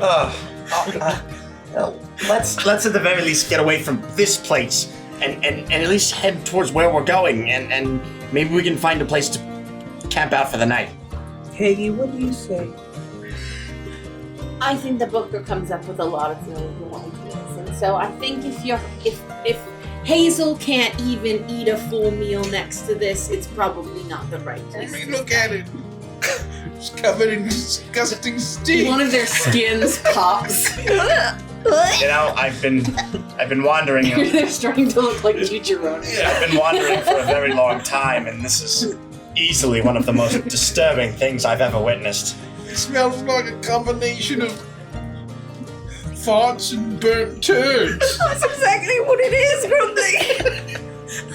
Let's at the very least get away from this place and at least head towards where we're going and maybe we can find a place to camp out for the night. Peggy, what do you say? I think the booker comes up with a lot of really good ideas, and so I think if Hazel can't even eat a full meal next to this, it's probably not the right place. I mean, look at it. It's covered in disgusting stink. One of their skins pops. You know, I've been wandering. They're starting to look like chicharrones. I've been wandering for a very long time, and this is easily one of the most disturbing things I've ever witnessed. It smells like a combination of farts and burnt turds. That's exactly what it is, Grumbly.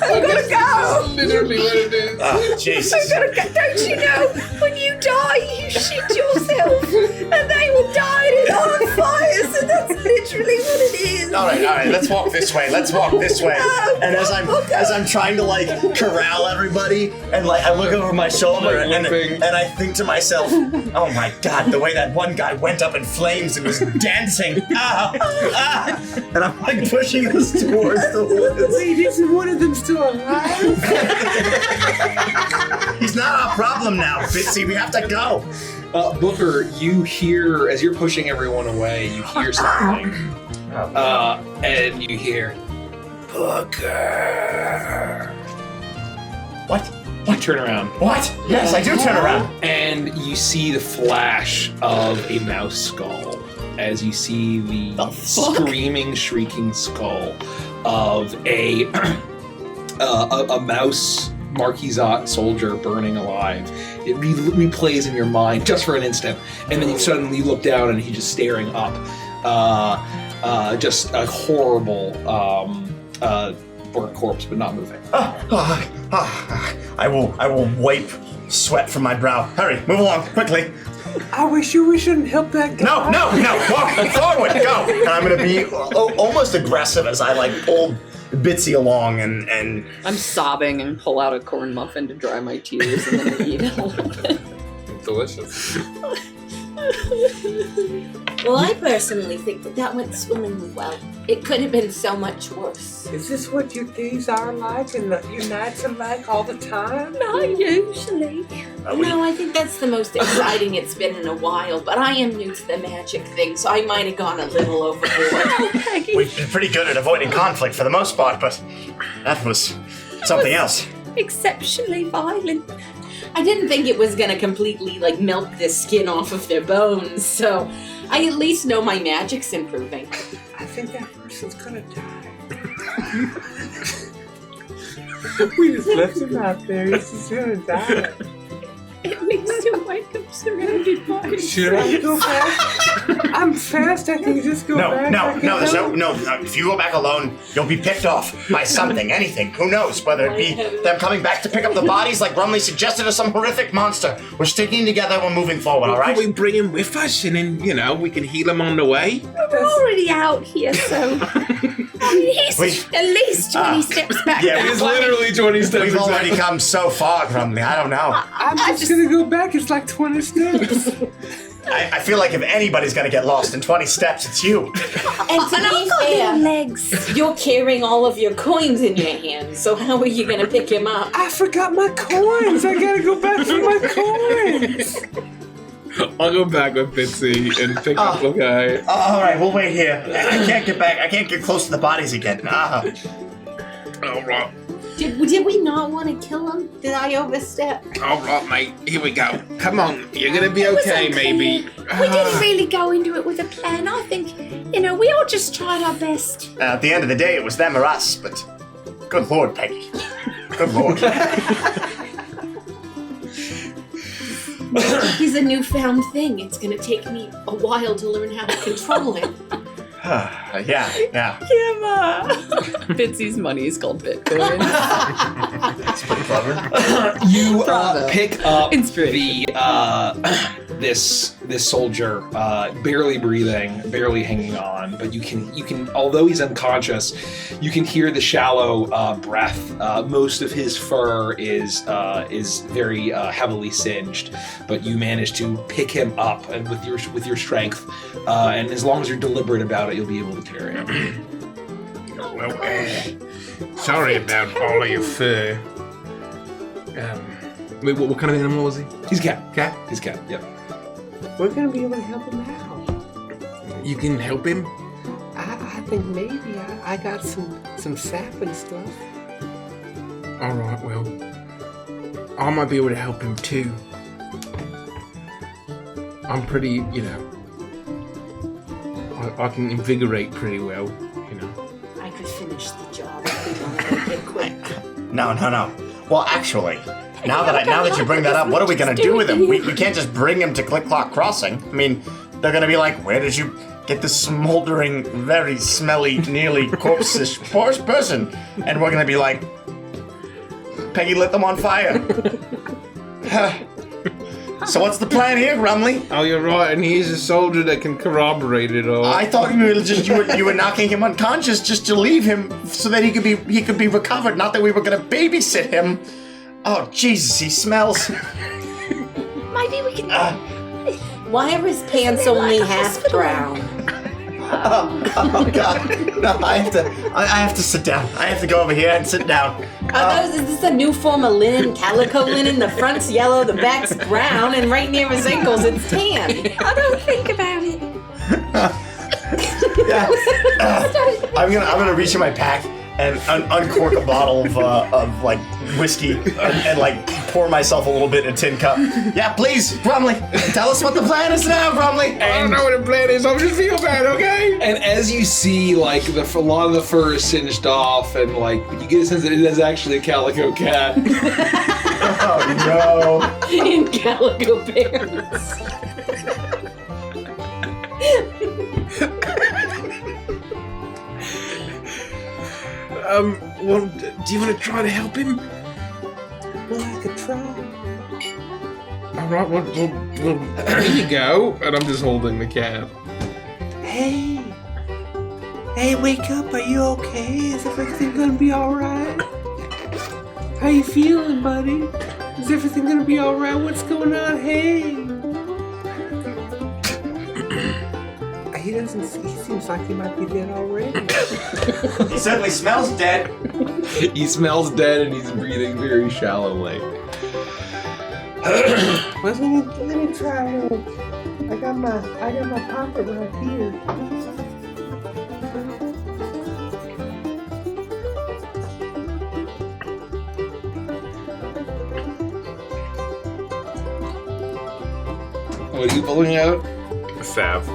I'm gonna go. That's literally what it is. Oh, Jesus. I'm gonna go. Don't you know, when you die, you shit yourself, and they will die and on fire, so that's literally what it is. All right, let's walk this way. And as I'm trying to like corral everybody, and like I look over my shoulder and I think to myself, oh my God, the way that one guy went up in flames and was dancing, and I'm like pushing us towards the woods. Wait, isn't one of them still alive? He's not our problem now, Bitsy. We have to go. Booker, you hear, as you're pushing everyone away, you hear something. And you hear, Booker. What? You turn around. What? Yes, I do turn around. And you see the flash of a mouse skull as you see the screaming, shrieking skull of a mouse Marquisate soldier burning alive. It replays in your mind just for an instant, and then you suddenly look down and he's just staring up. Just a horrible burnt corpse, but not moving. I will wipe sweat from my brow. Hurry, move along, quickly. Are we sure we shouldn't help that guy? No, walk forward, go. And I'm gonna be almost aggressive as I like pull Bitsy along and I'm sobbing and pull out a corn muffin to dry my tears and then I eat it a little bit. Delicious. Well, I personally think that went swimmingly well. It could have been so much worse. Is this what your days are like and your nights are like all the time? Not usually. No, I think that's the most exciting it's been in a while, but I am new to the magic thing, so I might have gone a little overboard. we've been pretty good at avoiding conflict for the most part, but that was something else. Exceptionally violent. I didn't think it was gonna completely like melt the skin off of their bones, so I at least know my magic's improving. I think that person's gonna die. We just left him out there. He's just gonna die. It makes you wake up surrounded by Should I go back? I'm fast. I can just go back. No. If you go back alone, you'll be picked off by something, anything. Who knows? Whether it be them coming back to pick up the bodies like Rumley suggested or some horrific monster. We're sticking together, we're moving forward, all right? We bring him with us and then, we can heal him on the way. We're already out here, so... I mean, he's at least 20 steps back. Yeah, It's literally 20 steps. We've already come so far, Rumley. I don't know. I'm just gonna go back. It's like 20 steps. I feel like if anybody's gonna get lost in 20 steps, it's you. And to And be I've got fair, little legs. you're carrying all of your coins in your hands, so how are you gonna pick him up? I forgot my coins. I gotta go back for my coins. I'll go back with Bitsy and pick up the guy. All right, we'll wait here. I can't get back. I can't get close to the bodies again. All right. Did we not want to kill him? Did I overstep? All right, mate. Here we go. Come on. You're going to be okay, maybe. We didn't really go into it with a plan. I think, we all just tried our best. At the end of the day, it was them or us, but good Lord, Peggy. Good Lord. He's a newfound thing. It's gonna take me a while to learn how to control him. Yeah. Kimma! Bitsy's money is called Bitcoin. That's pretty clever. You Bravo. pick up Inspiration. this soldier, barely breathing, barely hanging on, but you can, although he's unconscious, you can hear the shallow breath. Most of his fur is very heavily singed, but you manage to pick him up, and with your strength, and as long as you're deliberate about it, you'll be able to carry him. Well, sorry about all of your fur. Wait, what kind of animal was he? He's a cat. Cat? He's a cat. Yep. We're gonna be able to help him out. You can help him? I think maybe I got some sap and stuff. All right, well, I might be able to help him too. I'm pretty, I can invigorate pretty well, I could finish the job if we don't make it quick. No. Well, actually, now that you bring that up, what are we gonna do with him? We can't just bring him to Click Clock Crossing. I mean, they're gonna be like, where did you get this smoldering, very smelly, nearly corpse-ish person? And we're gonna be like, Peggy lit them on fire. So what's the plan here, Grumley? Oh, you're right, and he's a soldier that can corroborate it all. I thought you were knocking him unconscious just to leave him so that he could be recovered. Not that we were gonna babysit him. Oh Jesus, he smells. Maybe we can. Why are his pants only half brown? Oh God! No, I have to sit down. I have to go over here and sit down. Is this a new form of linen, calico linen? The front's yellow, the back's brown, and right near his ankles it's tan. I don't think about it. Yeah. I'm gonna reach in my pack and uncork a bottle of like whiskey and like pour myself a little bit in a tin cup. Yeah, please, Grumley, tell us what the plan is now, Grumley. I don't know what the plan is. I'll just feel bad, okay? And as you see, like, a lot of the fur is singed off, and like, you get a sense that it is actually a calico cat. Oh no! In calico pants. Well, do you want to try to help him? Well, I could try. All right, well, here you go. And I'm just holding the cat. Hey, wake up. Are you okay? Is everything gonna be alright? How you feeling, buddy? Is everything gonna be alright? What's going on? Hey. He seems like he might be dead already. He certainly smells dead. He smells dead, and he's breathing very shallowly. Let me try it. I got my pocket right here. What are you pulling out? A salve.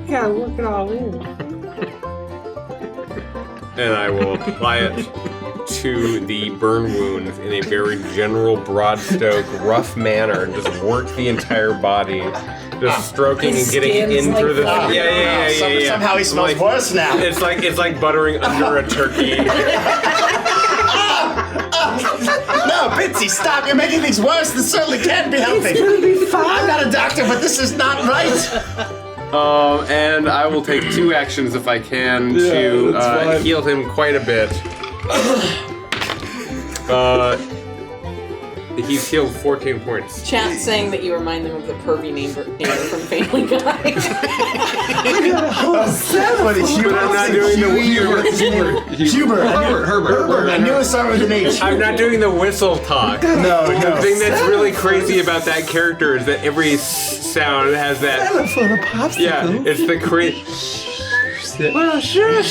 You gotta work it all in. And I will apply it to the burn wound in a very general, broad stroke, rough manner, and just work the entire body, just stroking and getting in through the. Yeah. Somehow he smells like, worse now. It's like buttering under a turkey. No, Bitsy, stop! You're making things worse. This certainly can't be helping. It's gonna be fine. I'm not a doctor, but this is not right. And I will take 2 actions if I can to heal him quite a bit. He's healed 14 points. Chat saying that you remind them of the pervy neighbor from Family Guy. But I'm not doing the Hubert. I knew it started with an H. I'm not doing the whistle talk. No. The thing that's really crazy about that character is that every sound has that. Telephone, a popsicle. Yeah, it's the crazy. Well, sure.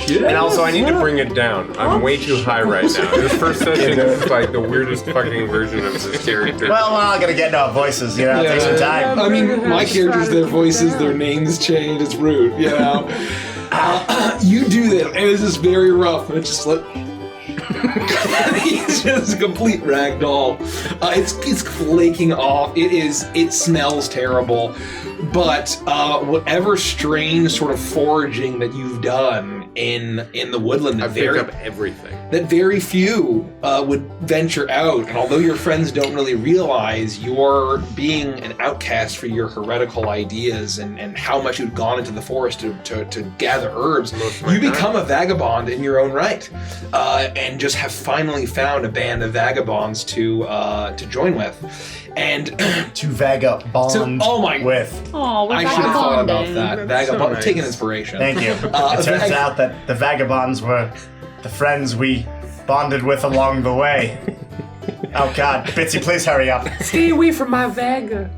And also, I need to bring it down. I'm way too high right now. This first session is like the weirdest fucking version of this character. Well, we're not gonna get no voices, you know, take some time. I mean, my characters, their voices, their names change. It's rude, you know. You do that, and it's just very rough. And it's just like he's just a complete ragdoll. It's flaking off. It smells terrible. But whatever strange sort of foraging that you've done in the woodland, I pick up everything. That very few would venture out. And although your friends don't really realize you're being an outcast for your heretical ideas and how much you've gone into the forest to gather herbs, you become a vagabond in your own right, and just have finally found a band of vagabonds to join with. And to vagabond with. Oh, I should have thought about that. Vagabond, nice. Take an inspiration. Thank you. It turns out that the vagabonds were the friends we bonded with along the way. Oh God, Bitsy, please hurry up. Stay away from my Vaga.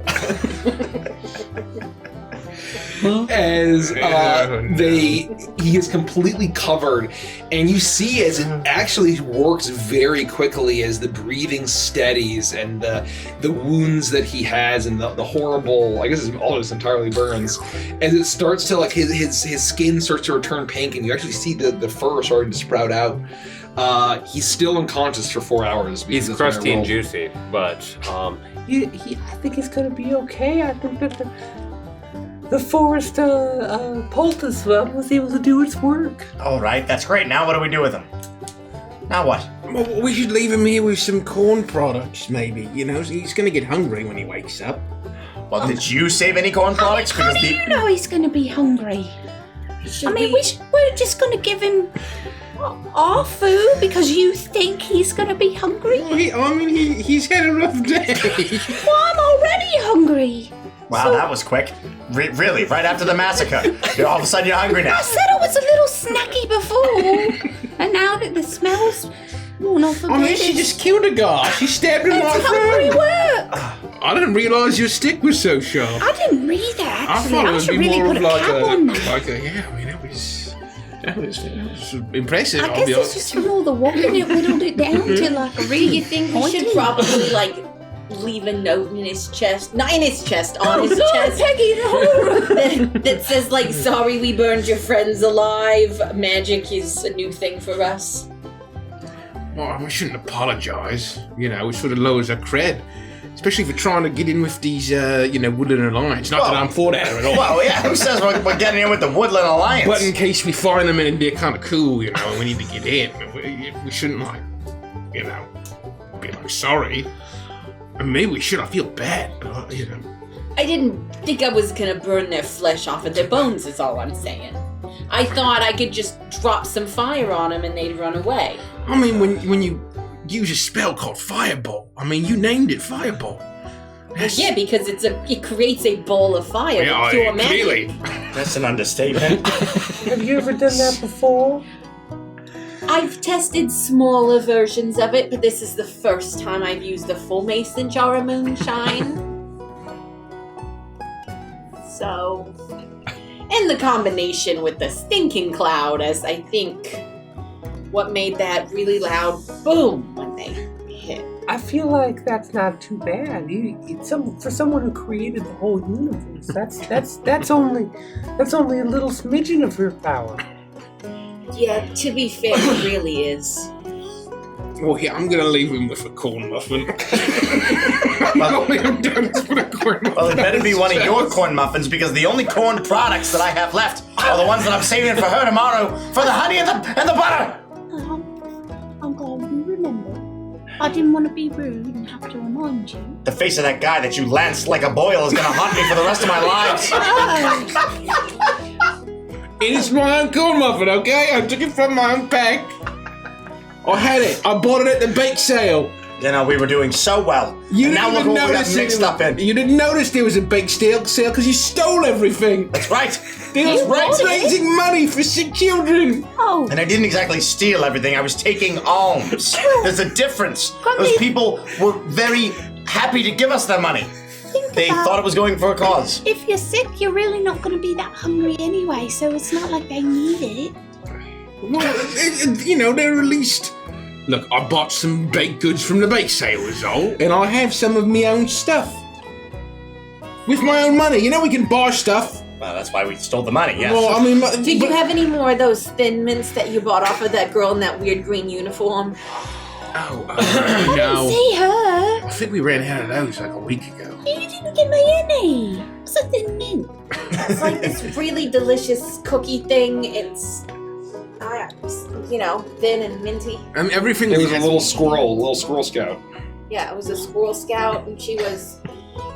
As he is completely covered, and you see as it actually works very quickly as the breathing steadies and the wounds that he has and the horrible, I guess all of this entirely burns, as it starts to like his skin starts to return pink, and you actually see the fur starting to sprout out. He's still unconscious for 4 hours. He's crusty and juicy, but I think he's gonna be okay. I think that the forest poultice was able to do its work. All right, that's great. Now what do we do with him? Now what? Well, we should leave him here with some corn products, maybe. You know, he's going to get hungry when he wakes up. Well, did you save any corn products? How do you know he's going to be hungry? We're just going to give him our food because you think he's going to be hungry? Well, he's had a rough day. Well, I'm already hungry. Wow, that was quick. Really, right after the massacre. All of a sudden you're hungry now. I said I was a little snacky before, and now that the smells worn off a bit. She just killed a guy. She stabbed him right It's hungry work. I didn't realise your stick was so sharp. I didn't read that, actually. I thought it I would should be really more put of a like cap on that. That was impressive. I guess it's just from all the walking it whittled it down to like a really Do you think we should probably like leave a note in his chest, not in his chest, on his chest, Peggy, the horror. that says like, sorry we burned your friends alive, magic is a new thing for us? Well, we shouldn't apologise. You know, it sort of lowers our cred. Especially for trying to get in with these, Woodland Alliance. Not that I'm for that at all. Well, yeah, who says we're getting in with the Woodland Alliance? But in case we find them and they're kind of cool, and we need to get in, we shouldn't, be sorry. And maybe we should. I feel bad, but, I didn't think I was gonna burn their flesh off of their bones, is all I'm saying. I thought I could just drop some fire on them and they'd run away. I mean, when you use a spell called Fireball, you named it Fireball. Yeah, because it creates a ball of fire with pure magic. Clearly. That's an understatement. Have you ever done that before? I've tested smaller versions of it, but this is the first time I've used a full mason jar of moonshine. So, and the combination with the stinking cloud as I think what made that really loud boom when they hit. I feel like that's not too bad. For someone who created the whole universe, that's only a little smidgen of your power. Yeah, to be fair, it really is. Well, yeah, I'm gonna leave him with a corn muffin. Well, it better be one of your corn muffins because the only corn products that I have left are the ones that I'm saving for her tomorrow for the honey and the butter. I'm glad you remember. I didn't want to be rude and have to remind you. The face of that guy that you lanced like a boil is gonna haunt me for the rest of my life. It is my own corn muffin, okay? I took it from my own pack. I had it. I bought it at the bake sale. You know, we were doing so well. You and now look didn't what we got notice mixed up in. You didn't notice there was a bake sale because you stole everything. That's right. There was raising money for sick children. Oh. And I didn't exactly steal everything. I was taking alms. There's a difference. Those people were very happy to give us their money. They thought it was going for a cause. If you're sick, you're really not going to be that hungry anyway, so it's not like they need it. Well, you know, they're released. Look, I bought some baked goods from the bake sale, is all. And I have some of my own stuff. With my own money. You know we can buy stuff. Well, that's why we stole the money, yes. Well, I mean... Did you have any more of those Thin Mints that you bought off of that girl in that weird green uniform? Oh, I didn't see her. I think we ran out of those like a week ago. You didn't give me any. What's a Thin Mint? It's like this really delicious cookie thing. It's, you know, thin and minty. Everything It was a little Squirrel Scout. Yeah, it was a Squirrel Scout, and she was.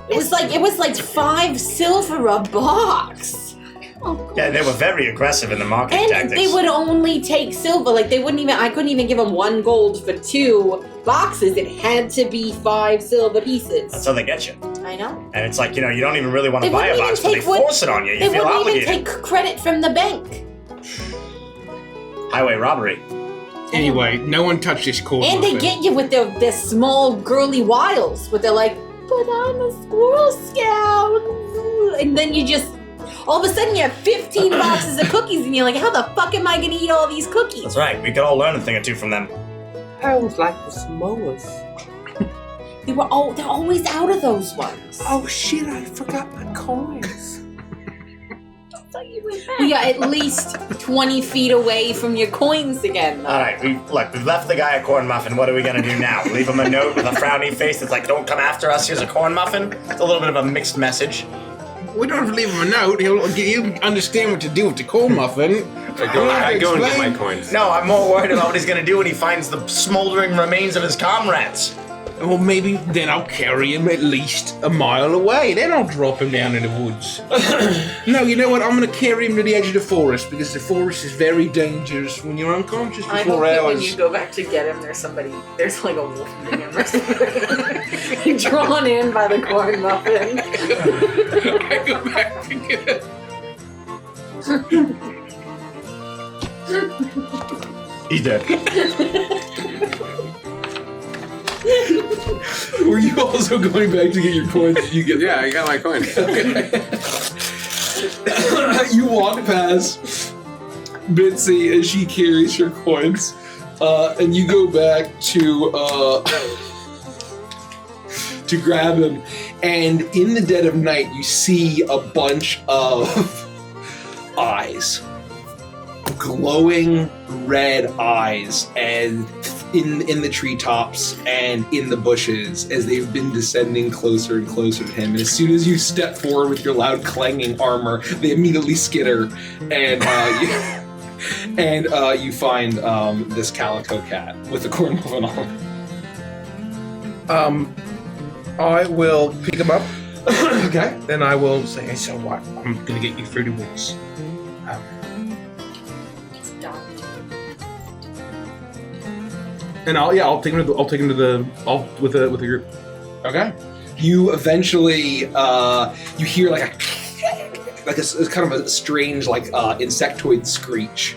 It was like $5 silver a box. Oh, yeah, they were very aggressive in the marketing And tactics. they would only take silver. Like they wouldn't even. I couldn't even give them 1 gold for 2 boxes. It had to be 5 silver pieces. That's how they get you. I know. And it's like, you know, you don't even really want to They buy a wouldn't box, even but they take what- force it on you. You They feel wouldn't obligated. even take credit from the bank. Highway robbery. Anyway, no one touched this corn And they muffin. get you with their small girly wiles, where they're like, "But I'm a Squirrel Scout," and then you just. All of a sudden, you have 15 boxes of cookies, and you're like, how the fuck am I going to eat all these cookies? That's right. We could all learn a thing or two from them. Sounds like the Samoas. They're always out of those ones. Oh shit, I forgot my coins. We are at least 20 feet away from your coins again, though. All right, we've left the guy a corn muffin. What are we gonna do now? Leave him a note with a frowny face that's like, "Don't come after us. Here's a corn muffin." It's a little bit of a mixed message. We don't have to leave him a note. He'll understand what to do with the corn muffin. I go and get my coins. No, I'm more worried about what he's gonna do when he finds the smoldering remains of his comrades. Well, maybe then I'll carry him at least a mile away. Then I'll drop him down in the woods. No, you know what? I'm going to carry him to the edge of the forest because the forest is very dangerous when you're unconscious for I 4 hope that when hours. you go back to get him, there's like a wolf in him or something. Drawn in by the corn muffin. I go back to get him. He's dead. Were you also going back to get your coins? You get Yeah, I got my coins. You walk past Bitsy as she carries her coins, and you go back to grab him. And in the dead of night, you see a bunch of eyes, glowing red eyes, and in the treetops and in the bushes as they've been descending closer and closer to him. And as soon as you step forward with your loud clanging armor, they immediately skitter, and you find this calico cat with the corn muffin on. I will pick him up. Okay. Then I will say, "Hey, so what? I'm gonna get you through the woods." And I'll take him to the with the group. Okay. You eventually you hear like a kind of a strange insectoid screech.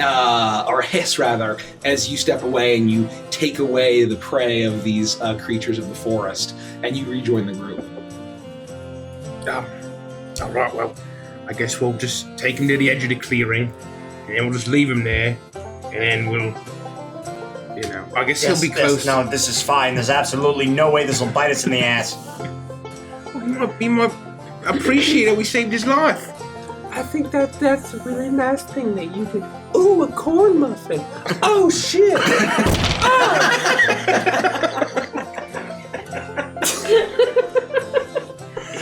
Or hiss rather, as you step away and you take away the prey of these creatures of the forest, and you rejoin the group. All right, well, I guess we'll just take him to the edge of the clearing, and then we'll just leave him there, and then we'll, I guess he'll be close. No, this is fine. There's absolutely no way this will bite us in the ass. He might appreciate it. We saved his life. I think that's a really nice thing that you could. Ooh, a corn muffin. Oh shit!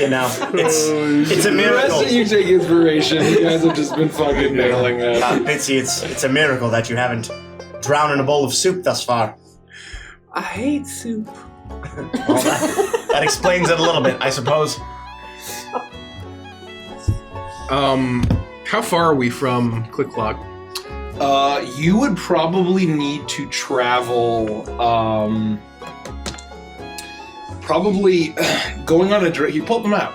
You know, it's a The rest miracle. of you take inspiration. You guys have just been fucking nailing that. Bitsy, it's a miracle that you haven't drowned in a bowl of soup thus far. I hate soup. Well, that explains it a little bit, I suppose. How far are we from Click Clock? You would probably need to travel, probably going on a direct. You pulled them out.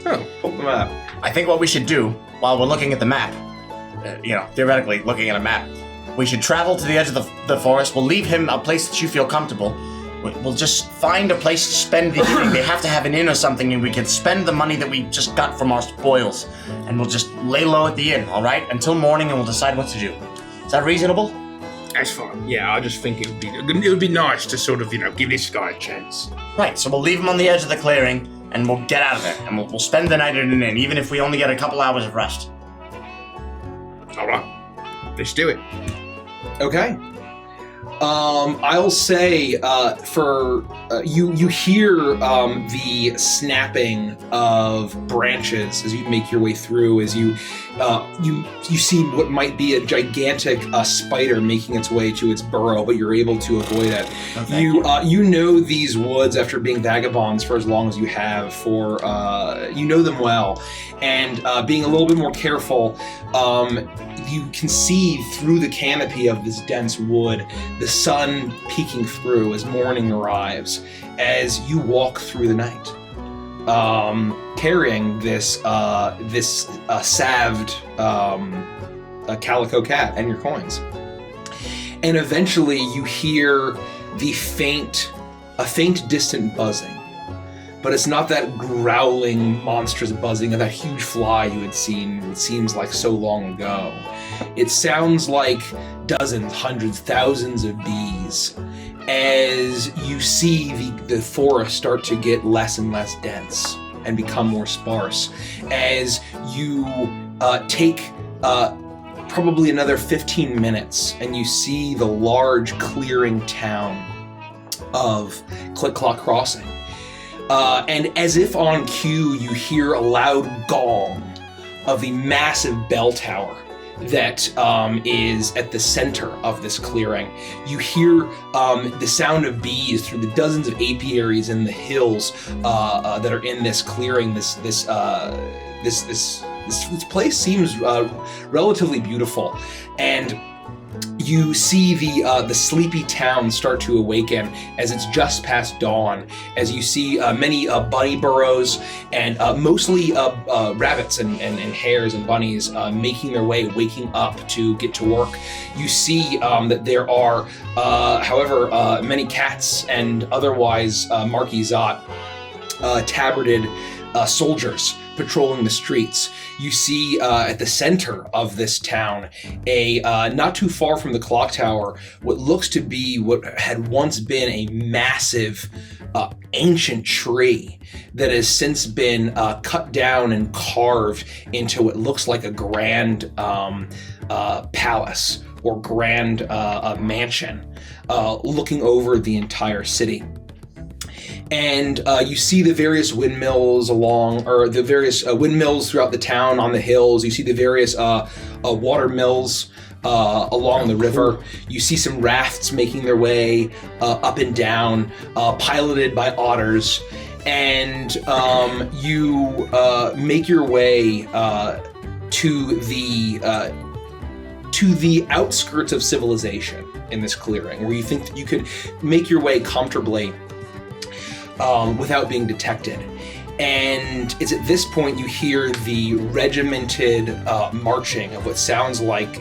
Oh, pulled them out. I think what we should do while we're looking at the map, theoretically looking at a map, we should travel to the edge of the forest. We'll leave him a place that you feel comfortable. We'll just find a place to spend the evening. They have to have an inn or something, and we can spend the money that we just got from our spoils. And we'll just lay low at the inn, all right? Until morning, and we'll decide what to do. Is that reasonable? That's fine. Yeah, I just think it would be nice to sort of, give this guy a chance. Right, so we'll leave him on the edge of the clearing, and we'll get out of there. And we'll spend the night at an inn, even if we only get a couple hours of rest. All right. Let's do it. Okay. I'll say you hear the snapping of branches as you make your way through. As you see what might be a gigantic spider making its way to its burrow, but you're able to avoid it. Okay. You know these woods after being vagabonds for as long as you have. You know them well, and being a little bit more careful. You can see through the canopy of this dense wood, the sun peeking through as morning arrives, as you walk through the night, carrying this salved calico cat and your coins. And eventually you hear a faint distant buzzing. But it's not that growling, monstrous buzzing of that huge fly you had seen, it seems like so long ago. It sounds like dozens, hundreds, thousands of bees as you see the forest start to get less and less dense and become more sparse. As you take probably another 15 minutes and you see the large clearing town of Click Clock Crossing. And as if on cue, you hear a loud gong of the massive bell tower that is at the center of this clearing. You hear the sound of bees through the dozens of apiaries in the hills that are in this clearing. This place seems relatively beautiful, and you see the sleepy town start to awaken as it's just past dawn, as you see many bunny burrows and mostly rabbits and hares and bunnies making their way, waking up to get to work. You see that there are, however, many cats and otherwise marquisate tabarded soldiers patrolling the streets. You see at the center of this town, not too far from the clock tower, what looks to be what had once been a massive ancient tree that has since been cut down and carved into what looks like a grand palace or grand mansion looking over the entire city. And you see the various windmills windmills throughout the town on the hills. You see the various water mills along the river. You see some rafts making their way up and down, piloted by otters. And you make your way to the outskirts of civilization in this clearing, where you think that you could make your way comfortably without being detected. And it's at this point you hear the regimented marching of what sounds like,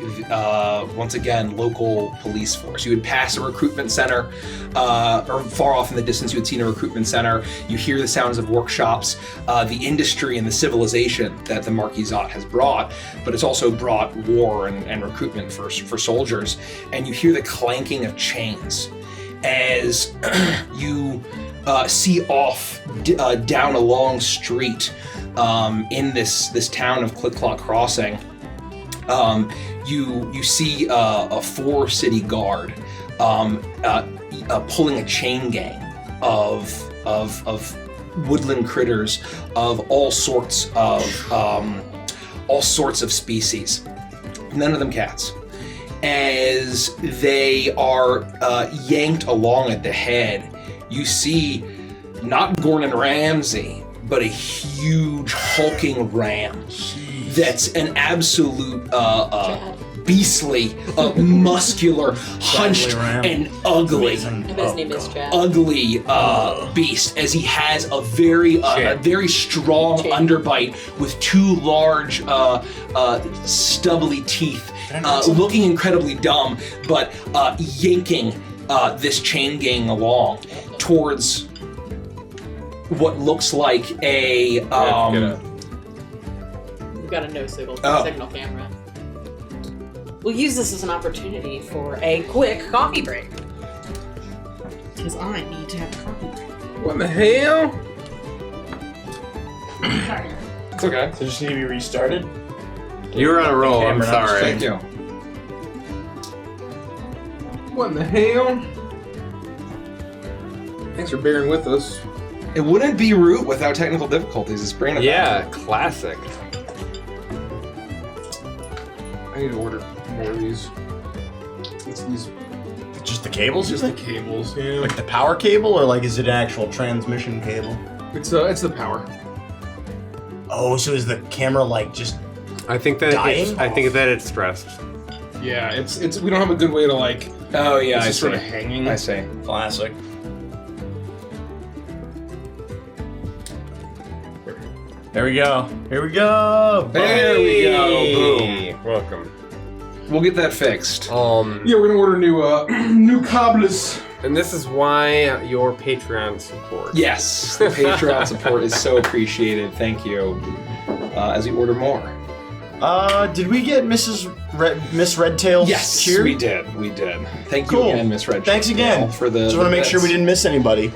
once again, local police force. You would pass a recruitment center, or far off in the distance you had seen a recruitment center. You hear the sounds of workshops, the industry and the civilization that the Marquisate has brought, but it's also brought war and recruitment for soldiers. And you hear the clanking of chains as you see off down a long street in this town of Click Clock Crossing. You see a 4-city guard pulling a chain gang of woodland critters of all sorts of species. None of them cats. As they are yanked along at the head, you see not Gordon Ramsay, but a huge hulking ram that's an absolute beastly, muscular, hunched, and ugly. His name is Chad. Ugly beast, as he has a very strong underbite with 2 large stubbly teeth, looking incredibly dumb, but yanking this chain gang along towards what looks like a We've got a no signal camera. We'll use this as an opportunity for a quick coffee break. Because I need to have a coffee break. What the hell? It's okay. So just need to be restarted? You were on a roll, I'm sorry. Thank you. What in the hell? Thanks for bearing with us. It wouldn't be Root without technical difficulties. It's bringing it back. Classic. I need to order more of these. It's these. Just the cables? Just the cables, yeah. Like the power cable, or like is it an actual transmission cable? It's the power. Oh, so is the camera like just I think that dying? I think that it's stressed. Yeah, it's we don't have a good way to like. Oh yeah, it's I just see. sort of hanging. I see. Classic. There we go. Here we go. There we go. Boom. Welcome. We'll get that fixed. Yeah, we're gonna order new cobblers. And this is why your Patreon support. Yes, the Patreon support is so appreciated. Thank you. As we order more. Did we get Miss Redtail's Yes, cheer? we did. Thank Cool. you again, Miss Redtail. Thanks again. For the. Just want to make sure we didn't miss anybody.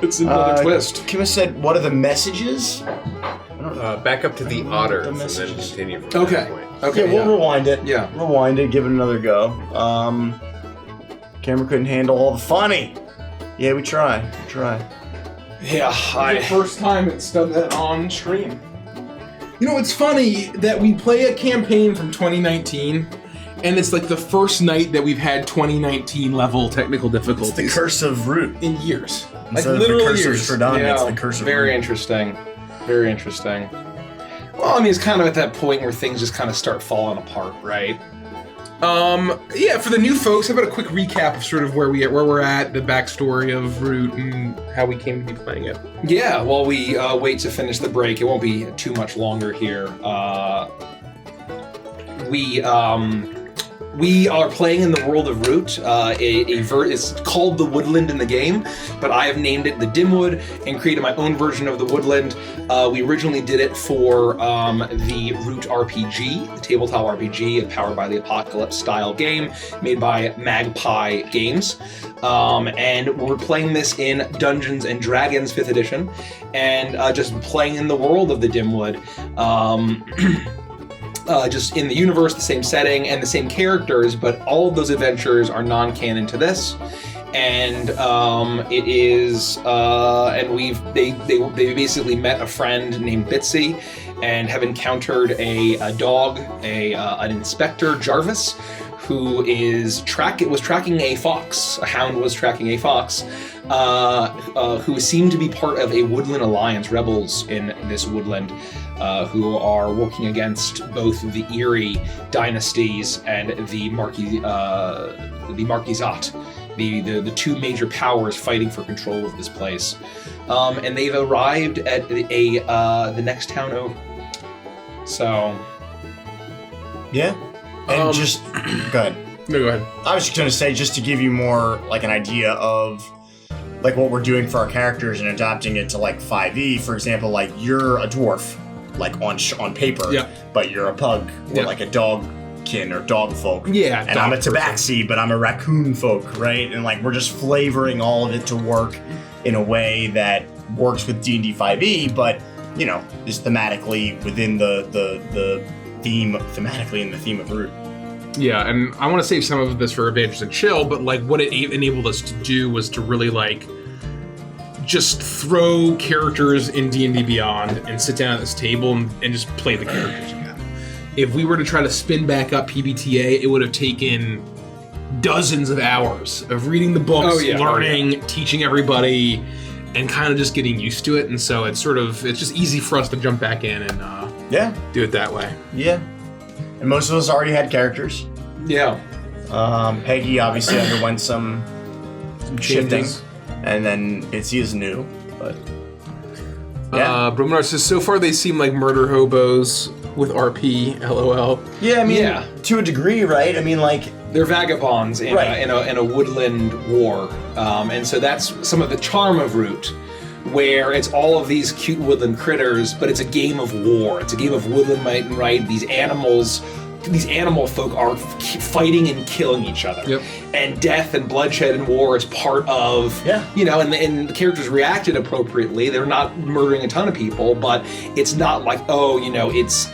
It's another twist. Kima said, "What are the messages?" Back up to the otters and then messages. continue from Okay. that point. Okay. We'll rewind it. Yeah. Rewind it. Give it another go. Camera couldn't handle all the funny. Yeah, we try. Yeah. The first time it's done that on stream. You know, it's funny that we play a campaign from 2019, and it's like the first night that we've had 2019 level technical difficulties. It's the curse of Root. In years. Instead of the curse of Stradon, it's the curse of Very Root. interesting. Very interesting. Well, I mean, it's kind of at that point where things just kind of start falling apart, right? Yeah, for the new folks, how about a quick recap of sort of where we're at, the backstory of Root, and how we came to be playing it. Yeah, while we wait to finish the break, it won't be too much longer here. We are playing in the world of Root. It's called the Woodland in the game, but I have named it the Dimwood and created my own version of the Woodland. We originally did it for the Root RPG, the tabletop RPG, a Powered by the Apocalypse style game made by Magpie Games. And we're playing this in Dungeons and Dragons 5th edition, and just playing in the world of the Dimwood. Just in the universe, the same setting, and the same characters, but all of those adventures are non-canon to this. And it is, and they basically met a friend named Bitsy, and have encountered a dog, an inspector Jarvis, who was tracking a fox. A hound was tracking a fox, who seemed to be part of a Woodland Alliance, rebels in this woodland. Who are working against both the Erie dynasties and the Marquisat, the two major powers fighting for control of this place. And they've arrived at the next town over. So, yeah, and just go ahead. No, go ahead. I was just gonna say, just to give you more like an idea of like what we're doing for our characters and adapting it to like 5e. For example, like you're a dwarf. Like on paper, yeah. But you're a pug or like a dogkin or dog folk. Yeah, and I'm a tabaxi, but I'm a raccoon folk, right? And like we're just flavoring all of it to work in a way that works with D&D 5e, but you know, is thematically within the theme, thematically in the theme of Root. Yeah, and I want to save some of this for Adventures and Chill, but like what it enabled us to do was to really like just throw characters in D&D Beyond and sit down at this table and just play the characters again. If we were to try to spin back up PBTA, it would have taken dozens of hours of reading the books, learning, teaching everybody, and kind of just getting used to it. And so it's just easy for us to jump back in and do it that way. Yeah. And most of us already had characters. Yeah. Peggy obviously underwent some shifting, changes. and then he is new, but yeah. Brumnar says, so far they seem like murder hobos with RP, LOL. Yeah, I mean, to a degree, right? I mean, like, they're vagabonds in, in a woodland war, and so that's some of the charm of Root, where it's all of these cute woodland critters, but it's a game of war. It's a game of woodland might and right. These animal folk are fighting and killing each other. Yep. And death and bloodshed and war is part of, and the characters reacted appropriately. They're not murdering a ton of people, but it's not like, it's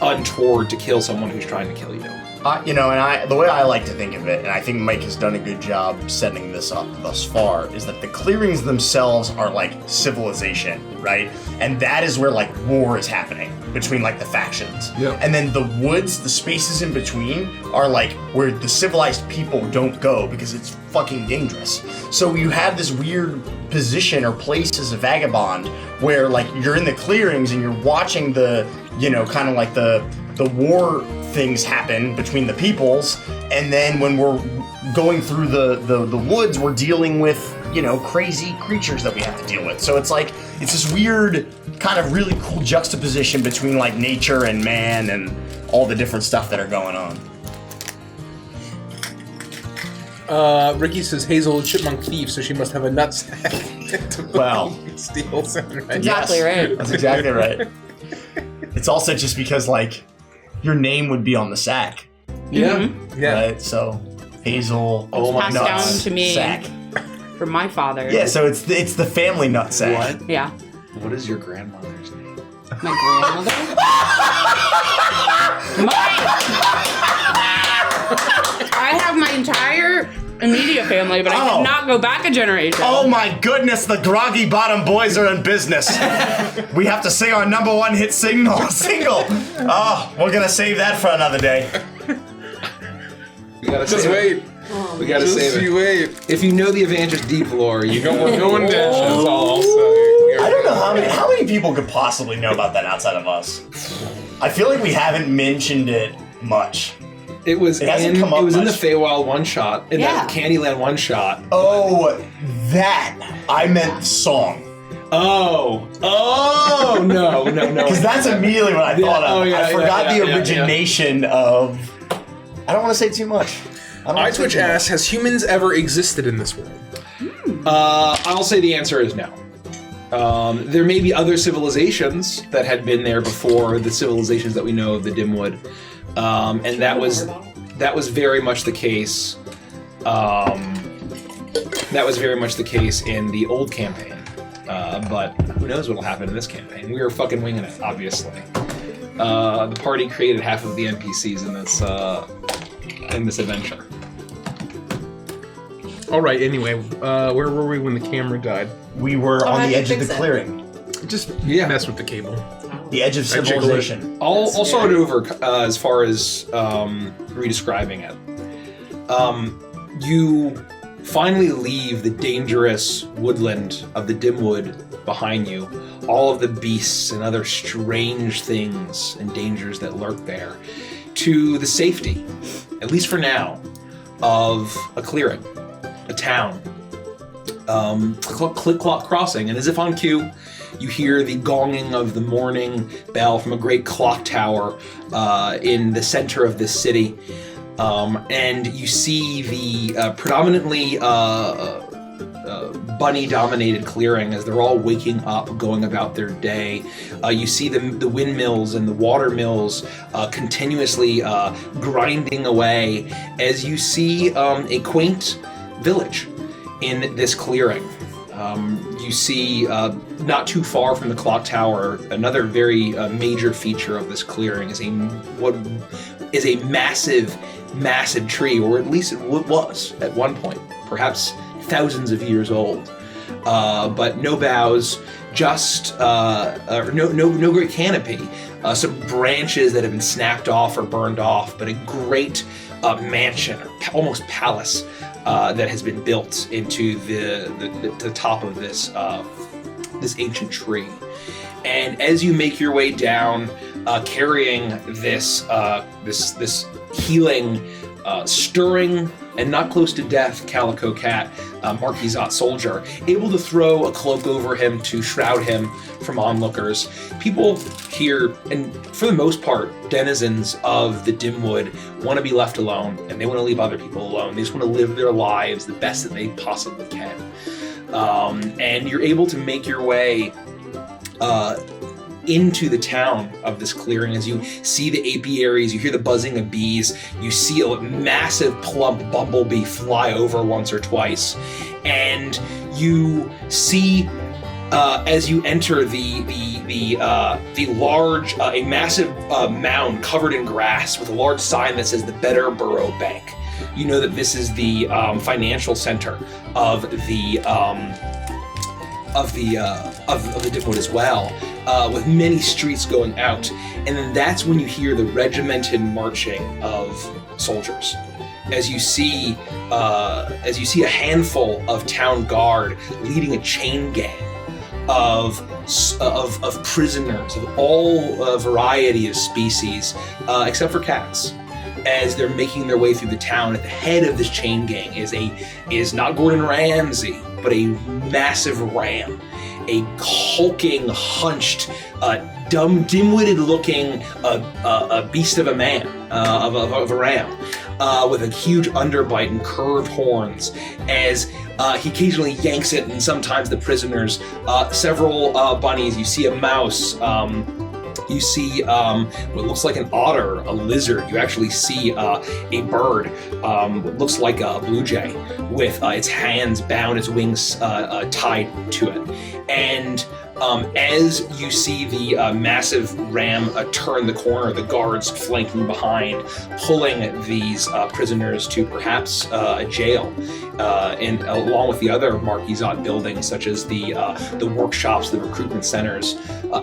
untoward to kill someone who's trying to kill you. The way I like to think of it, and I think Mike has done a good job setting this up thus far, is that the clearings themselves are like civilization, right? And that is where like war is happening between like the factions. Yep. And then the woods, the spaces in between, are like where the civilized people don't go because it's fucking dangerous. So you have this weird position or place as a vagabond where like you're in the clearings and you're watching the, kind of like the war things happen between the peoples, and then when we're going through the woods, we're dealing with, crazy creatures that we have to deal with. So it's like, it's this weird kind of really cool juxtaposition between like nature and man and all the different stuff that are going on. Ricky says Hazel is chipmunk thief, so she must have a nutsack. Wow. Steals it, right? Exactly right. That's exactly right. It's also just because like your name would be on the sack. Yeah. Yeah. Right? So Hazel Passed nuts down to me sack. from my father. Yeah, so it's the family nut sack. What? Yeah. What is your grandmother's name? My grandmother? I have my entire immediate family, but I did not go back a generation. Oh my goodness, the Groggy Bottom Boys are in business. We have to sing our #1 hit single. Oh, we're gonna save that for another day. We gotta Just save wait. it. We gotta save it. You wait. If you know the Avengers Deep lore, We're going down. That's all I'll say. I don't know how many people could possibly know about that outside of us. I feel like we haven't mentioned it much. It was in the much. Feywild one shot, in that Candyland one shot. Oh, that I meant the song. Oh, no. Because that's immediately what I thought of. I forgot the origination of. I don't want to say too much. iTwitch asks, has humans ever existed in this world? I'll say the answer is no. There may be other civilizations that had been there before the civilizations that we know of the Dimwood, and that was very much the case. That was very much the case in the old campaign, but who knows what'll happen in this campaign? We were fucking winging it, obviously. The party created half of the NPCs in this adventure. All right. Anyway, where were we when the camera died? We were on the edge of the clearing. Just mess with the cable. The edge of civilization. I'll start over as far as redescribing it. You finally leave the dangerous woodland of the Dimwood behind you. All of the beasts and other strange things and dangers that lurk there, to the safety, at least for now, of a clearing, a town. Click-clock crossing, and as if on cue, you hear the gonging of the morning bell from a great clock tower in the center of this city, and you see the predominantly bunny-dominated clearing as they're all waking up, going about their day. You see the windmills and the water mills continuously grinding away as you see a quaint village in this clearing. You see, not too far from the clock tower, another very major feature of this clearing is what is a massive tree, or at least it was at one point, perhaps thousands of years old. But no boughs, just no great canopy. Some branches that have been snapped off or burned off, but a great mansion, or almost palace, that has been built into the top of this ancient tree. And as you make your way down carrying this healing, stirring, and not close to death Calico Cat, Marquisat soldier, able to throw a cloak over him to shroud him from onlookers. People here, and for the most part, denizens of the Dimwood, want to be left alone, and they want to leave other people alone. They just want to live their lives the best that they possibly can. And you're able to make your way into the town of this clearing as you see the apiaries, you hear the buzzing of bees, you see a massive plump bumblebee fly over once or twice, and you see as you enter the large, a massive mound covered in grass with a large sign that says the Better Borough Bank. You know that this is the financial center of the Dimwood as well, with many streets going out. And then that's when you hear the regimented marching of soldiers. As you see a handful of town guard leading a chain gang of prisoners of all variety of species, except for cats. As they're making their way through the town, at the head of this chain gang is not Gordon Ramsay, but a massive ram, a hulking, hunched, dim-witted looking beast of a man, of a ram, with a huge underbite and curved horns, as he occasionally yanks it, and sometimes the prisoners, several bunnies, you see a mouse, you see what looks like an otter, a lizard. You actually see a bird, what looks like a blue jay, with its hands bound, its wings tied to it. And as you see the massive ram turn the corner, the guards flanking behind, pulling these prisoners to perhaps a jail, and along with the other Marquisat buildings, such as the workshops, the recruitment centers,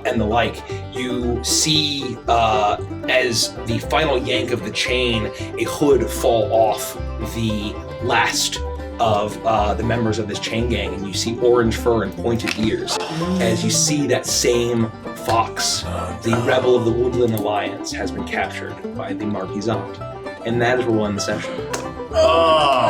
and the like, you see as the final yank of the chain, a hood fall off the last of the members of this chain gang, and you see orange fur and pointed ears as you see that same fox, the rebel of the Woodland Alliance, has been captured by the Marquisat. And that is where we'll end the session. Oh.